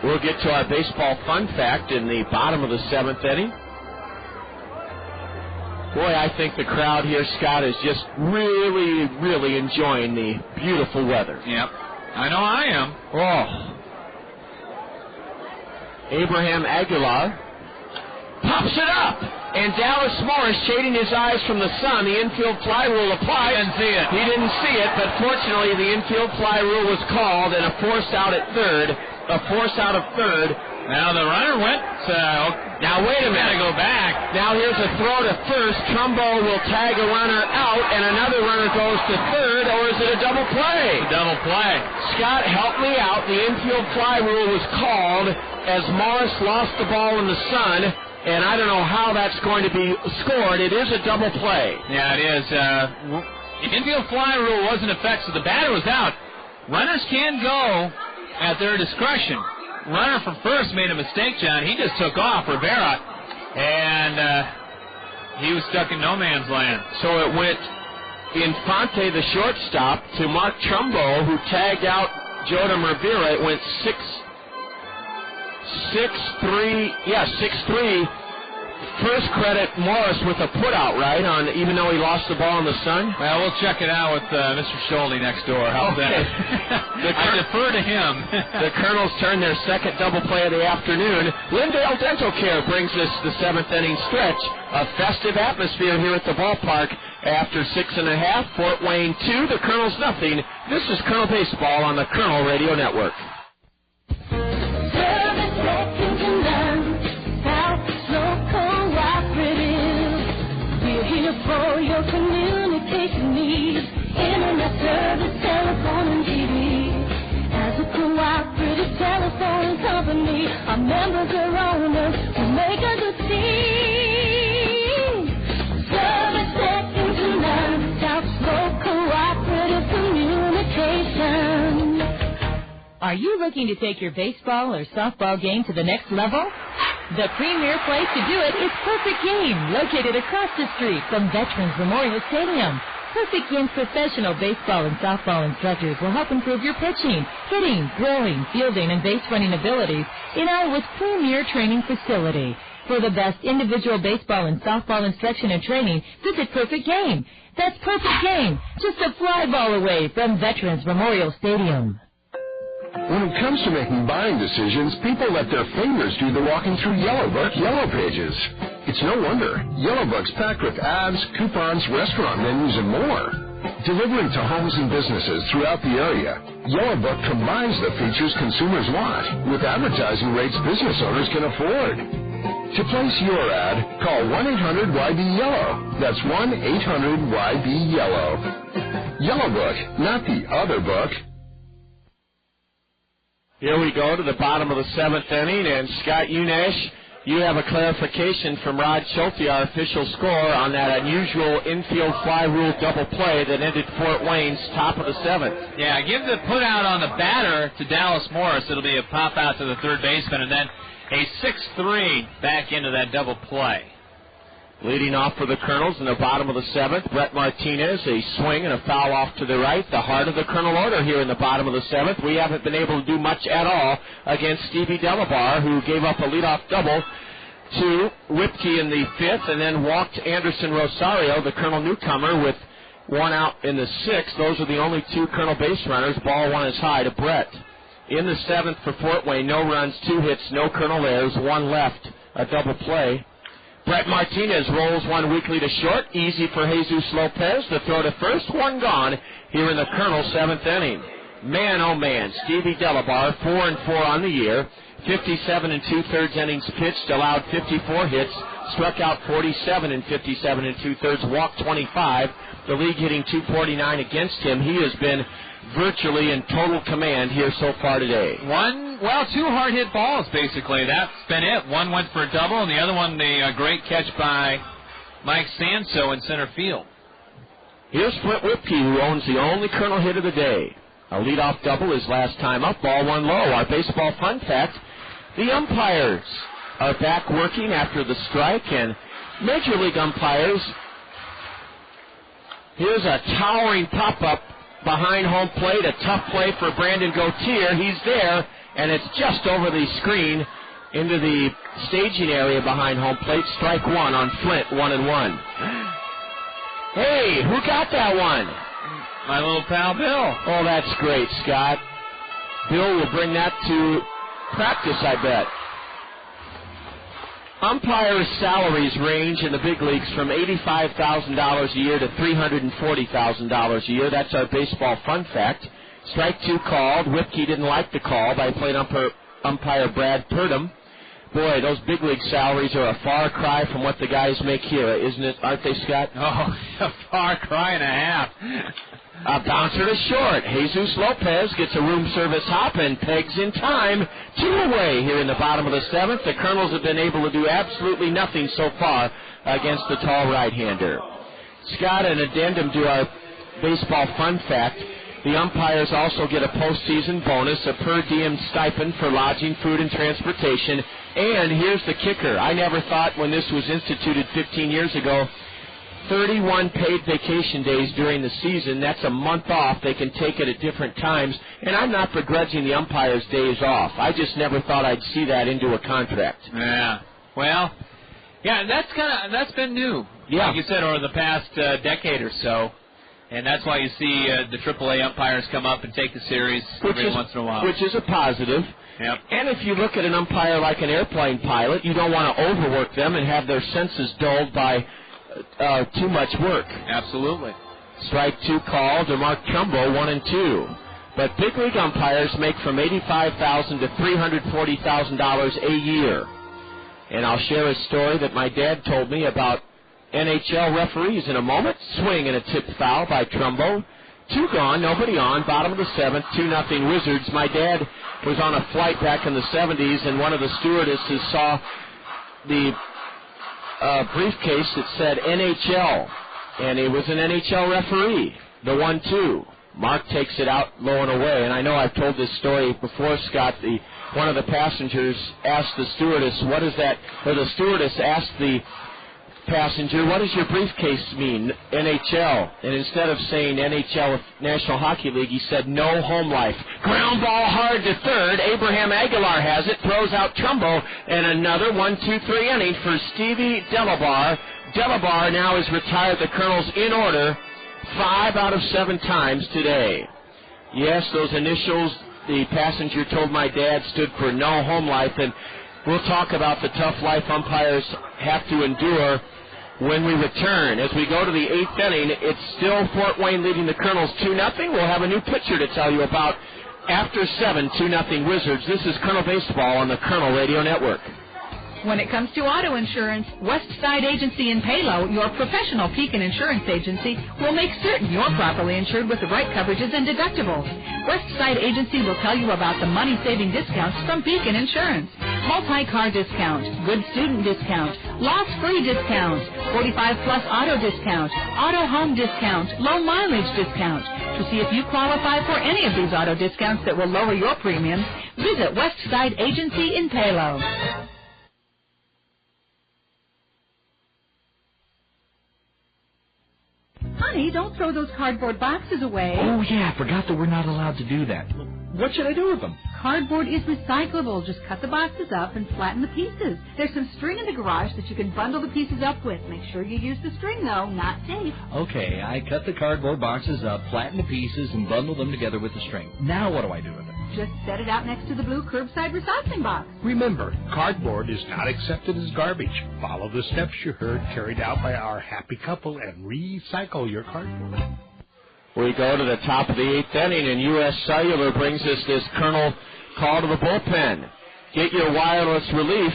We'll get to our baseball fun fact in the bottom of the seventh inning. Boy, I think the crowd here, Scott, is just really enjoying the beautiful weather. Yep, I know I am. Oh. Abraham Aguilar pops it up. And Dallas Morris shading his eyes from the sun. The infield fly rule applied. He didn't see it. He didn't see it, but fortunately the infield fly rule was called and a force out at third. A force out of third. Now the runner went. Now wait a minute. Gotta go back. Now here's a throw to first. Trumbo will tag a runner out, and another runner goes to third, or is it a double play? Double play. Scott, help me out. The infield fly rule was called as Morris lost the ball in the sun. And I don't know how that's going to be scored. It is a double play. Yeah, it is. Infield fly rule was in effect, so the batter was out. Runners can go at their discretion. Runner from first made a mistake, John. He just took off, Rivera, and he was stuck in no man's land. So it went Infante, the shortstop, to Mark Trumbo, who tagged out Jodam Rivera. It went 6-3. First credit Morris with a putout, right? Even though he lost the ball in the sun. Well, we'll check it out with Mr. Schulte next door. How's that? I defer to him. The Kernels turn their second double play of the afternoon. Lindale Dental Care brings us the seventh inning stretch. A festive atmosphere here at the ballpark. After 6.5, Fort Wayne 2, the Kernels nothing. This is Kernel Baseball on the Kernel Radio Network. For your communication needs, internet service, telephone, and TV. As a cooperative telephone company, our members are owners who make us a team. Service second to none, South Slope Cooperative Communication. Are you looking to take your baseball or softball game to the next level? The premier place to do it is Perfect Game, located across the street from Veterans Memorial Stadium. Perfect Game's professional baseball and softball instructors will help improve your pitching, hitting, throwing, fielding, and base running abilities in Iowa's premier training facility. For the best individual baseball and softball instruction and training, visit Perfect Game. That's Perfect Game, just a fly ball away from Veterans Memorial Stadium. When it comes to making buying decisions, people let their fingers do the walking through Yellowbook Yellow Pages. It's no wonder. Yellowbook's packed with ads, coupons, restaurant menus, and more. Delivering to homes and businesses throughout the area, Yellowbook combines the features consumers want with advertising rates business owners can afford. To place your ad, call 1-800-YB-YELLOW. That's 1-800-YB-YELLOW. Yellowbook, not the other book. Here we go to the bottom of the 7th inning, and Scott Unash, you have a clarification from Rod Schulte, our official score, on that unusual infield fly rule double play that ended Fort Wayne's top of the 7th. Yeah, give the put out on the batter to Dallas Morris. It'll be a pop out to the third baseman, and then a 6-3 back into that double play. Leading off for the Kernels in the bottom of the 7th, Brett Martinez, a swing and a foul off to the right, the heart of the Kernel order here in the bottom of the 7th. We haven't been able to do much at all against Stevie Delabar, who gave up a leadoff double to Whipke in the 5th and then walked Anderson Rosario, the Kernel newcomer, with one out in the 6th. Those are the only two Kernel base runners. Ball one is high to Brett. In the 7th for Fort Wayne, no runs, 2 hits, no Kernel errors, 1 left, a double play. Brett Martinez rolls one weakly to short. Easy for Jesus Lopez. The throw to first. One gone here in the Kernel 7th inning. Man, oh man, Stevie Delabar, 4-4 on the year. 57 2/3 innings pitched, allowed 54 hits, struck out 47 in 57 2/3, walked 25. The league hitting .249 against him. He has been virtually in total command here so far today. 2 hard hit balls, basically. That's been it. One went for a double, and the other one, the great catch by Mike Sanso in center field. Here's Flint Whipke, who owns the only Kernel hit of the day. A leadoff double his last time up, ball one low. Our baseball fun fact, the umpires are back working after the strike, and Major League umpires, here's a towering pop-up behind home plate, a tough play for Brandon Gautier. He's there, and it's just over the screen into the staging area behind home plate. Strike one on Flint, 1-1. Hey, who got that one? My little pal Bill. Oh, that's great, Scott. Bill will bring that to practice, I bet. Umpires' salaries range in the big leagues from $85,000 a year to $340,000 a year. That's our baseball fun fact. Strike 2 called. Whipke didn't like the call by plate umpire Brad Purdom. Boy, those big league salaries are a far cry from what the guys make here, isn't it? Aren't they, Scott? Oh, a far cry and a half. A bouncer to short. Jesus Lopez gets a room service hop and pegs in time. 2 away here in the bottom of the 7th. The Kernels have been able to do absolutely nothing so far against the tall right-hander. Scott, an addendum to our baseball fun fact, the umpires also get a postseason bonus, a per diem stipend for lodging, food, and transportation. And here's the kicker. I never thought when this was instituted 15 years ago, 31 paid vacation days during the season. That's a month off. They can take it at different times. And I'm not begrudging the umpires' days off. I just never thought I'd see that into a contract. Yeah. Well, yeah, that's been new. Yeah. Like you said, over the past decade or so. And that's why you see the AAA umpires come up and take the series every once in a while. Which is a positive. Yep. And if you look at an umpire like an airplane pilot, you don't want to overwork them and have their senses dulled by too much work. Absolutely. Strike 2 called to Mark Trumbo, 1-2. But big league umpires make from $85,000 to $340,000 a year. And I'll share a story that my dad told me about NHL referees in a moment. Swing and a tip foul by Trumbo. 2 gone, nobody on, bottom of the 7th, 2-0 Wizards. My dad was on a flight back in the 70s, and one of the stewardesses saw the briefcase that said NHL, and he was an NHL referee, the 1-2. Mark takes it out low and away. And I know I've told this story before, Scott. One of the passengers asked the stewardess, what is that? Or the stewardess asked the passenger, what does your briefcase mean? NHL. And instead of saying NHL National Hockey League, he said no home life. Ground ball hard to third. Abraham Aguilar has it, throws out Trumbo, and another 1-2-3 inning for Stevie Delabar. Delabar now has retired the Kernels in order 5 out of 7 times today. Yes, those initials the passenger told my dad stood for no home life, and we'll talk about the tough life umpires have to endure when we return. As we go to the 8th inning, it's still Fort Wayne leading the Kernels 2-0. We'll have a new pitcher to tell you about after 7, 2-0 Wizards. This is Kernel Baseball on the Kernel Radio Network. When it comes to auto insurance, Westside Agency in Palo, your professional Pekin insurance agency, will make certain you're properly insured with the right coverages and deductibles. Westside Agency will tell you about the money-saving discounts from Pekin Insurance. Multi-car discount, good student discount, loss-free discount, 45-plus auto discount, auto home discount, low mileage discount. To see if you qualify for any of these auto discounts that will lower your premiums, visit Westside Agency in Palo. Honey, don't throw those cardboard boxes away. Oh, yeah, I forgot that we're not allowed to do that. What should I do with them? Cardboard is recyclable. Just cut the boxes up and flatten the pieces. There's some string in the garage that you can bundle the pieces up with. Make sure you use the string, though, not tape. Okay, I cut the cardboard boxes up, flatten the pieces, and bundle them together with the string. Now what do I do with it? Just set it out next to the blue curbside recycling box. Remember, cardboard is not accepted as garbage. Follow the steps you heard carried out by our happy couple and recycle your cardboard. We go to the top of the 8th inning, and U.S. Cellular brings us this Kernel call to the bullpen. Get your wireless relief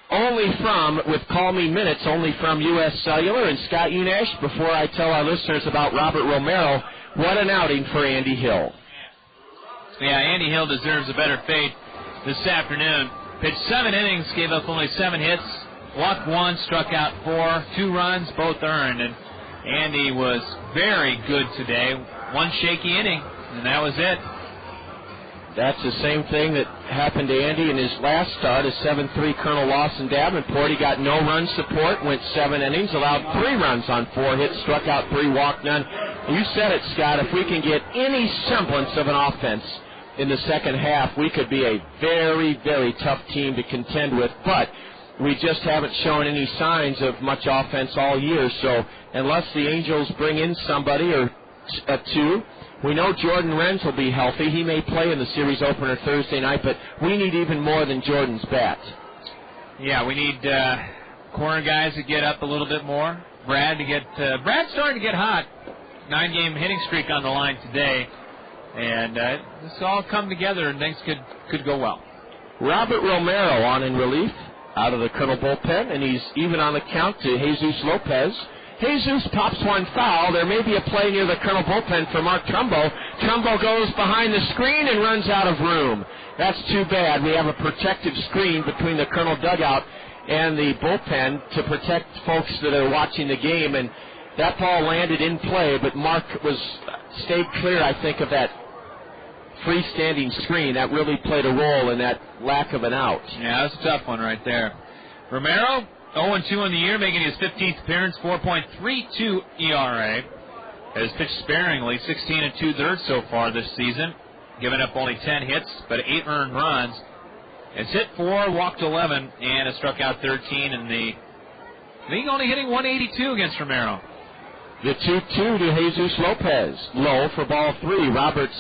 with Call Me Minutes, only from U.S. Cellular. And Scott Unash, before I tell our listeners about Robert Romero, what an outing for Andy Hill. Yeah, Andy Hill deserves a better fate this afternoon. Pitched 7 innings, gave up only 7 hits, walked 1, struck out 4, 2 runs, both earned. And Andy was very good today. 1 shaky inning, and that was it. That's the same thing that happened to Andy in his last start, a 7-3 Colonel loss in Davenport. He got no run support, went 7 innings, allowed 3 runs on 4 hits, struck out 3, walked none. You said it, Scott, if we can get any semblance of an offense in the second half, we could be a very, very tough team to contend with, but we just haven't shown any signs of much offense all year. So unless the Angels bring in somebody or 2, we know Jordan Renz will be healthy. He may play in the series opener Thursday night, but we need even more than Jordan's bat. Yeah, we need corner guys to get up a little bit more. Brad's starting to get hot. 9-game hitting streak on the line today. And this all come together and things could go well. Robert Romero on in relief out of the Colonel bullpen, and he's even on the count to Jesus Lopez. Jesus pops one foul. There may be a play near the Colonel bullpen for Mark Trumbo. Trumbo goes behind the screen and runs out of room. That's too bad. We have a protective screen between the Colonel dugout and the bullpen to protect folks that are watching the game, and that ball landed in play, but Mark stayed clear, I think, of that freestanding screen. That really played a role in that lack of an out. Yeah, that's a tough one right there. Romero, 0-2 in the year, making his 15th appearance, 4.32 ERA. Has pitched sparingly, 16 2/3 so far this season, giving up only 10 hits, but 8 earned runs. Has hit 4, walked 11, and has struck out 13 in the league, only hitting 182 against Romero. The 2-2 to Jesus Lopez. Low for ball 3. Roberts'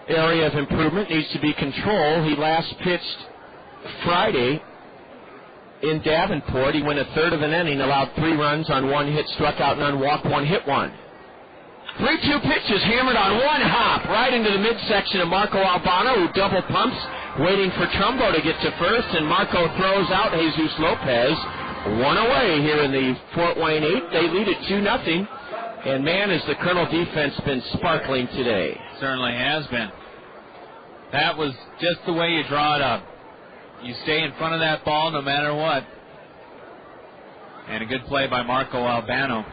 area of improvement needs to be control. He last pitched Friday in Davenport. He went a third of an inning, allowed 3 runs on 1 hit, struck out none, walked 1, hit 1. 3-2 pitches hammered on 1 hop right into the midsection of Marco Albano, who double pumps, waiting for Trumbo to get to first, and Marco throws out Jesus Lopez. 1 away here in the Fort Wayne 8. They lead it 2-0. And, man, has the Colonel defense been sparkling today. Certainly has been. That was just the way you draw it up. You stay in front of that ball no matter what. And a good play by Marco Albano.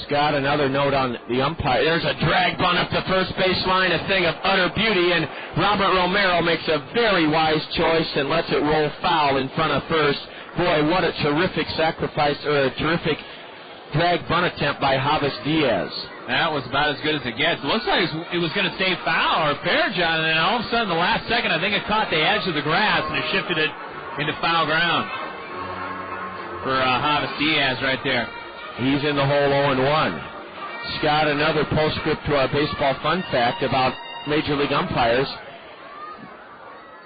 Scott, another note on the umpire. There's a drag bunt up the first baseline, a thing of utter beauty, and Robert Romero makes a very wise choice and lets it roll foul in front of first. Boy, what a terrific sacrifice, or a terrific drag bunt attempt by Javis Diaz. That was about as good as it gets. It looks like it was going to stay foul or fair, John, and then all of a sudden, the last second, I think it caught the edge of the grass, and it shifted it into foul ground for Javis Diaz right there. He's in the hole 0-1. Scott, another postscript to our baseball fun fact about Major League umpires.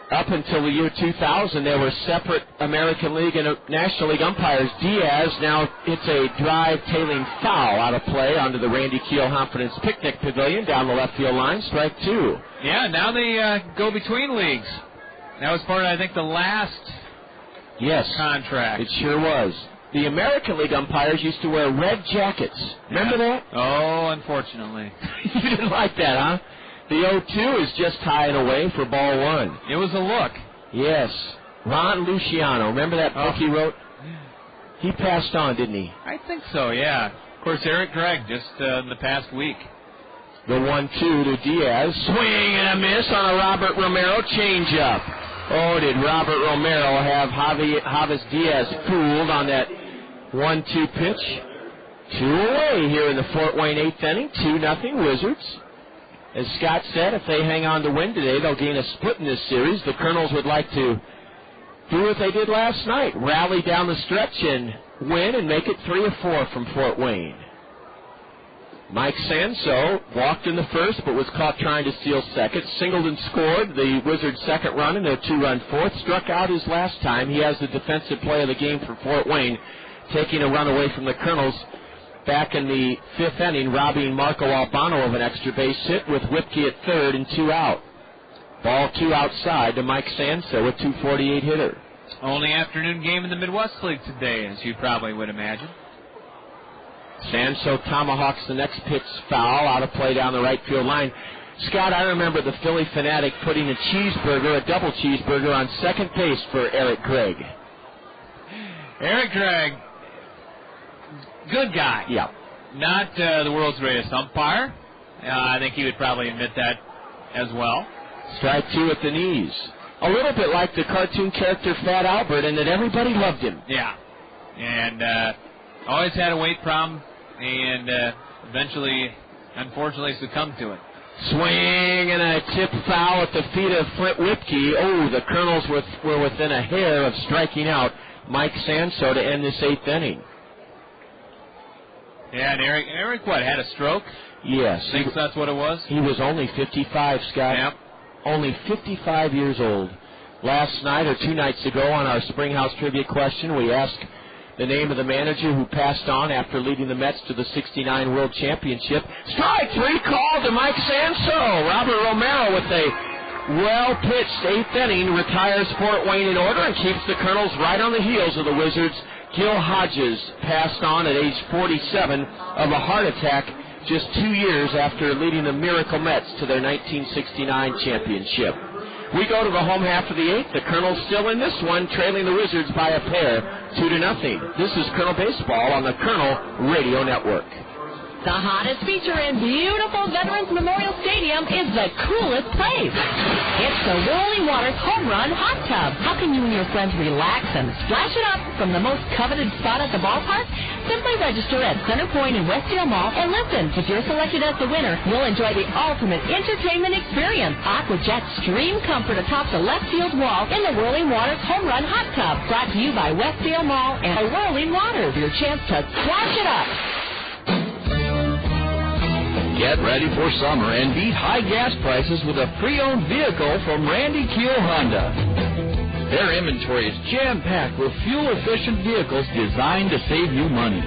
Up until the year 2000, there were separate American League and National League umpires. Diaz now hits a drive tailing foul out of play onto the Randy Keel Confidence Picnic Pavilion down the left field line, strike two. Yeah, now they go between leagues. That was part of, I think, the last contract. It sure was. The American League umpires used to wear red jackets. Remember that? Oh, unfortunately. You didn't like that, huh? The 0-2 is just tying away for ball one. It was a look. Yes. Ron Luciano. Remember that book he wrote? He passed on, didn't he? I think so, yeah. Of course, Eric Gregg just in the past week. The 1-2 to Diaz. Swing and a miss on a Robert Romero changeup. Oh, did Robert Romero have Javis Diaz fooled on that 1-2 pitch? 2 away here in the Fort Wayne 8th inning. 2-0 Wizards. As Scott said, if they hang on to win today, they'll gain a split in this series. The Kernels would like to do what they did last night, rally down the stretch and win and make it 3-4 from Fort Wayne. Mike Sanso walked in the first but was caught trying to steal second. Singled and scored the Wizards' second run in their 2-run fourth. Struck out his last time. He has the defensive play of the game for Fort Wayne, taking a run away from the Kernels. Back in the 5th inning, robbing Marco Albano of an extra base hit with Whipke at third and 2 out. Ball 2 outside to Mike Sanso, a .248 hitter. Only afternoon game in the Midwest League today, as you probably would imagine. Sanso tomahawks the next pitch foul, out of play down the right field line. Scott, I remember the Philly Fanatic putting a double cheeseburger on second base for Eric Gregg. Eric Gregg, good guy. Yeah. Not the world's greatest umpire. I think he would probably admit that as well. Strike two at the knees. A little bit like the cartoon character Fat Albert, in that everybody loved him. Yeah. And always had a weight problem, and eventually, unfortunately, succumbed to it. Swing and a tip foul at the feet of Flint Whipke. Oh, the Kernels were within a hair of striking out Mike Sanso to end this 8th inning. Yeah, and Eric what, had a stroke? Yes. Thinks that's what it was? He was only 55, Scott. Yep. Only 55 years old. Last night or 2 nights ago on our Springhouse Trivia question, we asked the name of the manager who passed on after leading the Mets to the '69 World Championship. Strike 3 called to Mike Sanso. Robert Romero with a well-pitched 8th inning retires Fort Wayne in order and keeps the Kernels right on the heels of the Wizards. Gil Hodges passed on at age 47 of a heart attack just 2 years after leading the Miracle Mets to their 1969 championship. We go to the home half of the 8th. The Kernels still in this one, trailing the Wizards by a pair, 2-0. This is Kernel Baseball on the Kernel Radio Network. The hottest feature in beautiful Veterans Memorial Stadium is the coolest place. It's the Whirling Waters Home Run Hot Tub. How can you and your friends relax and splash it up from the most coveted spot at the ballpark? Simply register at Center Point in Westdale Mall and listen. If you're selected as the winner, you'll enjoy the ultimate entertainment experience. AquaJet Stream Comfort atop the left field wall in the Whirling Waters Home Run Hot Tub. Brought to you by Westdale Mall and Whirling Waters. Your chance to splash it up. Get ready for summer and beat high gas prices with a pre-owned vehicle from Randy Keel Honda. Their inventory is jam-packed with fuel-efficient vehicles designed to save you money.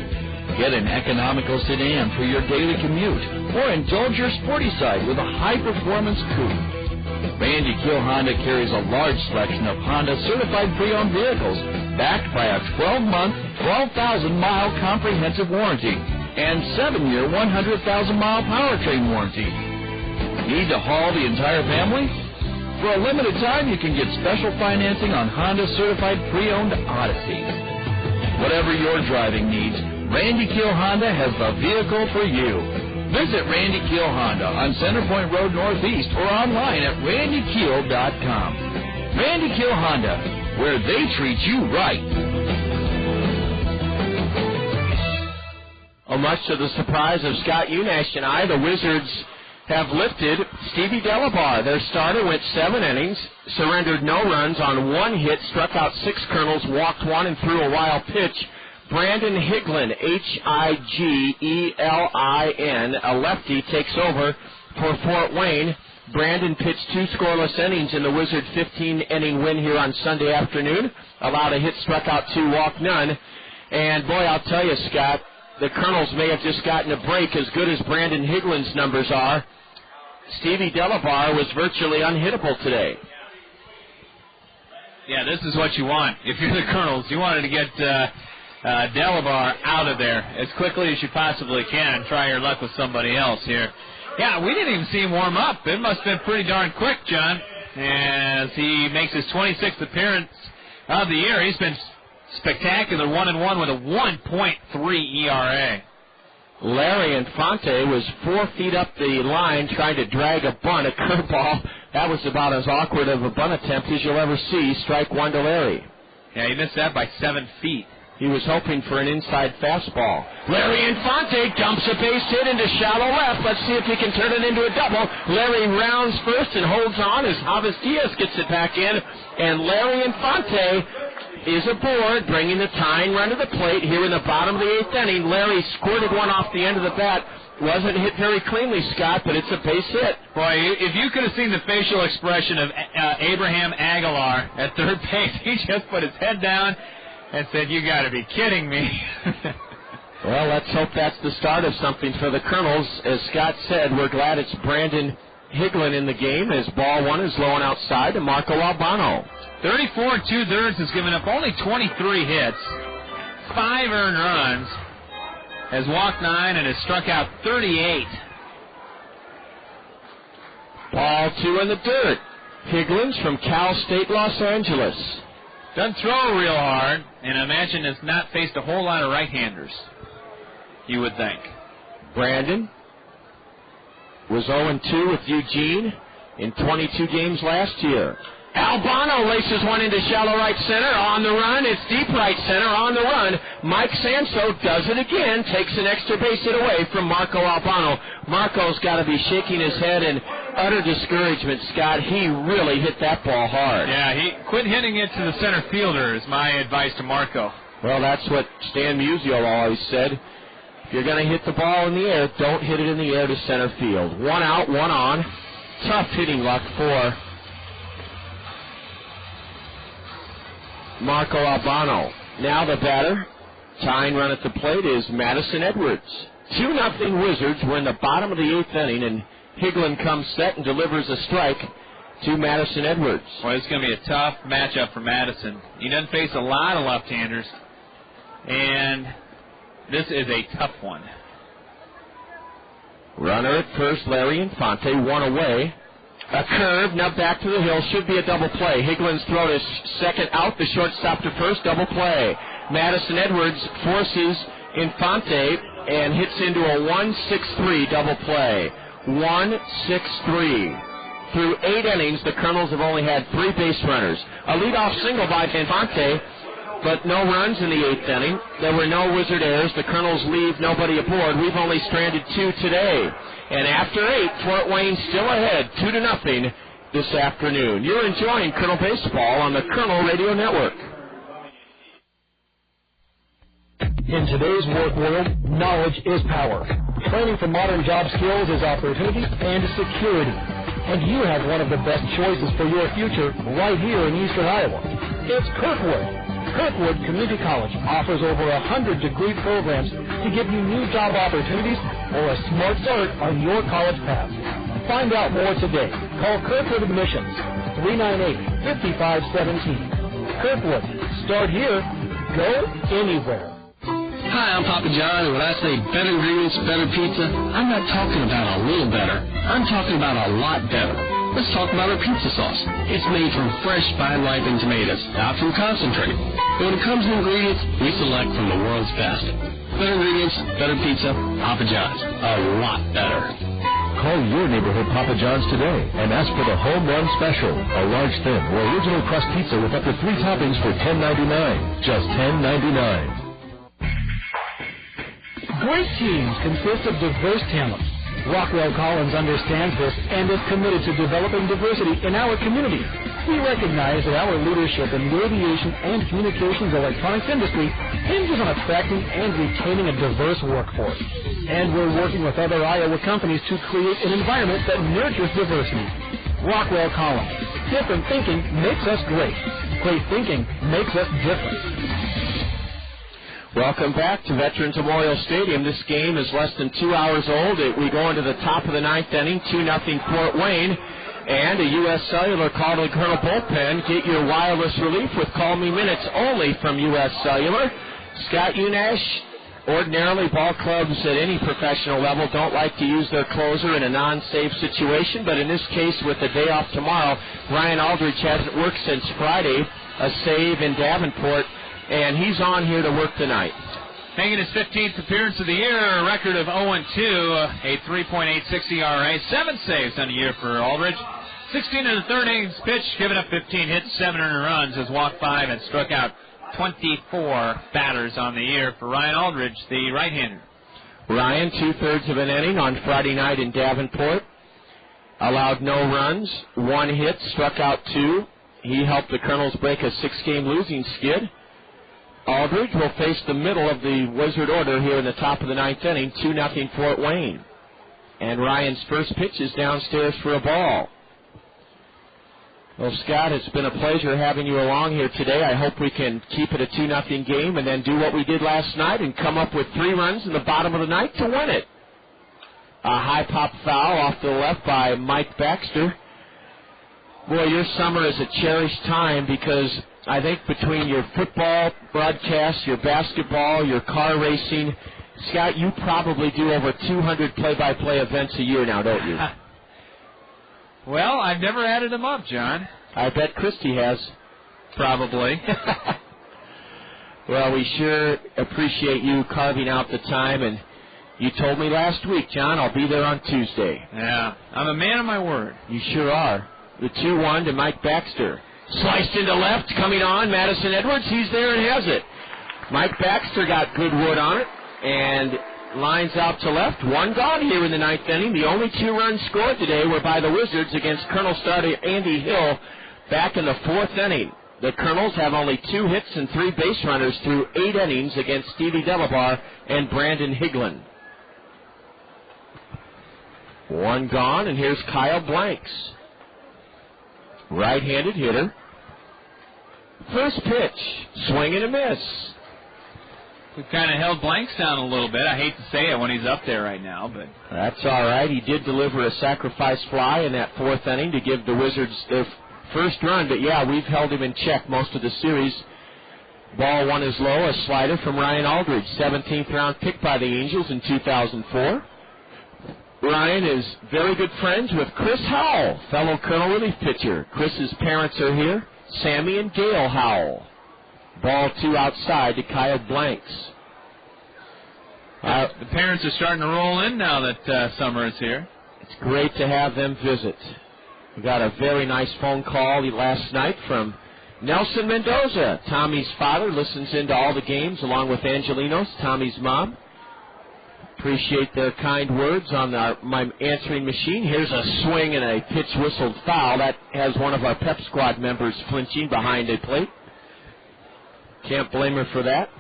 Get an economical sedan for your daily commute, or indulge your sporty side with a high-performance coupe. Randy Keel Honda carries a large selection of Honda certified pre-owned vehicles, backed by a 12-month, 12,000-mile comprehensive warranty and 7-year, 100,000-mile powertrain warranty. Need to haul the entire family? For a limited time, you can get special financing on Honda certified pre-owned Odyssey. Whatever your driving needs, Randy Keel Honda has the vehicle for you. Visit Randy Keel Honda on Centerpoint Road Northeast or online at randykeel.com. Randy Keel Honda, where they treat you right. Much to the surprise of Scott Unash and I, the Wizards have lifted Stevie Delabar. Their starter went 7 innings, surrendered no runs on 1 hit, struck out 6 Kernels, walked 1, and threw a wild pitch. Brandon Higlin, Higlin, a lefty, takes over for Fort Wayne. Brandon pitched 2 scoreless innings in the Wizard 15-inning win here on Sunday afternoon. Allowed a hit, struck out 2, walked none. And, boy, I'll tell you, Scott, the Kernels may have just gotten a break. As good as Brandon Higlin's numbers are, Stevie Delabar was virtually unhittable today. Yeah, this is what you want. If you're the Kernels, you wanted to get Delabar out of there as quickly as you possibly can and try your luck with somebody else here. Yeah, we didn't even see him warm up. It must have been pretty darn quick, John, as he makes his 26th appearance of the year. He's been spectacular, 1-1 with a 1.3 ERA. Larry Infante was 4 feet up the line trying to drag a bunt, a curveball. That was about as awkward of a bunt attempt as you'll ever see. Strike 1 to Larry. Yeah, he missed that by 7 feet. He was hoping for an inside fastball. Larry Infante dumps a base hit into shallow left. Let's see if he can turn it into a double. Larry rounds first and holds on as Javis Diaz gets it back in. And Larry Infante is aboard, bringing the tying run to the plate here in the bottom of the 8th inning. Larry squirted one off the end of the bat. Wasn't hit very cleanly, Scott, but it's a base hit. Boy, if you could have seen the facial expression of Abraham Aguilar at third base, he just put his head down and said, "You got to be kidding me." Well, let's hope that's the start of something for the Kernels. As Scott said, we're glad it's Brandon Higlin in the game as ball 1 is low and outside to Marco Albano. 34 2/3 has given up only 23 hits, 5 earned runs, has walked 9, and has struck out 38. Ball 2 in the dirt. Higlin's from Cal State Los Angeles. Doesn't throw real hard, and I imagine has not faced a whole lot of right-handers, you would think. Brandon was 0-2 with Eugene in 22 games last year. Albano laces one into shallow right center, on the run. It's deep right center, on the run. Mike Sanso does it again, takes an extra base hit away from Marco Albano. Marco's got to be shaking his head in utter discouragement, Scott. He really hit that ball hard. Yeah, he quit hitting it to the center fielder is my advice to Marco. Well, that's what Stan Musial always said. If you're going to hit the ball in the air, don't hit it in the air to center field. 1 out, 1 on. Tough hitting luck for Marco Albano. Now the batter, tying run at the plate, is Madison Edwards. 2-0 Wizards. We're in the bottom of the 8th inning, and Higlin comes set and delivers a strike to Madison Edwards. Well, it's going to be a tough matchup for Madison. He doesn't face a lot of left-handers, and this is a tough one. Runner at first, Larry Infante, 1 away. A curve, now back to the hill, should be a double play. Higlin's throw to second out, the shortstop to first, double play. Madison Edwards forces Infante and hits into a 1-6-3 double play. 1-6-3. Through 8 innings, the Kernels have only had 3 base runners. A leadoff single by Infante, but no runs in the 8th inning. There were no Wizard errors. The Kernels leave nobody aboard. We've only stranded 2 today. And after 8, Fort Wayne still ahead, 2-0 this afternoon. You're enjoying Kernel Baseball on the Kernel Radio Network. In today's work world, knowledge is power. Training for modern job skills is opportunity and security. And you have one of the best choices for your future right here in Eastern Iowa. It's Kirkwood. Kirkwood Community College offers over 100 degree programs to give you new job opportunities or a smart start on your college path. Find out more today. Call Kirkwood Admissions, 398-5517. Kirkwood, start here, go anywhere. Hi, I'm Papa John, and when I say better ingredients, better pizza, I'm not talking about a little better. I'm talking about a lot better. Let's talk about our pizza sauce. It's made from fresh, fine-ripened tomatoes, not from concentrate. And when it comes to ingredients, we select from the world's best. better ingredients, better pizza, Papa John's. A lot better. Call your neighborhood Papa John's today and ask for the Home Run Special, a large, thin, or original crust pizza with up to 3 toppings for $10.99. Just $10.99. Great teams consist of diverse talent. Rockwell Collins understands this and is committed to developing diversity in our community. We recognize that our leadership in the aviation and communications electronics industry hinges on attracting and retaining a diverse workforce. And we're working with other Iowa companies to create an environment that nurtures diversity. Rockwell Collins. Different thinking makes us great. Great thinking makes us different. Welcome back to Veterans Memorial Stadium. This game is less than 2 hours old. We go into the top of the ninth inning, 2-0 Fort Wayne. And a U.S. Cellular call to the Colonel bullpen. Get your wireless relief with Call Me Minutes only from U.S. Cellular. Scott Unash, ordinarily ball clubs at any professional level don't like to use their closer in a non-save situation, but in this case, with the day off tomorrow, Ryan Aldridge hasn't worked since Friday, a save in Davenport, and he's on here to work tonight. Making his 15th appearance of the year, a record of 0-2, a 3.86 ERA, 7 saves on the year for Aldridge. 16 in the third innings pitch, giving up 15 hits, 7 earned runs, has walked 5 and struck out 24 batters on the year for Ryan Aldridge, the right-hander. Ryan, 2/3 of an inning on Friday night in Davenport. Allowed no runs, 1 hit, struck out 2. He helped the Kernels break a 6-game losing skid. Aldridge will face the middle of the Wizard order here in the top of the ninth inning, 2-0 Fort Wayne. And Ryan's first pitch is downstairs for a ball. Well, Scott, it's been a pleasure having you along here today. I hope we can keep it a 2-0 game and then do what we did last night and come up with 3 runs in the bottom of the ninth to win it. A high pop foul off to the left by Mike Baxter. Boy, your summer is a cherished time because I think between your football broadcasts, your basketball, your car racing, Scott, you probably do over 200 play-by-play events a year now, don't you? Well, I've never added them up, John. I bet Christy has. Probably. Well, we sure appreciate you carving out the time, and you told me last week, John, I'll be there on Tuesday. Yeah, I'm a man of my word. You sure are. The 2-1 to Mike Baxter. Sliced into left, coming on, Madison Edwards, he's there and has it. Mike Baxter got good wood on it, and lines out to left. 1 gone here in the ninth inning. The only 2 runs scored today were by the Wizards against Colonel starter Andy Hill back in the 4th inning. The Kernels have only 2 hits and 3 base runners through 8 innings against Stevie Delabar and Brandon Higlin. 1 gone, and here's Kyle Blanks. Right-handed hitter. First pitch, swing and a miss. We've kind of held Blanks down a little bit. I hate to say it when he's up there right now, but that's all right. He did deliver a sacrifice fly in that 4th inning to give the Wizards their first run, but yeah, we've held him in check most of the series. Ball 1 is low, a slider from Ryan Aldridge, 17th round pick by the Angels in 2004. Ryan is very good friends with Chris Howell, fellow Colonel relief pitcher. Chris's parents are here, Sammy and Gail Howell. Ball 2 outside to Kyle Blanks. The parents are starting to roll in now that summer is here. It's great to have them visit. We got a very nice phone call last night from Nelson Mendoza. Tommy's father listens into all the games along with Angelinos, Tommy's mom. Appreciate their kind words on my answering machine. Here's a swing and a pitch whistled foul. That has one of our pep squad members flinching behind a plate. Can't blame her for that.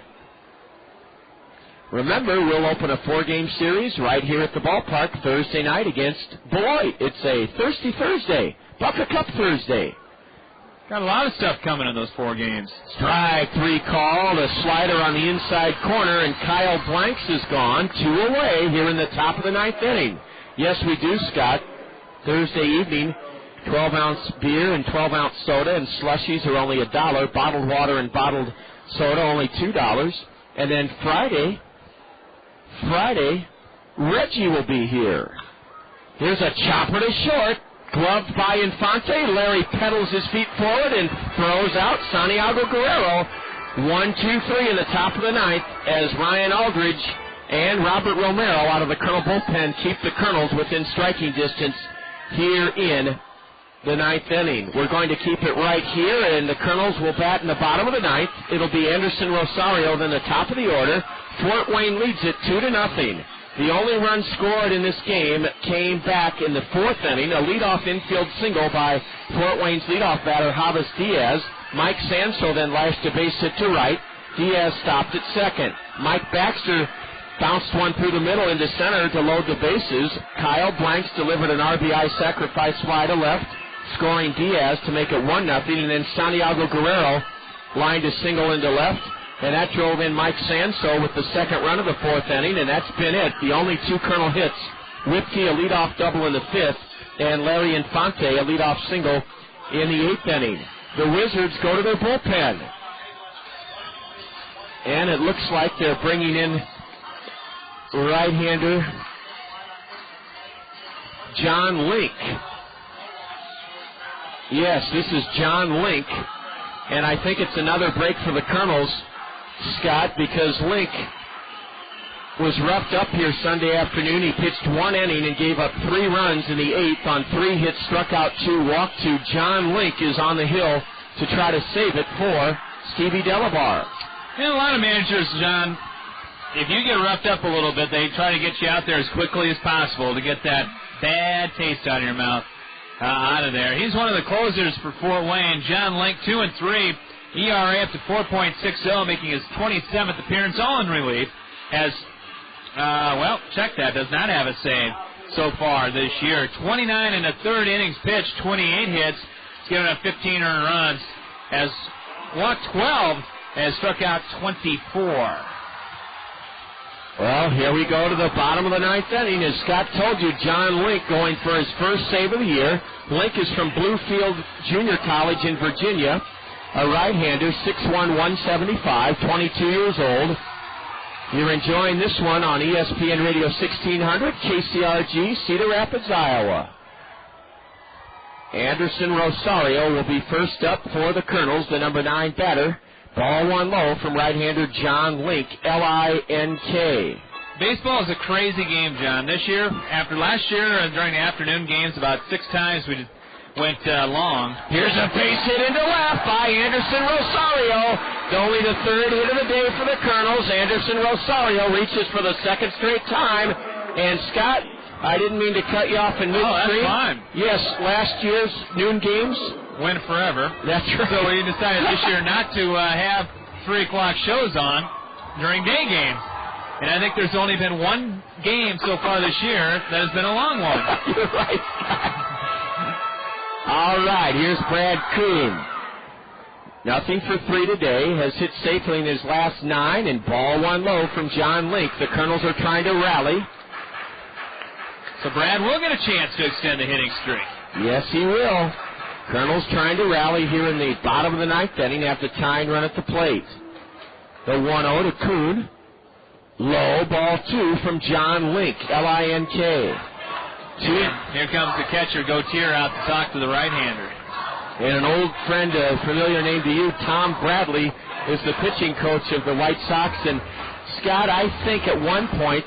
Remember, we'll open a 4-game series right here at the ballpark Thursday night against Beloit. It's a Thirsty Thursday, Bucket Cup Thursday. Got a lot of stuff coming in those 4 games. Strike 3 called, a slider on the inside corner, and Kyle Blanks is gone. 2 away here in the top of the ninth inning. Yes, we do, Scott. Thursday evening, 12-ounce beer and 12-ounce soda and slushies are only $1. Bottled water and bottled soda only $2. And then Friday, Reggie will be here. Here's a chopper to short. Gloved by Infante. Larry pedals his feet forward and throws out. Santiago Guerrero 1, 2, 3 in the top of the ninth as Ryan Aldridge and Robert Romero out of the Colonel bullpen keep the Kernels within striking distance here in the ninth inning. We're going to keep it right here, and the Kernels will bat in the bottom of the ninth. It'll be Anderson Rosario, then the top of the order. Fort Wayne leads it 2-0. The only run scored in this game came back in the fourth inning, a leadoff infield single by Fort Wayne's leadoff batter, Javis Diaz. Mike Sanso then lashed a base hit to right. Diaz stopped at second. Mike Baxter bounced one through the middle into center to load the bases. Kyle Blanks delivered an RBI sacrifice fly to left, scoring Diaz to make it 1-0, and then Santiago Guerrero lined a single into left, and that drove in Mike Sanso with the second run of the fourth inning, and that's been it. The only two Colonel hits, Whipke a leadoff double in the fifth, and Larry Infante a leadoff single in the eighth inning. The Wizards go to their bullpen, and it looks like they're bringing in right-hander Jon Link. Yes, this is Jon Link, and I think it's another break for the Kernels, Scott, because Link was roughed up here Sunday afternoon. He pitched one inning and gave up 3 runs in the eighth on 3 hits, struck out 2, walked 2. Jon Link is on the hill to try to save it for Stevie Delabar. A lot of managers, John, if you get roughed up a little bit, they try to get you out there as quickly as possible to get that bad taste out of your mouth out of there. He's one of the closers for Fort Wayne. Jon Link, 2-3, ERA up to 4.60, making his 27th appearance, all in relief. As, check that, does not have a save so far this year. 29 in the third innings pitched, 28 hits. He's given up 15 earned runs. Has walked 12, has struck out 24. Well, here we go to the bottom of the ninth inning. As Scott told you, Jon Link going for his first save of the year. Link is from Bluefield Junior College in Virginia. A right-hander, 6'1", 175, 22 years old. You're enjoying this one on ESPN Radio 1600, KCRG, Cedar Rapids, Iowa. Anderson Rosario will be first up for the Kernels, the number 9 batter. Ball one low from right-hander Jon Link, Link. Baseball is a crazy game, John. This year, after last year, during the afternoon games, about 6 times we went long. Here's a base hit into left by Anderson Rosario. Only the third hit of the day for the Kernels. Anderson Rosario reaches for the second straight time. And Scott, I didn't mean to cut you off in midstream. Oh, that's fine. Yes, last year's noon games win forever. That's right. So we decided this year not to have 3 o'clock shows on during day games. And I think there's only been one game so far this year that has been a long one. You're right, Scott. All right, here's Brad Kuhn. Nothing for 3 today. Has hit safely in his last 9, and ball one low from Jon Link. The Kernels are trying to rally. So Brad will get a chance to extend the hitting streak. Yes, he will. Kernels trying to rally here in the bottom of the ninth inning after tying run at the plate. The 1-0 to Kuhn. Low, ball 2 from Jon Link, Link. Here comes the catcher, Gautier, out to talk to the right-hander. And an old friend, a familiar name to you, Tom Bradley, is the pitching coach of the White Sox. And, Scott, I think at one point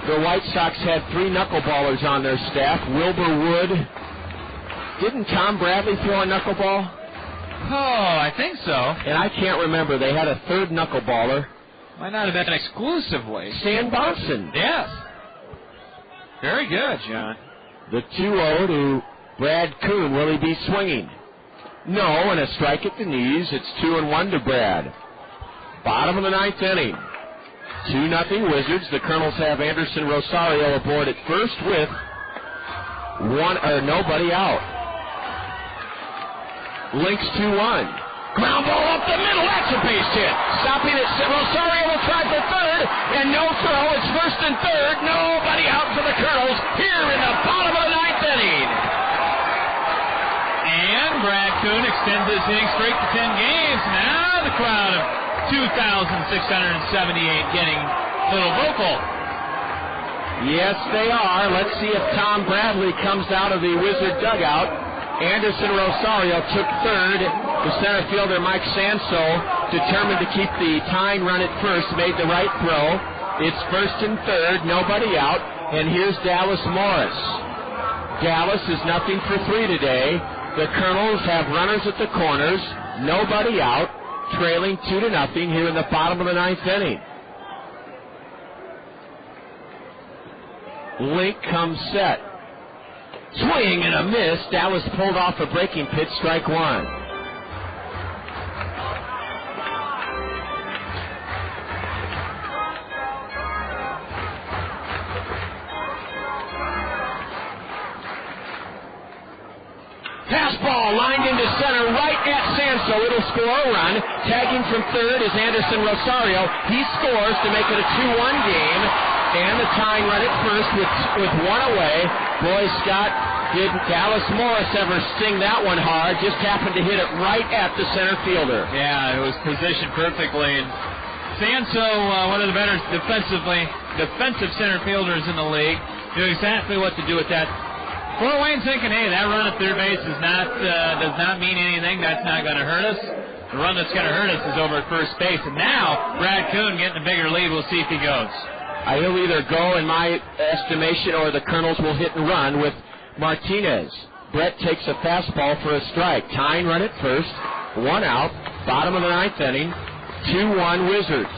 the White Sox had 3 knuckleballers on their staff. Wilbur Wood. Didn't Tom Bradley throw a knuckleball? Oh, I think so. And I can't remember. They had a third knuckleballer. Might not have been exclusively. Stan Bonson. Yes. Very good, John. The 2-0 to Brad Kuhn. Will he be swinging? No, and a strike at the knees. It's 2-1 to Brad. Bottom of the ninth inning. 2-0 Wizards. The Kernels have Anderson Rosario aboard at first with nobody out. Link's 2-1. Ground ball up the middle. That's a base hit. Stopping it. Rosario will try for third, and no throw. It's first and third. Nobody out for the Kernels here in the bottom of the ninth inning. And Brad Kuhn extends his hitting streak to 10 games. Now the crowd of 2,678 getting a little vocal. Yes, they are. Let's see if Tom Bradley comes out of the Wizard dugout. Anderson Rosario took third. The center fielder, Mike Sanso, determined to keep the tying run at first, made the right throw. It's first and third, nobody out, and here's Dallas Morris. Dallas is nothing for 3 today. The Kernels have runners at the corners, nobody out, trailing 2-0 here in the bottom of the 9th inning. Link comes set. Swing and a miss. Dallas pulled off a breaking pitch, strike one. Fastball lined into center, right at Sanso. It'll score a run. Tagging from third is Anderson Rosario. He scores to make it a 2-1 game. And the tying run at first with one away. Boy, Scott, did Dallas Morris ever sting that one hard? Just happened to hit it right at the center fielder. Yeah, it was positioned perfectly. And Sanso, one of the better defensive center fielders in the league, knew exactly what to do with that. Fort Wayne's thinking, hey, that run at third base does not mean anything. That's not going to hurt us. The run that's going to hurt us is over at first base. And now Brad Kuhn getting a bigger lead. We'll see if he goes. He'll either go, in my estimation, or the Kernels will hit and run with Martinez. Brett takes a fastball for a strike. Tying run at first. One out. Bottom of the 9th inning. 2-1 Wizards.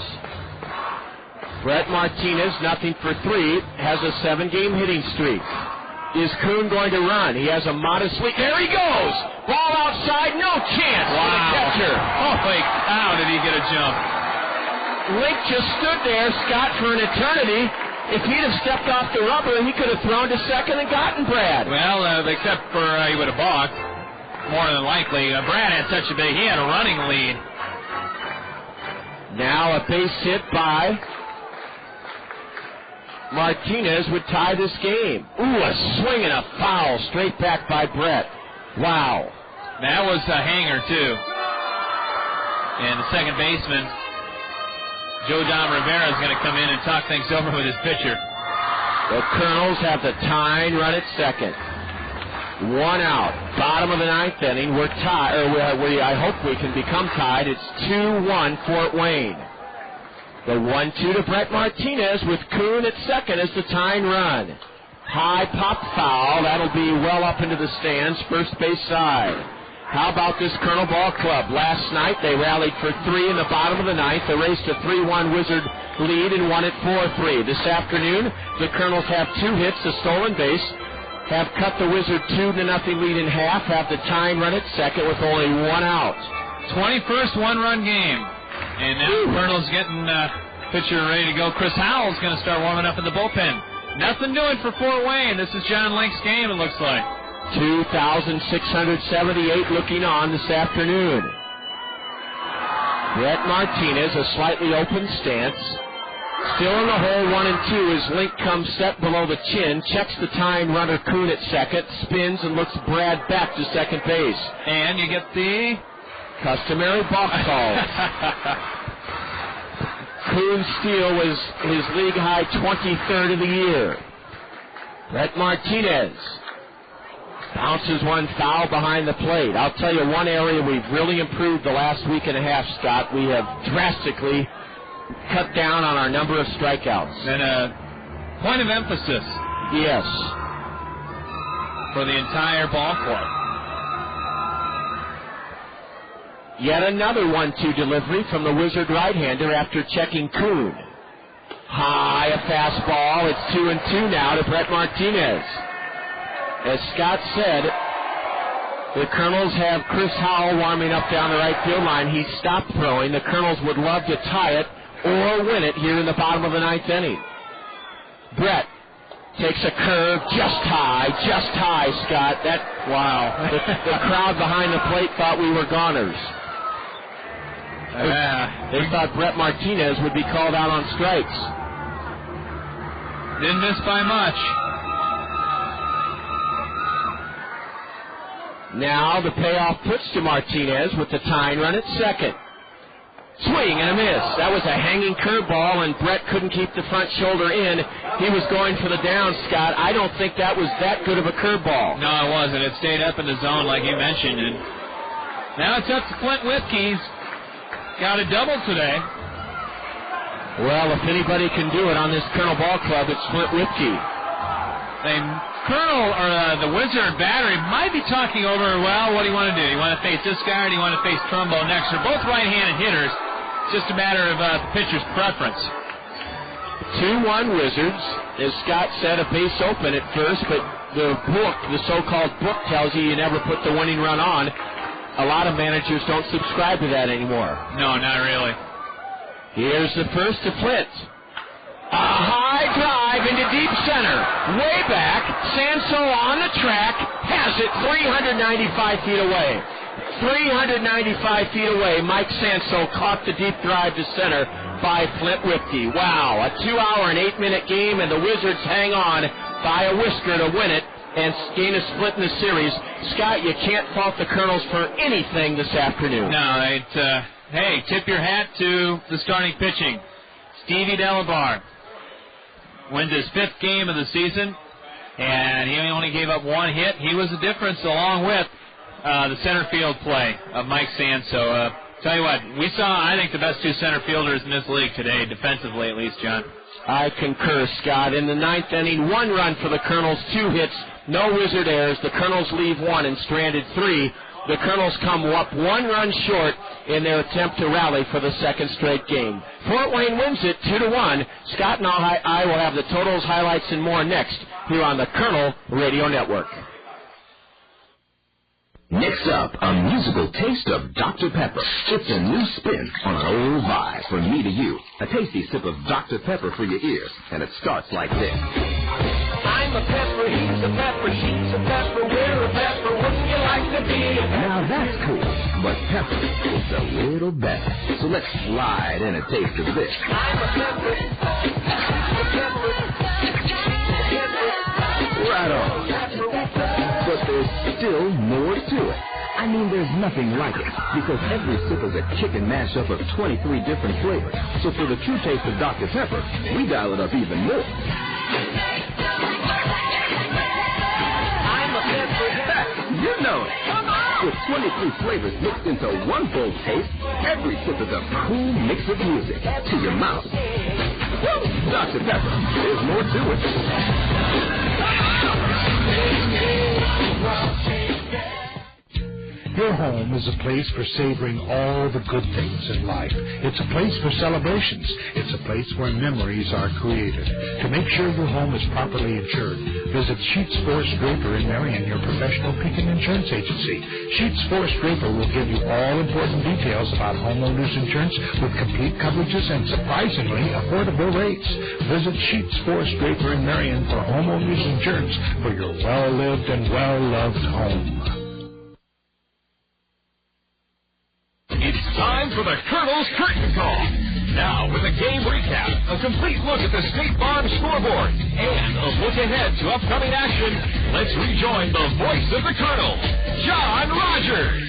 Brett Martinez, nothing for 3, has a 7-game hitting streak. Is Kuhn going to run? He has a modest lead. There he goes! Ball outside, no chance for the catcher. Holy cow, did he get a jump? Link just stood there, Scott, for an eternity. If he'd have stepped off the rubber, he could have thrown to second and gotten Brad. Well, except for he would have balked, more than likely. Brad had such a he had a running lead. Now a base hit by Martinez would tie this game. Ooh, a swing and a foul straight back by Brett. Wow. That was a hanger, too. And the second baseman, Joe Don Rivera, is going to come in and talk things over with his pitcher. The Kernels have the tying run at second. One out. Bottom of the 9th inning. We're tied, I hope we can become tied. It's 2-1 Fort Wayne. The 1-2 to Brett Martinez with Kuhn at second as the tying run. High pop foul. That'll be well up into the stands, first base side. How about this Kernel Ball Club? Last night they rallied for 3 in the bottom of the 9th. They raced a 3-1 Wizard lead and won it 4-3. This afternoon, the Kernels have 2 hits, a stolen base, have cut the Wizard 2-0 lead in half, have the tying run at second with only 1 out. 21st one-run game. And now the Kernels getting pitcher ready to go. Chris Howell's going to start warming up in the bullpen. Nothing doing for Fort Wayne. This is Jon Link's game, it looks like. 2,678 looking on this afternoon. Brett Martinez, a slightly open stance. Still in the hole, 1 and 2 as Link comes set below the chin, checks the tying runner Kuhn at second, spins and looks Brad back to second base. And you get the customary balk calls. Kuhn's steal was his league high 23rd of the year. Brett Martinez bounces one foul behind the plate. I'll tell you one area we've really improved the last week and a half, Scott. We have drastically cut down on our number of strikeouts. And a point of emphasis. Yes. For the entire ball club. Yet another 1-2 delivery from the Wizard right-hander after checking Kuhn. High, a fastball. It's 2-2 now to Brett Martinez. As Scott said, the Kernels have Chris Howell warming up down the right field line. He stopped throwing. The Kernels would love to tie it or win it here in the bottom of the 9th inning. Brett takes a curve just high, Scott. Wow. The crowd behind the plate thought we were goners. They thought Brett Martinez would be called out on strikes. Didn't miss by much. Now the payoff pitch to Martinez with the tying run at second. Swing and a miss. That was a hanging curveball, and Brett couldn't keep the front shoulder in. He was going for the down, Scott. I don't think that was that good of a curveball. No, it wasn't. It stayed up in the zone like you mentioned. And now it's up to Clint Whitkeys. got a double today. Well, if anybody can do it on this Kernel Ball Club, it's Flint Whitkey. The Wizard battery might be talking over, well, what do you want to do? Do you want to face this guy or do you want to face Trumbo next? They're both right-handed hitters. It's just a matter of the pitcher's preference. 2-1 Wizards. As Scott said, a base open at first, but the so-called book, tells you never put the winning run on. A lot of managers don't subscribe to that anymore. No, not really. Here's the first to Flint. A high drive into deep center. Way back. Sanso on the track. Has it 395 feet away. 395 feet away. Mike Sanso caught the deep drive to center by Flint Whitkey. Wow, a 2-hour and 8-minute game, and the Wizards hang on by a whisker to win it and gain a split in the series. Scott, you can't fault the Kernels for anything this afternoon. No, hey, tip your hat to the starting pitching. Stevie Delabar wins his 5th game of the season, and he only gave up 1 hit. He was the difference along with the center field play of Mike Sanso. Tell you what, we saw, I think, the best 2 center fielders in this league today, defensively at least, John. I concur, Scott. In the 9th inning, 1 run for the Kernels, 2 hits, no Wizard errors. The Kernels leave 1 and stranded 3. The Kernels come up 1 run short in their attempt to rally for the 2nd straight game. Fort Wayne wins it 2-1. Scott and I will have the totals, highlights, and more next here on the Kernel Radio Network. Next up, a musical taste of Dr. Pepper. It's a new spin on an old vibe from me to you. A tasty sip of Dr. Pepper for your ears, and it starts like this. I'm a pepper, he's a pepper, she's a pepper, we're a pepper, wouldn't you like to be a pepper? Now that's cool, but pepper is a little better. So let's slide in a taste of this. I'm a pepper, Right on. But there's still more to it. I mean, there's nothing like it, because every sip is a chicken mashup of 23 different flavors. So for the true taste of Dr. Pepper, we dial it up even more. I'm a pepper. You know it. With 23 flavors mixed into one bold taste, every sip is a cool mix of music to your mouth. Dr. Pepper, there's more to it. Your home is a place for savoring all the good things in life. It's a place for celebrations. It's a place where memories are created. To make sure your home is properly insured, visit Sheets Forest Draper in Marion, your professional Pekin insurance agency. Sheets Forest Draper will give you all important details about homeowners insurance with complete coverages and surprisingly affordable rates. Visit Sheets Forest Draper in Marion for homeowners insurance for your well-lived and well-loved home. It's time for the Kernels Curtain Call. Now, with a game recap, a complete look at the State Farm scoreboard, and a look ahead to upcoming action, let's rejoin the voice of the Kernels, Jon Rogers.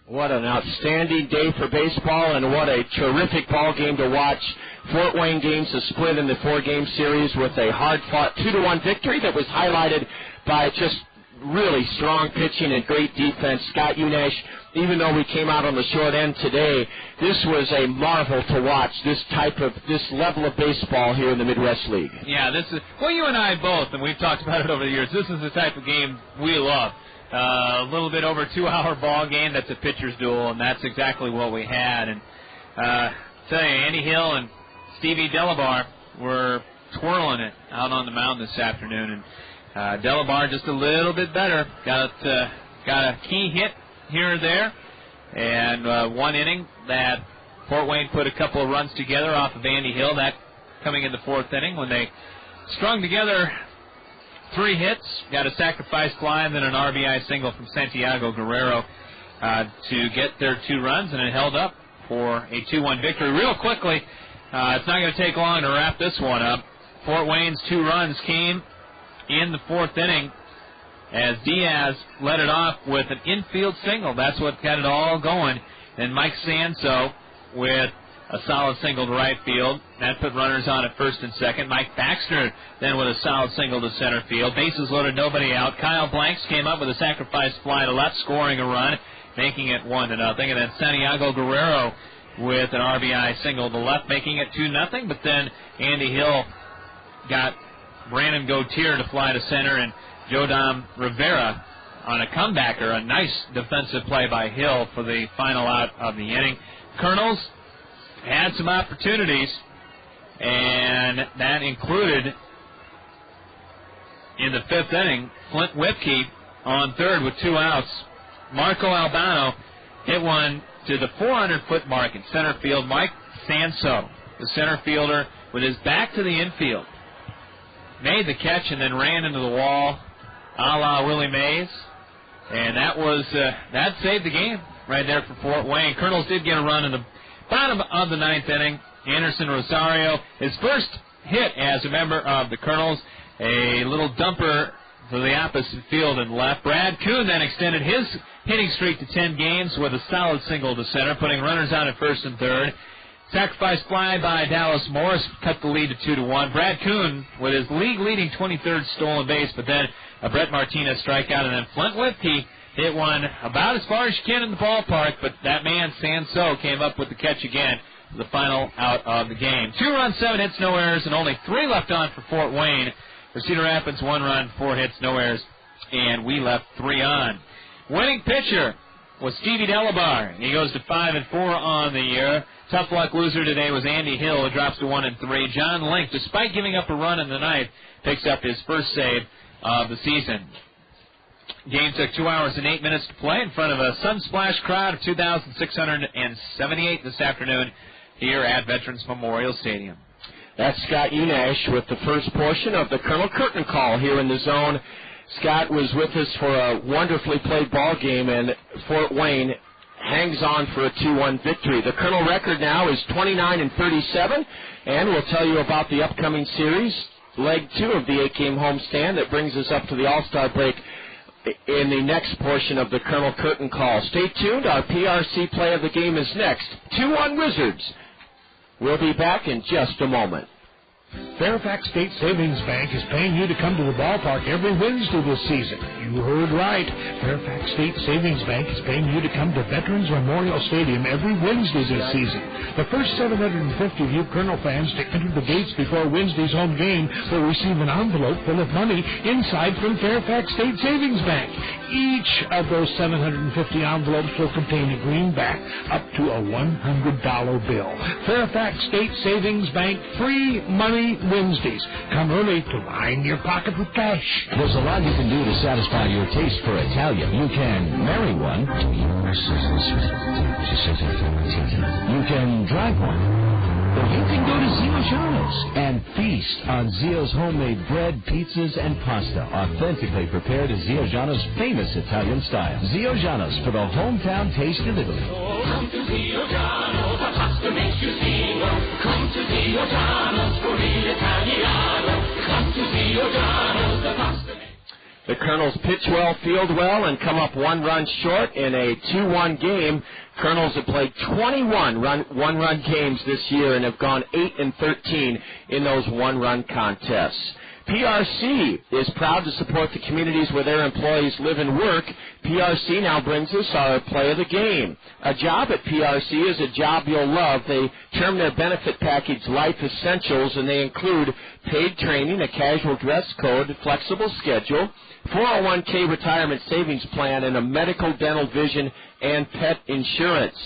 What an outstanding day for baseball, and what a terrific ball game to watch. Fort Wayne gains a split in the 4-game series with a hard-fought 2-1 victory that was highlighted by just really strong pitching and great defense. Scott Unash, even though we came out on the short end today, this was a marvel to watch, this level of baseball here in the Midwest League. Yeah, you and I both, and we've talked about it over the years, this is the type of game we love. A little bit over 2-hour ball game, that's a pitcher's duel, and that's exactly what we had. And tell you, Andy Hill and Stevie Delabar were twirling it out on the mound this afternoon, and Delabar just a little bit better. Got a key hit here or there, and 1 inning that Fort Wayne put a couple of runs together off of Andy Hill. That coming in the 4th inning when they strung together 3 hits, got a sacrifice fly, and then an RBI single from Santiago Guerrero to get their 2 runs, and it held up for a 2-1 victory. Real quickly, it's not going to take long to wrap this one up. Fort Wayne's 2 runs came in the 4th inning as Diaz led it off with an infield single. That's what got it all going. And Mike Sanso with a solid single to right field. That put runners on at 1st and 2nd. Mike Baxter then with a solid single to center field. Bases loaded, nobody out. Kyle Blanks came up with a sacrifice fly to left, scoring a run. making it 1-0. And then Santiago Guerrero with an RBI single to left, making it 2-0. But then Andy Hill got Brandon Gautier to fly to center, and Jodam Rivera on a comebacker. A nice defensive play by Hill for the final out of the inning. Kernels had some opportunities, and that included in the 5th inning, Flint Whipke on third with 2 outs. Marco Albano hit one to the 400-foot mark in center field. Mike Sanso, the center fielder, with his back to the infield, made the catch and then ran into the wall, a la Willie Mays, and that saved the game right there for Fort Wayne. Kernels did get a run in the bottom of the 9th inning. Anderson Rosario, his first hit as a member of the Kernels, a little dumper to the opposite field and left. Brad Kuhn then extended his hitting streak to 10 games with a solid single to center, putting runners out at first and third. Sacrifice fly by Dallas Morris cut the lead to 2-1. Brad Kuhn with his league-leading 23rd stolen base, but then a Brett Martinez strikeout, and then Flint Whipke hit one about as far as you can in the ballpark, but that man, Sanso, came up with the catch again for the final out of the game. 2 runs, 7 hits, no errors, and only 3 left on for Fort Wayne. For Cedar Rapids, 1 run, 4 hits, no errors, and we left 3 on. Winning pitcher was Stevie Delabar. He goes to 5-4 on the year. Tough luck loser today was Andy Hill, who drops to 1-3. Jon Link, despite giving up a run in the ninth, picks up his first save of the season. Game took 2 hours and 8 minutes to play in front of a sun-splashed crowd of 2,678 this afternoon here at Veterans Memorial Stadium. That's Scott Unash with the first portion of the Colonel Curtain Call here in the zone. Scott was with us for a wonderfully played ball game, and Fort Wayne hangs on for a 2-1 victory. The Colonel record now is 29-37, and we'll tell you about the upcoming series, leg 2 of the 8-game homestand that brings us up to the All-Star break in the next portion of the Colonel Curtain Call. Stay tuned. Our PRC play of the game is next. 2-1 Wizards. We'll be back in just a moment. Fairfax State Savings Bank is paying you to come to the ballpark every Wednesday this season. You heard right. Fairfax State Savings Bank is paying you to come to Veterans Memorial Stadium every Wednesday this season. The first 750 of you Colonel fans to enter the gates before Wednesday's home game will receive an envelope full of money inside from Fairfax State Savings Bank. Each of those 750 envelopes will contain a greenback up to a $100 bill. Fairfax State Savings Bank, free money Wednesdays. Come early to line your pocket with cash. There's a lot you can do to satisfy your taste for Italian. You can marry one. You can drive one. Or you can go to Zio Giano's and feast on Zio's homemade bread, pizzas, and pasta, authentically prepared as Zio Giano's famous Italian style. Zio Giano's for the hometown taste of Italy. Come to Zio Giano's, the pasta makes you Zio. Come to Zio Giano's for real Italiano. Come to Zio Giano's, the pasta. The Colonels pitch well, field well, and come up 1 run short in a 2-1 game. Colonels have played 21 one-run games this year and have gone 8-13 in those one-run contests. PRC is proud to support the communities where their employees live and work. PRC now brings us our play of the game. A job at PRC is a job you'll love. They term their benefit package Life Essentials, and they include paid training, a casual dress code, flexible schedule, 401k retirement savings plan, and a medical, dental, vision, and pet insurance.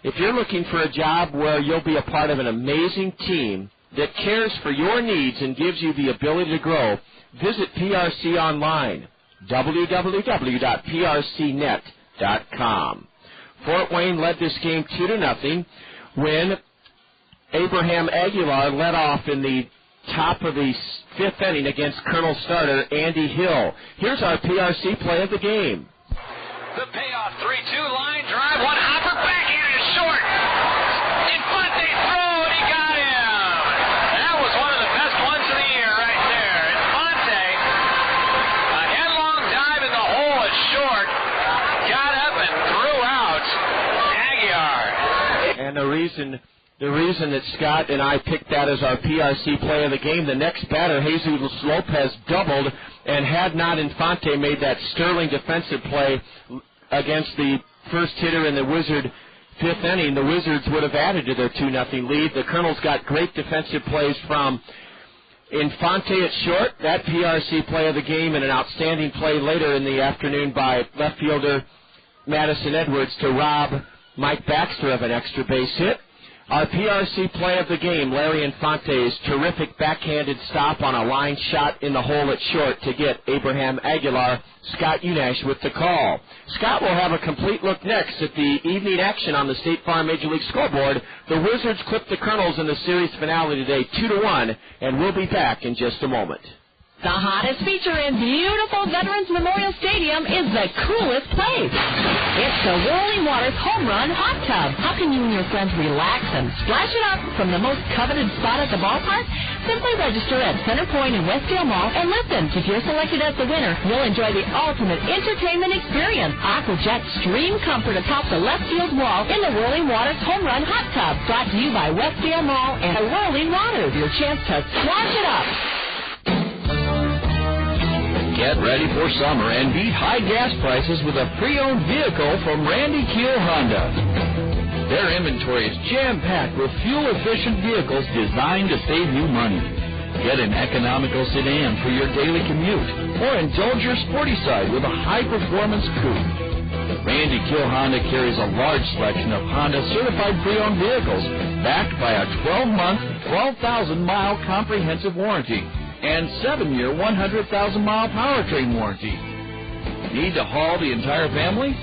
If you're looking for a job where you'll be a part of an amazing team that cares for your needs and gives you the ability to grow, visit PRC online, www.prcnet.com. Fort Wayne led this game 2-0 when Abraham Aguilar led off in the top of the 5th inning against Colonel starter Andy Hill. Here's our PRC play of the game. The payoff 3-2 line drive, one hopper backhand is short. In front they throw, and he got him. That was one of the best ones of the year right there. Infante, a headlong dive in the hole is short, got up and threw out Aguilar. And the reason that Scott and I picked that as our PRC play of the game, the next batter, Jesus Lopez, doubled, and had not Infante made that sterling defensive play against the first hitter in the Wizard fifth inning, the Wizards would have added to their 2-0 lead. The Kernels got great defensive plays from Infante at short, that PRC play of the game, and an outstanding play later in the afternoon by left fielder Madison Edwards to rob Mike Baxter of an extra base hit. Our PRC play of the game, Larry Infante's terrific backhanded stop on a line shot in the hole at short to get Abraham Aguilar. Scott Unash with the call. Scott will have a complete look next at the evening action on the State Farm Major League scoreboard. The Wizards clipped the Kernels in the series finale today 2-1, and we'll be back in just a moment. The hottest feature in beautiful Veterans Memorial Stadium is the coolest place. It's the Whirling Waters Home Run Hot Tub. How can you and your friends relax and splash it up from the most coveted spot at the ballpark? Simply register at Center Point in Westdale Mall and listen. If you're selected as the winner, you'll enjoy the ultimate entertainment experience. AquaJet Stream Comfort atop the left field wall in the Whirling Waters Home Run Hot Tub. Brought to you by Westdale Mall and Whirling Waters. Your chance to splash it up. Get ready for summer and beat high gas prices with a pre-owned vehicle from Randy Keel Honda. Their inventory is jam-packed with fuel-efficient vehicles designed to save you money. Get an economical sedan for your daily commute, or indulge your sporty side with a high-performance coupe. Randy Keel Honda carries a large selection of Honda certified pre-owned vehicles, backed by a 12-month, 12,000-mile comprehensive warranty and 7-year, 100,000-mile powertrain warranty. Need to haul the entire family?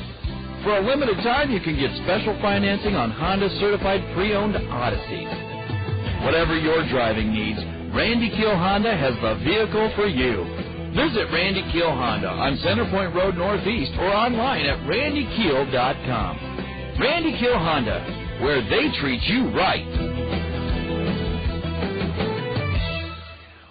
For a limited time, you can get special financing on Honda certified pre-owned Odyssey. Whatever your driving needs, Randy Keel Honda has the vehicle for you. Visit Randy Keel Honda on Centerpoint Road Northeast or online at randykeel.com. Randy Keel Honda, where they treat you right.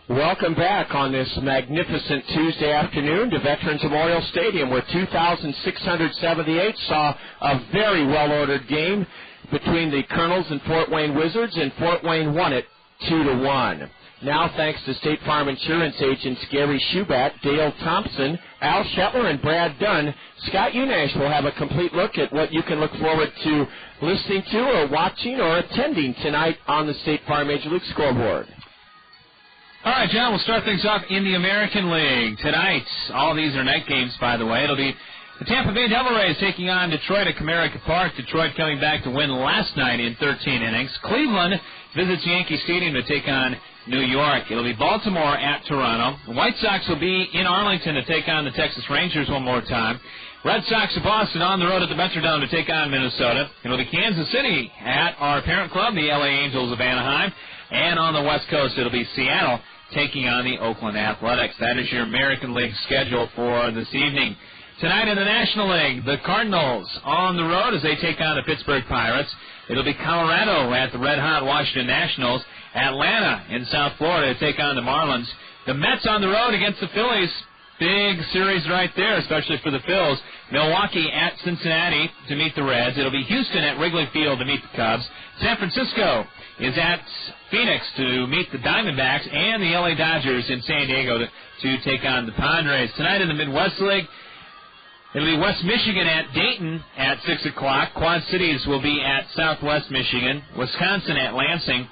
Welcome back on this magnificent Tuesday afternoon to Veterans Memorial Stadium, where 2,678 saw a very well-ordered game between the Kernels and Fort Wayne Wizards, and Fort Wayne won it 2-1. Now, thanks to State Farm Insurance agents Gary Schubat, Dale Thompson, Al Shetler, and Brad Dunn, Scott Unash will have a complete look at what you can look forward to listening to or watching or attending tonight on the State Farm Major League scoreboard. All right, John, we'll start things off in the American League. Tonight, all these are night games, by the way. It'll be the Tampa Bay Devil Rays taking on Detroit at Comerica Park. Detroit coming back to win last night in 13 innings. Cleveland visits Yankee Stadium to take on New York. It'll be Baltimore at Toronto. The White Sox will be in Arlington to take on the Texas Rangers one more time. Red Sox of Boston on the road at the Metrodome to take on Minnesota. It'll be Kansas City at our parent club, the LA Angels of Anaheim. And on the West Coast, it'll be Seattle taking on the Oakland Athletics. That is your American League schedule for this evening. Tonight in the National League, the Cardinals on the road as they take on the Pittsburgh Pirates. It'll be Colorado at the red-hot Washington Nationals. Atlanta in South Florida to take on the Marlins. The Mets on the road against the Phillies. Big series right there, especially for the Phils. Milwaukee at Cincinnati to meet the Reds. It'll be Houston at Wrigley Field to meet the Cubs. San Francisco is at Phoenix to meet the Diamondbacks, and the LA Dodgers in San Diego to take on the Padres. Tonight in the Midwest League, it'll be West Michigan at Dayton at 6 o'clock. Quad Cities will be at Southwest Michigan. Wisconsin at Lansing.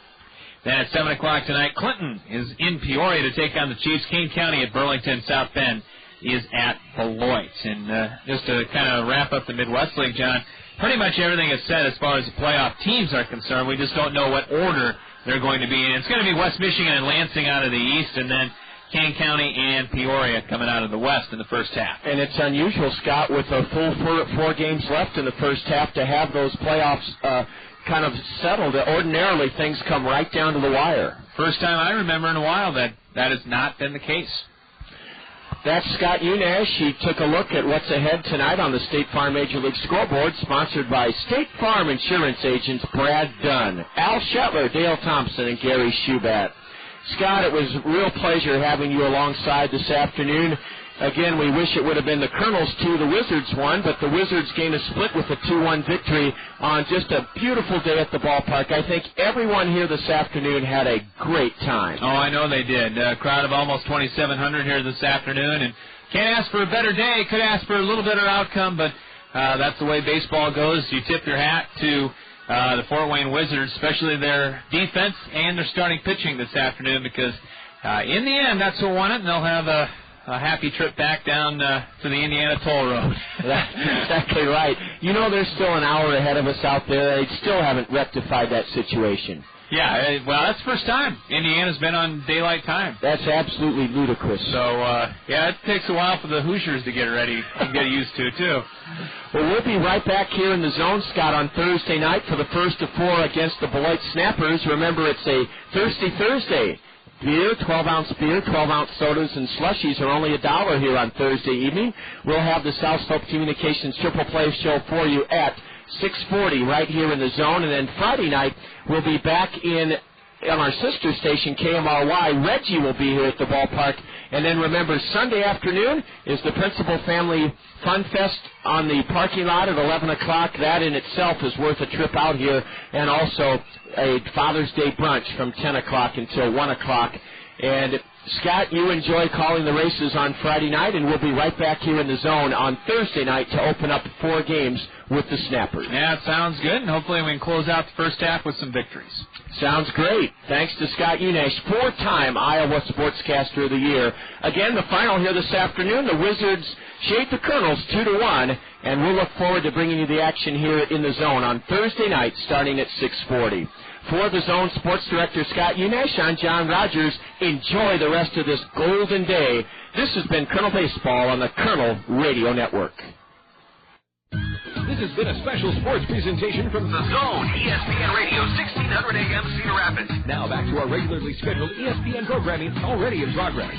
Then at 7 o'clock tonight, Clinton is in Peoria to take on the Chiefs. Kane County at Burlington. South Bend is at Beloit. And just to kind of wrap up the Midwest League, John, pretty much everything is said as far as the playoff teams are concerned. We just don't know what order they're going to be in. It's going to be West Michigan and Lansing out of the East, and then Kane County and Peoria coming out of the West in the first half. And it's unusual, Scott, with a full 4 games left in the first half to have those playoffs kind of settled. Ordinarily, things come right down to the wire. First time I remember in a while that has not been the case. That's Scott Unash. He took a look at what's ahead tonight on the State Farm Major League scoreboard, sponsored by State Farm Insurance agents Brad Dunn, Al Shetler, Dale Thompson, and Gary Schubat. Scott, it was a real pleasure having you alongside this afternoon. Again, we wish it would have been the Kernels 2, the Wizards 1, but the Wizards gained a split with a 2-1 victory on just a beautiful day at the ballpark. I think everyone here this afternoon had a great time. Oh, I know they did. A crowd of almost 2,700 here this afternoon, and can't ask for a better day. Could ask for a little better outcome, but that's the way baseball goes. You tip your hat to the Fort Wayne Wizards, especially their defense and their starting pitching this afternoon, because in the end, that's who won it, and they'll have a happy trip back down to the Indiana Toll Road. That's exactly right. You know, there's still an hour ahead of us out there. They still haven't rectified that situation. Yeah, well, that's the first time Indiana's been on daylight time. That's absolutely ludicrous. So, it takes a while for the Hoosiers to get ready and get used to, too. Well, we'll be right back here in the zone, Scott, on Thursday night for the first of 4 against the Beloit Snappers. Remember, it's a Thirsty Thursday. Beer, 12-ounce beer, 12-ounce sodas, and slushies are only $1 here on Thursday evening. We'll have the South Slope Communications Triple Play Show for you at 6:40 right here in the zone. And then Friday night, we'll be back on our sister station, KMRY. Reggie will be here at the ballpark. And then remember, Sunday afternoon is the Principal Family Fun Fest on the parking lot at 11 o'clock. That in itself is worth a trip out here. And also a Father's Day brunch from 10 o'clock until 1 o'clock. And Scott, you enjoy calling the races on Friday night, and we'll be right back here in the zone on Thursday night to open up 4 games with the Snappers. Yeah, it sounds good, and hopefully we can close out the first half with some victories. Sounds great. Thanks to Scott Unash, 4-time Iowa Sportscaster of the Year. Again, the final here this afternoon, the Wizards shade the Kernels 2-1, and we'll look forward to bringing you the action here in the zone on Thursday night starting at 6:40. For the Zone Sports Director Scott Unash, I'm John Rogers. Enjoy the rest of this golden day. This has been Kernel Baseball on the Kernel Radio Network. This has been a special sports presentation from The Zone, ESPN Radio, 1600 AM, Cedar Rapids. Now back to our regularly scheduled ESPN programming already in progress.